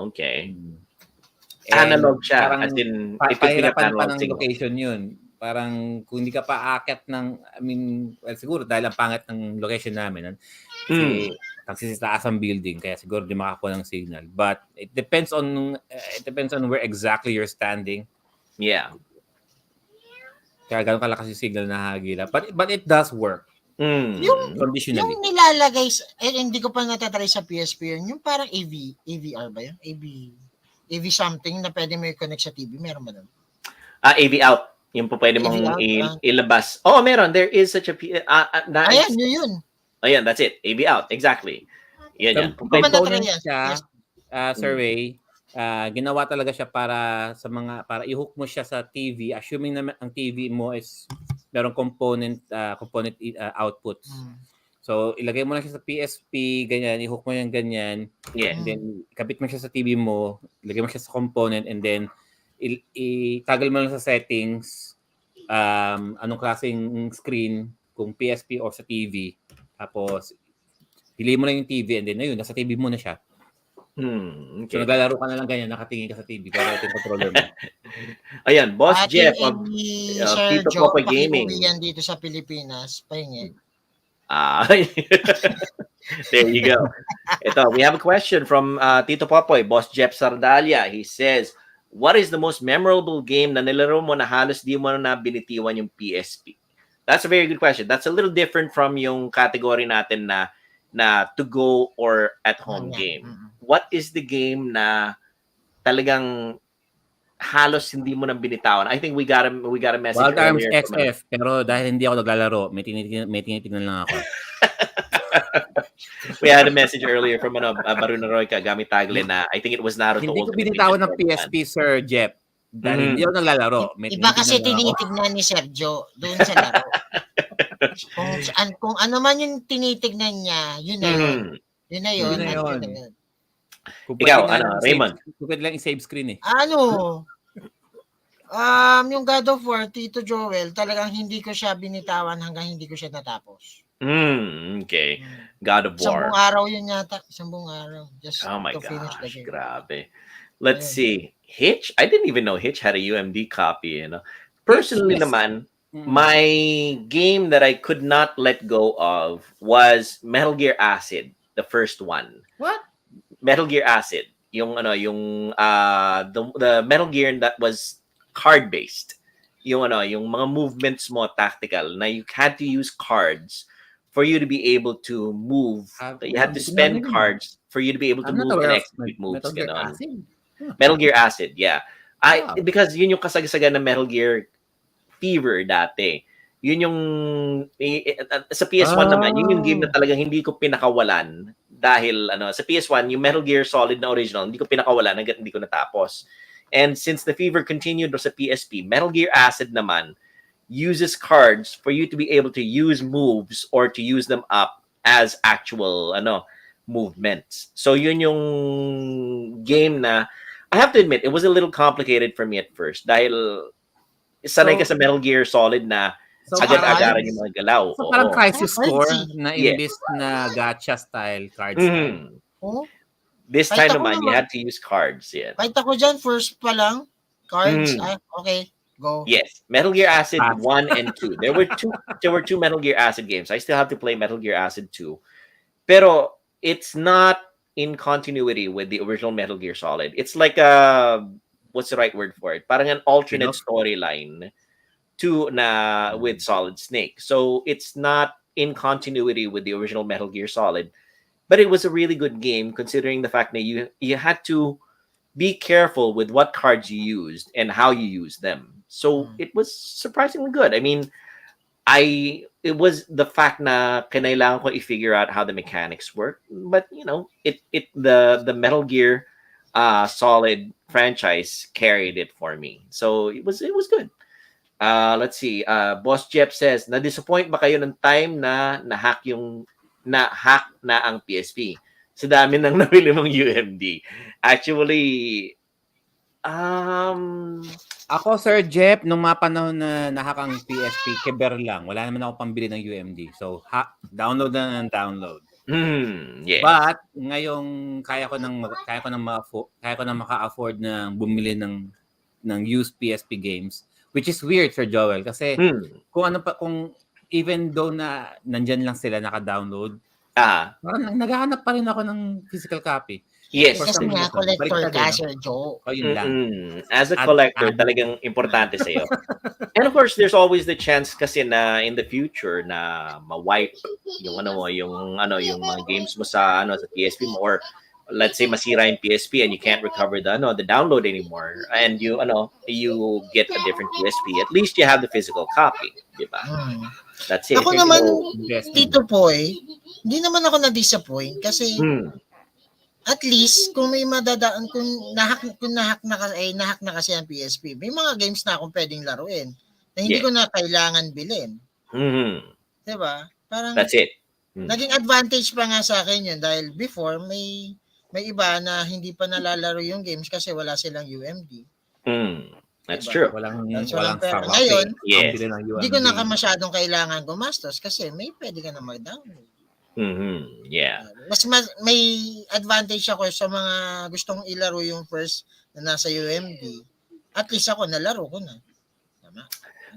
Okay. Analog siya. Parang as in, pahirapan pa ng location yun. Parang kung hindi ka pa aakyat siguro dahil ang pangit ng location namin. Kasi sa taas ang building, kaya siguro di makakuha ng signal. But it depends on where exactly you're standing. Yeah. Kaya gano'n kalakas yung signal na hagila. But it does work. Conditionally. Yung nilalagay, hindi ko pa natatry sa PSP yun, yung parang AVR ba yun? AV something na pwede mo i-connect sa TV, meron ba doon? AV out. Yung po pwede mong ilabas. Oh, meron. There is such a... Ayan, yun. Ayan, that's it. AV out. Exactly. Yan. Component siya, survey, ginawa talaga siya para i-hook mo siya sa TV, assuming na ang TV mo is merong component outputs. So, ilagay mo lang siya sa PSP, ganyan, i-hook mo yung ganyan. Yeah. And then, ikabit mo siya sa TV mo, ilagay mo siya sa component, and then, itagal mo lang sa settings, anong klaseng screen, kung PSP or sa TV. Tapos, pili mo lang yung TV, and then, ayun, nasa TV mo na siya. Okay. So, naglalaro ka na lang ganyan, nakatingin ka sa TV, pero ito yung controller mo. Ayan, Boss Jeff of Sir Tito Joe, Popoy Gaming. pakiuwi dito sa Pilipinas, pahingi. There you go. Ito, we have a question from Tito Popoy, Boss Jeff Sardalia. He says, what is the most memorable game na nilaro mo na halos di mo na binitiwan yung PSP? That's a very good question. That's a little different from yung category natin na to go or at home game. What is the game na talagang halos hindi mo nang binitawan? I think we got a message Wild Arms earlier XF, pero dahil hindi ako naglalaro, may tinitignan lang ako. We had a message earlier from Baruna Roy gamit tagle na I think it was Naruto. Hindi ko binitawan ng PSP, Sir Jeff. Dahil hindi ako naglalaro. Iba kasi tinitignan ni Sergio doon sa laro. kung ano man yung tinitignan niya, yun na yun. Yun na yun. Ikaw, Raymond? Pwede lang i-save screen eh. Yung God of War, Tito Joel, talagang hindi ko siya binitawan hanggang hindi ko siya natapos. Okay. God of War. Isang buong araw yun yata. Isang buong araw. Just oh my to finish the gosh, game. grabe. Let's see. Hitch? I didn't even know Hitch had a UMD copy. Personally naman, my game that I could not let go of was Metal Gear Acid, the first one. What? Metal Gear Acid. The Metal Gear that was card-based. Yung mga movements mo tactical na you had to use cards for you to be able to move. You had to Hindi ko na spend narinig yun. cards for you to be able to I'm not move aware and of execute moves. Metal Gear Ganon. Acid. Huh. Metal Gear Acid, yeah. Wow. Because yun yung kasagsagan ng Metal Gear Fever dati. Yun yung sa PS1 naman, yun yung game na Oh. talagang hindi ko pinakawalan dahil sa PS1 yung Metal Gear Solid na original, hindi ko pinakawalan hangga't hindi ko natapos. And since the Fever continued sa PSP, Metal Gear Acid naman uses cards for you to be able to use moves or to use them up as actual movements. So yun yung game na I have to admit it was a little complicated for me at first dahil sanay ka So, sa Metal Gear Solid na so parang agad-agaran yung mga galaw. so parang Oo. crisis score Crazy. na Yes. imbis na gacha style, card style. Mhm. Oh, This kahit time ako naman, you naman, had to use cards. Yeah. kahit ako dyan, first pa lang, cards, Mhm. okay, go. Yes, Metal Gear Acid Ah. 1 and 2. There were two Metal Gear Acid games. I still have to play Metal Gear Acid 2. Pero it's not in continuity with the original Metal Gear Solid. It's like a what's the right word for it? Parang an alternate Spin-off? storyline with Solid Snake. So it's not in continuity with the original Metal Gear Solid. But it was a really good game considering the fact that you had to be careful with what cards you used and how you used them. So Mm. it was surprisingly good. I mean, it was the fact na kinailangan ko i-figure out how the mechanics work. But the Metal Gear Solid franchise carried it for me. So it was good. Let's see. Boss Jeff says, na-disappoint ba kayo ng time na na-hack na ang PSP? Sa dami ng nabili mong UMD. Actually, Ako, Sir Jeff, nung mga panahon na nahack ang PSP, keber lang. Wala naman ako pambili ng UMD. So, download na ng download. yes. But ngayong kaya ko nang maka-afford na bumili ng used PSP games, which is weird, Sir Joel, kasi kung even though na nandyan lang sila naka-download, parang naghahanap pa rin ako ng physical copy. Yes. For Kasi some nga, reason. collector Baliktad ka, no? Sir Joe. So, yun lang. As a Ad- collector, ad- talagang importante sa'yo. And of course, there's always the chance kasi na in the future na ma-wipe yung yung mga games mo sa PSP mo, or let's say masira yung PSP and you can't recover the download anymore, and you get a different PSP. At least you have the physical copy, di ba? That's it. Ako naman, investment. Tito Poy, hindi naman ako na-disappoint kasi at least kung may madadaan, kung nahak na kasi ang PSP, may mga games na akong pwedeng laruin na hindi ko na kailangan bilhin. Diba? Parang That's it. naging advantage pa nga sa akin yun dahil before may iba na hindi pa nalalaro yung games kasi wala silang UMD. That's Diba? true. Walang pera. sarap. Ngayon, Yes. hindi ko na masyadong kailangan gumastos kasi may pwede ka na mag-download. Yeah. Mas may advantage ako sa mga gustong ilaro yung first na nasa UMD. At least ako nalaro ko na. Tama.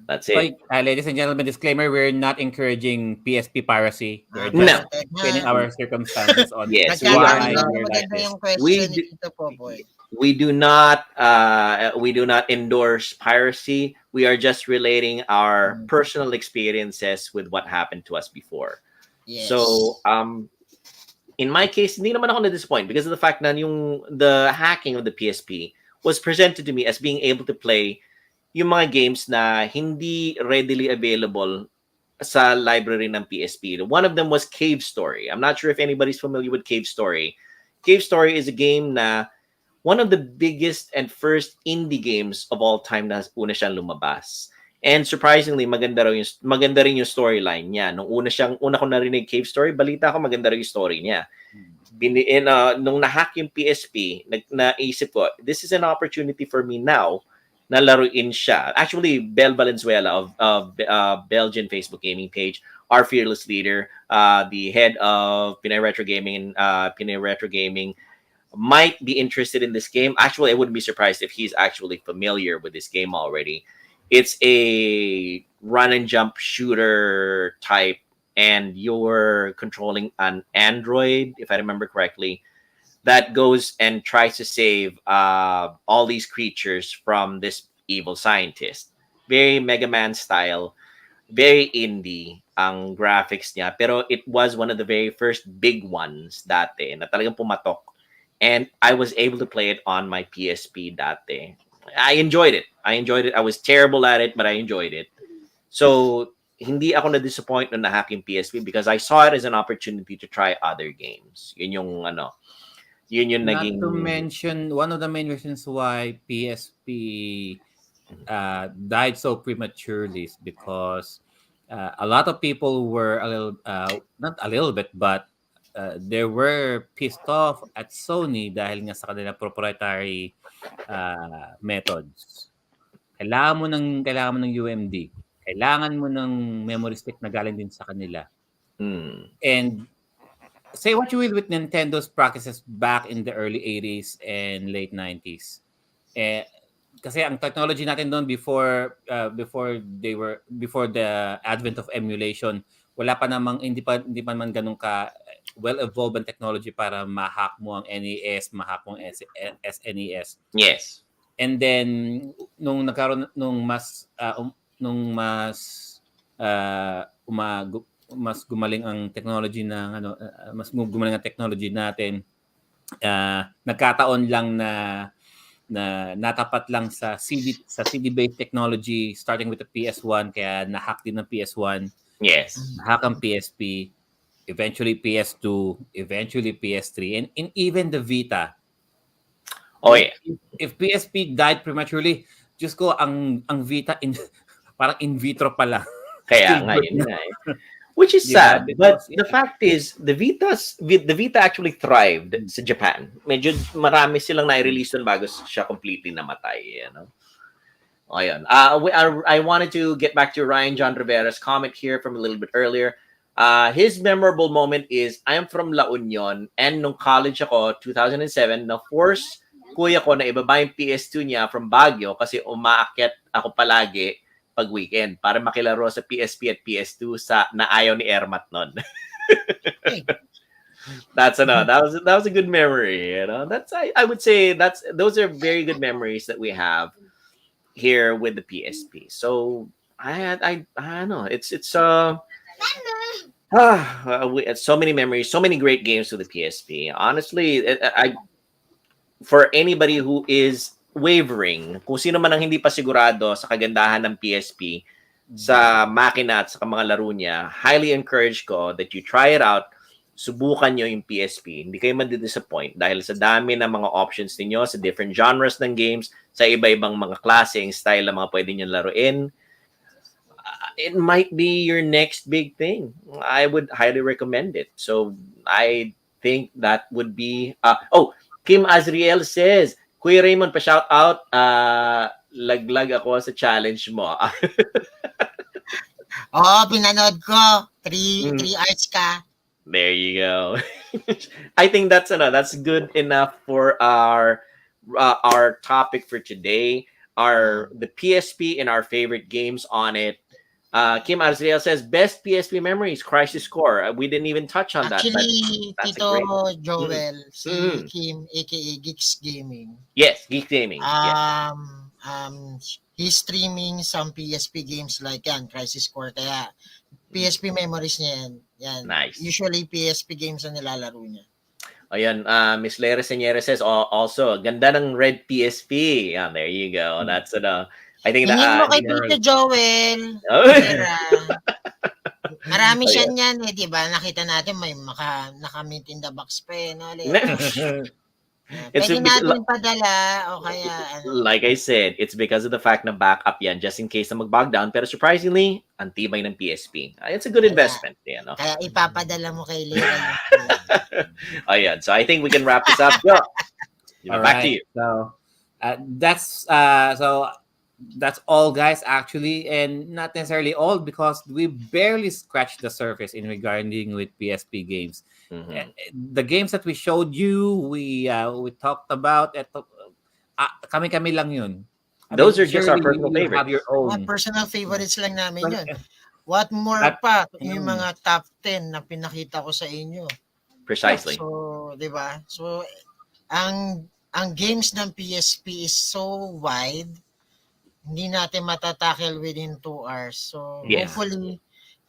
That's So, it. ladies and gentlemen, disclaimer, we're not encouraging PSP piracy. We're No. just explaining our circumstances on Yes, why Nagkakaroon we're like maganda this. yung question We ni Tito Popoy. We do not endorse piracy. We are just relating our personal experiences with what happened to us before. Yes. So, in my case, hindi naman ako na-disappoint because of the fact na the hacking of the PSP was presented to me as being able to play yung mga games na hindi readily available sa library ng PSP. One of them was Cave Story. I'm not sure if anybody's familiar with Cave Story. Cave Story is a game na one of the biggest and first indie games of all time na una siyang lumabas. And surprisingly, maganda rin yung storyline niya. Nung una ko narinig Cave Story, balita ko maganda rin yung story niya. Nung na-hack yung PSP, naisip ko, this is an opportunity for me now na laruin siya. Actually, Bel Valenzuela of Belgian Facebook gaming page, our fearless leader, the head of Pinay Retro Gaming, might be interested in this game. Actually, I wouldn't be surprised if he's actually familiar with this game already. It's a run and jump shooter type, and you're controlling an android, if I remember correctly, that goes and tries to save all these creatures from this evil scientist. Very Mega Man style, very indie. ang graphics niya, pero it was one of the very first big ones dati na talagang pumatok. And I was able to play it on my PSP dati. I enjoyed it. I was terrible at it, but I enjoyed it. So, hindi ako na-disappoint nung na-hack yung PSP because I saw it as an opportunity to try other games. Yun yung Not naging... to mention, one of the main reasons why PSP died so prematurely is because a lot of people were a little, not a little bit, but they were pissed off at Sony dahil nga sa kanilang proprietary methods. Kailangan mo ng UMD. Kailangan mo ng memory stick na galing din sa kanila. And say what you will with Nintendo's practices back in the early 80s and late 90s. Kasi ang technology natin doon before the advent of emulation, wala pa namang hindi pa man ganun ka well evolved ang technology para ma-hack mo ang NES, ma-hack mo ang SNES. Yes. And then nung mas gumaling ang technology mas gumaling ang technology natin, nagkataon lang na natapat lang sa CD-based technology starting with the PS1, kaya na-hack din ng PS1. Yes. Na-hack ang PSP, eventually PS2, eventually PS3, and even the Vita. Oh yeah. If PSP died prematurely, just ko ang Vita parang in vitro pa lang. Kaya nga yun nga eh. Which is sad, but the fact is, the Vita actually thrived sa Japan. Medyo marami silang na-release doon bago siya completely namatay. Ayun. I wanted to get back to Ryan John Rivera's comment here from a little bit earlier. His memorable moment is, I am from La Union, and nung college ako, 2007, na-force kuya ko na ibaba yung PS2 niya from Baguio kasi umaakyat ako palagi pag weekend para makilaro sa PSP at PS2 na ayaw ni Ermat nun. That was a good memory, That's I would say those are very good memories that we have here with the PSP. So I know it's so many memories, so many great games with the PSP. Honestly, for anybody who is wavering, kung sino man ang hindi pa sigurado sa kagandahan ng PSP, sa makina at sa mga laro niya, highly encourage ko that you try it out, subukan nyo yung PSP. Hindi kayo madidisappoint dahil sa dami ng mga options ninyo sa different genres ng games, sa iba-ibang mga klase, style na mga pwede nyo laruin. It might be your next big thing. I would highly recommend it. So, I think that would be... Kim Azriel says, Kuya Raymond, pa-shout out, laglag ako sa challenge mo. Pinanood ko. 3 hours ka. There you go. I think that's good enough for our topic for today. The PSP and our favorite games on it. Kim Azriel says, best PSP memories, Crisis Core. We didn't even touch on that. Actually, Tito Joel, si Kim, aka Geeks Gaming. Yes, Geeks Gaming. He's streaming some PSP games like Crisis Core. Kaya PSP memories niya yan. Nice. Usually PSP games ang nilalaro niya. Ayan, Miss Lera Senyera says also, ganda ng red PSP. There you go. That's I think mo kay Tito Joel. Marami siya niyan di ba? Nakita natin may naka-mint in the box pa Pwede natin padala o kaya Like I said, it's because of the fact na backup yan just in case na mag-bog down. Pero surprisingly, ang tibay ng PSP. It's a good investment. Kaya ipapadala mo kay Lera. Ayan, so I think we can wrap this up. Yo, back to you. So, that's all, guys, actually, and not necessarily all because we barely scratched the surface in regarding with PSP games. The games that we showed you, we talked about, kami lang yun. Those are just our personal favorites. Have your own. Mga personal favorites lang namin yun. What more pa yung mga top 10 na pinakita ko sa inyo. Precisely. So, di ba? So, ang games ng PSP is so wide, hindi natin matatackle within 2 hours. So, hopefully,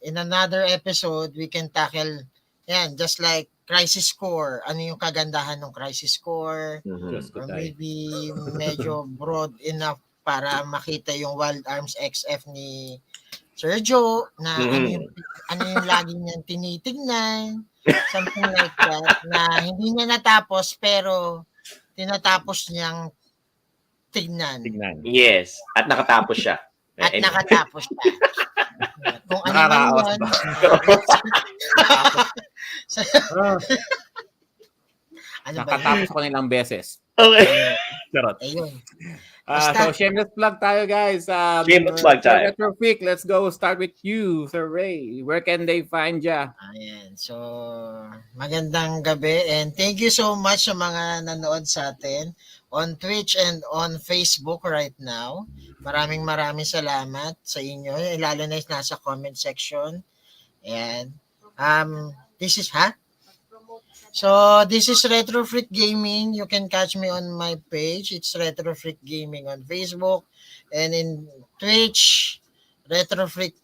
in another episode, we can tackle, yan, just like Crisis Core. Ano yung kagandahan ng Crisis Core? Mhm. Diyos ko Or tayo. maybe medyo broad enough para makita yung Wild Arms XF ni Sergio na Mhm. ano yung lagi niyang tinitignan, something like that, na hindi niya natapos pero tinatapos niyang tignan Tignan. Yes, at nakatapos siya. at Anyway. nakatapos siya. Kung ano man Nakaraos yun, ba? ah, Ah, ano ba yun? nakatapos ako nilang beses. Okay. Ayun. Charot. Ayun. So Basta, shameless plug tayo, guys. Shameless plug Sir time. Retro Freak, let's go start with you, Sir Ray. Where can they find ya? ayan. So, magandang gabi and thank you so much sa mga nanood sa atin on Twitch and on Facebook right now. Maraming salamat sa inyo, lalo na yung nasa comment section. Ayan. This is, So, this is Retro Freak Gaming. You can catch me on my page. It's Retro Freak Gaming on Facebook and in Twitch, Retro Freak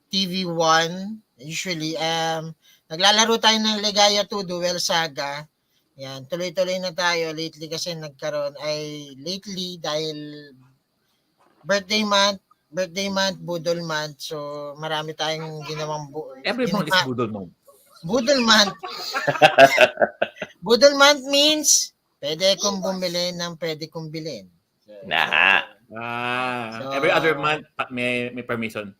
TV1. Usually, naglalaro tayo ng Legaya 2 Duel Saga. Yan, tuloy-tuloy na tayo. Lately kasi nagkaroon ay lately dahil birthday month, budol month. So, marami tayong ginawang Every month is Budol Month. Budol month. Budol month means pwede kong bumili ng pwede kong bilhin. Nah. Every other month may permission.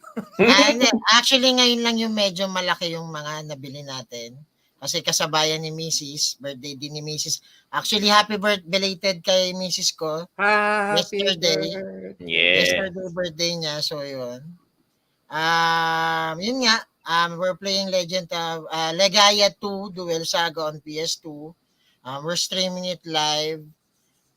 Actually, ngayon lang yung medyo malaki yung mga nabili natin. Kasi kasabayan ni Mrs. Birthday din ni Mrs. Actually, happy birthday belated kay Mrs. ko. Happy Yesterday. birthday. Yeah. Yesterday birthday niya. So, yun. Yun nga. We're playing Legaya 2 Duel Saga on PS2. We're streaming it live.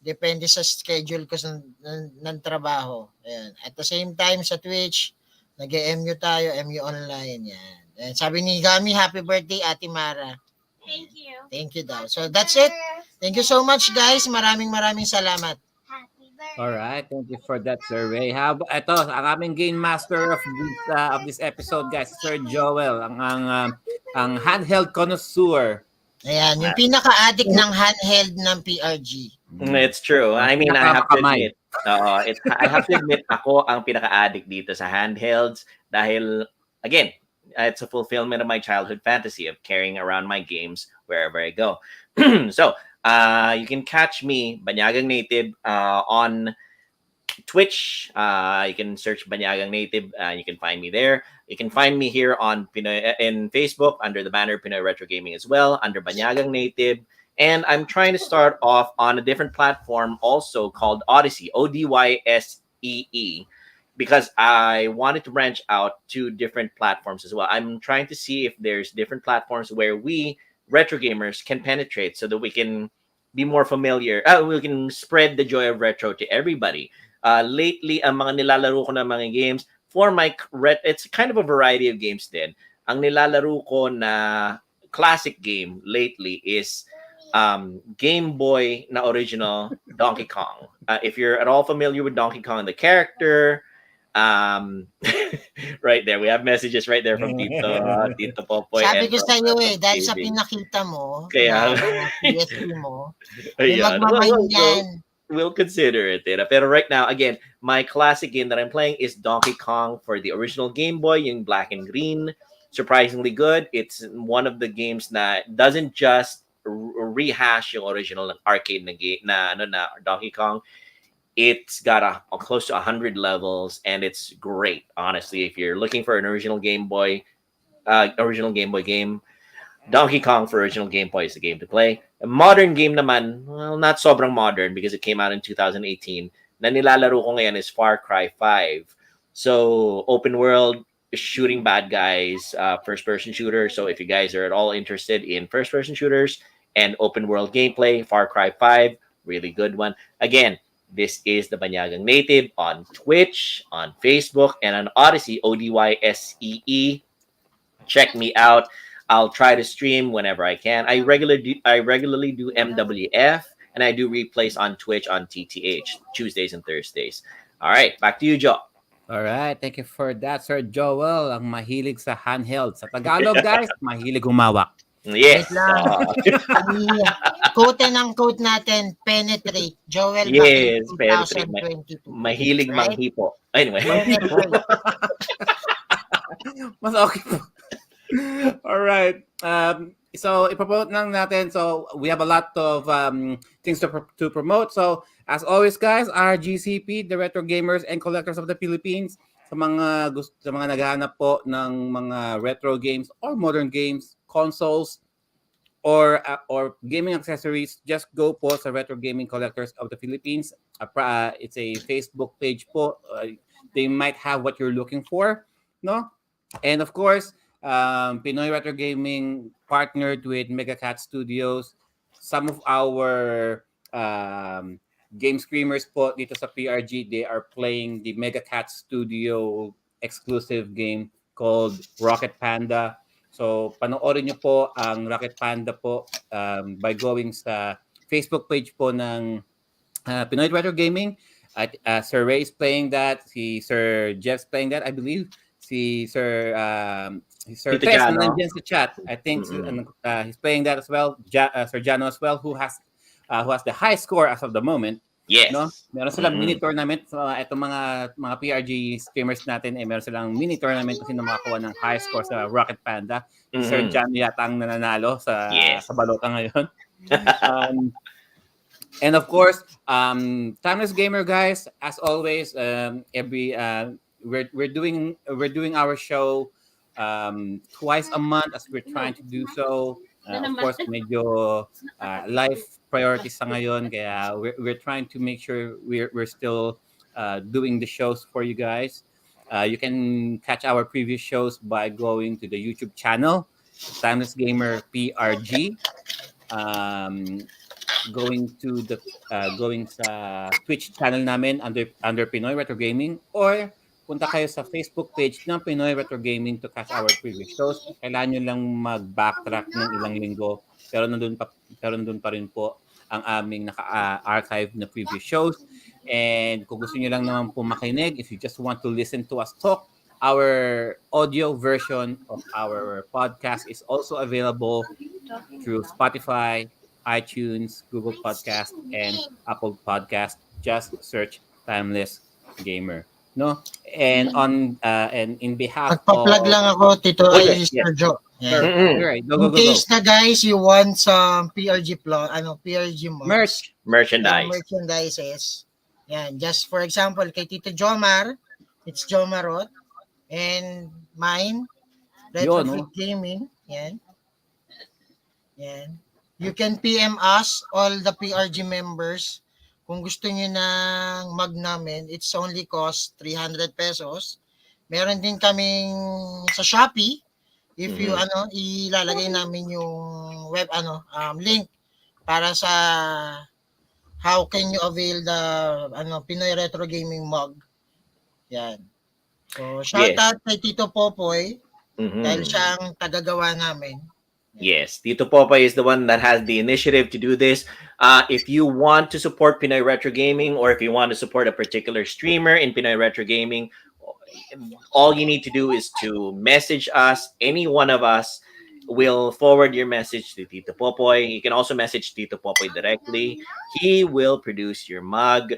Depende sa schedule ko ng trabaho. Ayan. At the same time sa Twitch, nag-MU tayo, MU online. Yan. And sabi ni Gami, happy birthday, Ate Mara. Thank you. Thank you daw. So that's it. Thank you so much, guys. Maraming salamat. Happy birthday. All right, thank you for that survey. Ito, ang aming game master of this episode, guys, Sir Joel, ang handheld connoisseur. Ayan, yung pinaka-addict ng handheld ng PRG. It's true. I mean, I have to Pinakamakamay. admit, I have to admit, ako ang pinaka-addict dito sa handhelds dahil, again, it's a fulfillment of my childhood fantasy of carrying around my games wherever I go. So, you can catch me, Banyagang Native, on Twitch. You can search Banyagang Native, and you can find me there. You can find me here on in Facebook under the banner Pinoy Retro Gaming as well, under Banyagang Native. And I'm trying to start off on a different platform also called Odyssey, Odyssee, because I wanted to branch out to different platforms as well. I'm trying to see if there's different platforms where we retro gamers can penetrate so that we can be more familiar. We can spread the joy of retro to everybody. Lately, ang mga nilalaro ko na mga games for my it's kind of a variety of games din. Ang nilalaro ko na classic game lately is Game Boy na original Donkey Kong. If you're at all familiar with Donkey Kong, the character, right there, we have messages right there from Tito Popoy. Sabi and ko from sa iyo dahil sa David. pinakita mo, Kaya- na PSP mo, yung Ayan. magmamahin yan. We'll consider it. Pero right now, again, my classic game that I'm playing is Donkey Kong for the original Game Boy, yung black and green. Surprisingly good. It's one of the games that doesn't just rehash yung original arcade na game na Donkey Kong. It's got a close to 100 levels, and it's great. Honestly, if you're looking for an original Game Boy game, Donkey Kong for original Game Boy is the game to play. A modern game naman, well, not sobrang modern because it came out in 2018. Na nilalaro ko ngayon is Far Cry 5. So, open world, shooting bad guys, first-person shooter. So, if you guys are at all interested in first-person shooters and open world gameplay, Far Cry 5, really good one. Again, this is the Banyagang Native on Twitch, on Facebook, and on Odyssey, Odyssee. Check me out. I'll try to stream whenever I can. I regularly do MWF, and I do replays on Twitch on TTH Tuesdays and Thursdays. All right, back to you, Joe. Alright, thank you for that, Sir Joel. Ang mahilig sa handheld. Sa Tagalog, guys, mahilig humawak. Wait Yes. lang. I-quote ng quote natin, penetrate. Joel Bakit Yes, penetrate. 2022. Mahilig Right? manghipo. Anyway. Penetrate. Mas okay po. Alright. So, ipopromote lang natin. So, we have a lot of things to promote. So, as always, guys, our GCP, the Retro Gamers and Collectors of the Philippines, sa mga naghahanap po ng mga retro games or modern games, consoles, or gaming accessories, just go po sa Retro Gaming Collectors of the Philippines. It's a Facebook page po. They might have what you're looking for, no? And of course, Pinoy Retro Gaming partnered with Megacat Studios. Some of our game screamers po dito sa PRG, they are playing the Megacat Studio exclusive game called Rocket Panda. So, panoorin nyo po ang Rocket Panda po by going sa Facebook page po ng Pinoy Retro Gaming. At Sir Ray is playing that. Si Sir Jeff's playing that, I believe. Si Sir Tito Tess, Jano. nandiyan sa chat. I think he's playing that as well. Sir Jano as well, who has the high score as of the moment. Yes. No? Meron silang mini tournament. So, itong mga PRG streamers natin, meron silang mini tournament kasi na makakuha ng high score sa Rocket Panda. Sir Jano yata ang nananalo sa balota ngayon. And of course, Timeless Gamer, guys, as always, we're doing our show twice a month as we're trying to do so. Of course, medyo life priorities sa ngayon, kaya we're trying to make sure we're still doing the shows for you guys. You can catch our previous shows by going to the YouTube channel, Timeless Gamer PRG. Going sa Twitch channel namin under Pinoy Retro Gaming, or punta kayo sa Facebook page ng Pinoy Retro Gaming to catch our previous shows. Kailangan nyo lang mag-backtrack ng ilang linggo, pero nandun pa rin po ang aming naka-archive na previous shows. And kung gusto nyo lang naman po makinig, if you just want to listen to us talk, our audio version of our podcast is also available through Spotify, iTunes, Google Podcast, and Apple Podcast. Just search Timeless Gamer. No? And in behalf Magpa-plug lang ako, Tito Okay, Sir Joe. Sure. Yeah. Alright, In case na guys, you want some PRG PRG merchandises. Yan, just for example, kay Tito Jomar, it's Jomarot, and mine, Retrofit Gaming. Yan. Yan. You can PM us, all the PRG members. Kung gusto niyo ng mug namin, it's only cost 300 pesos. Meron din kaming sa Shopee. If you ilalagay namin yung link para sa how can you avail the Pinoy Retro Gaming mug. Yan. So shout out kay Tito Popoy dahil siya ang tagagawa namin. Yes, Tito Popoy is the one that has the initiative to do this. If you want to support Pinoy Retro Gaming, or if you want to support a particular streamer in Pinoy Retro Gaming, all you need to do is to message us. Any one of us will forward your message to Tito Popoy. You can also message Tito Popoy directly. He will produce your mug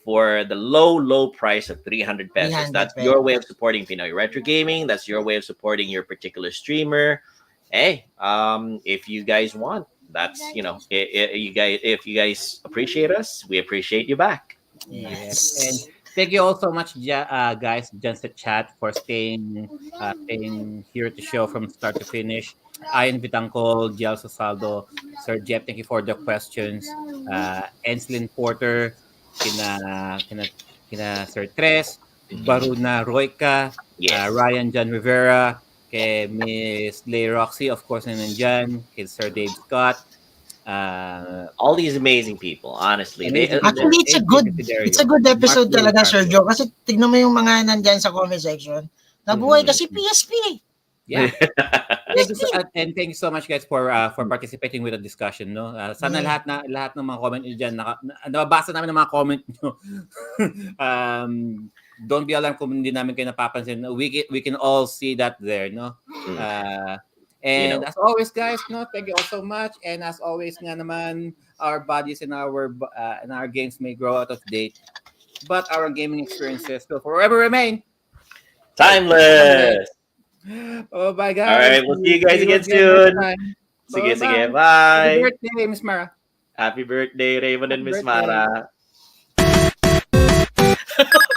for the low price of 300 pesos. That's your way of supporting Pinoy Retro Gaming. That's your way of supporting your particular streamer. Hey, if you guys want, that's if you guys appreciate us, we appreciate you back. Yes. And thank you all so much, guys, just the chat, for staying here at the show from start to finish. Ian Vitangkol, Gial Sosaldo, Sir Jeff, thank you for the questions. Enslin Porter, kina Sir Tres, Baruna Royka, Ryan John Rivera, kay Miss Lay Roxy, of course, nandyan, kay Sir Dave Scott. All these amazing people, honestly. Actually, it's a good episode talaga, Sir Joe, kasi tignan mo yung mga nandyan sa comment section. Nabuhay kasi PSP. Yeah. And thank you so much, guys, for participating with the discussion, no. Sana lahat ng mga comment niyo diyan nababasa namin ng mga comment niyo. don't be alarmed kung hindi namin kayo napapansin. We can all see that there, no? And as always, guys, no, thank you all so much. And as always, nga naman, our bodies and our games may grow out of date, but our gaming experiences will forever remain Timeless. Oh, bye, All guys. right, we'll see you guys again next soon. time. Sige, Bye-bye. Happy bye. birthday, Miss Mara. Happy birthday, Raymond and Happy Miss birthday. Mara.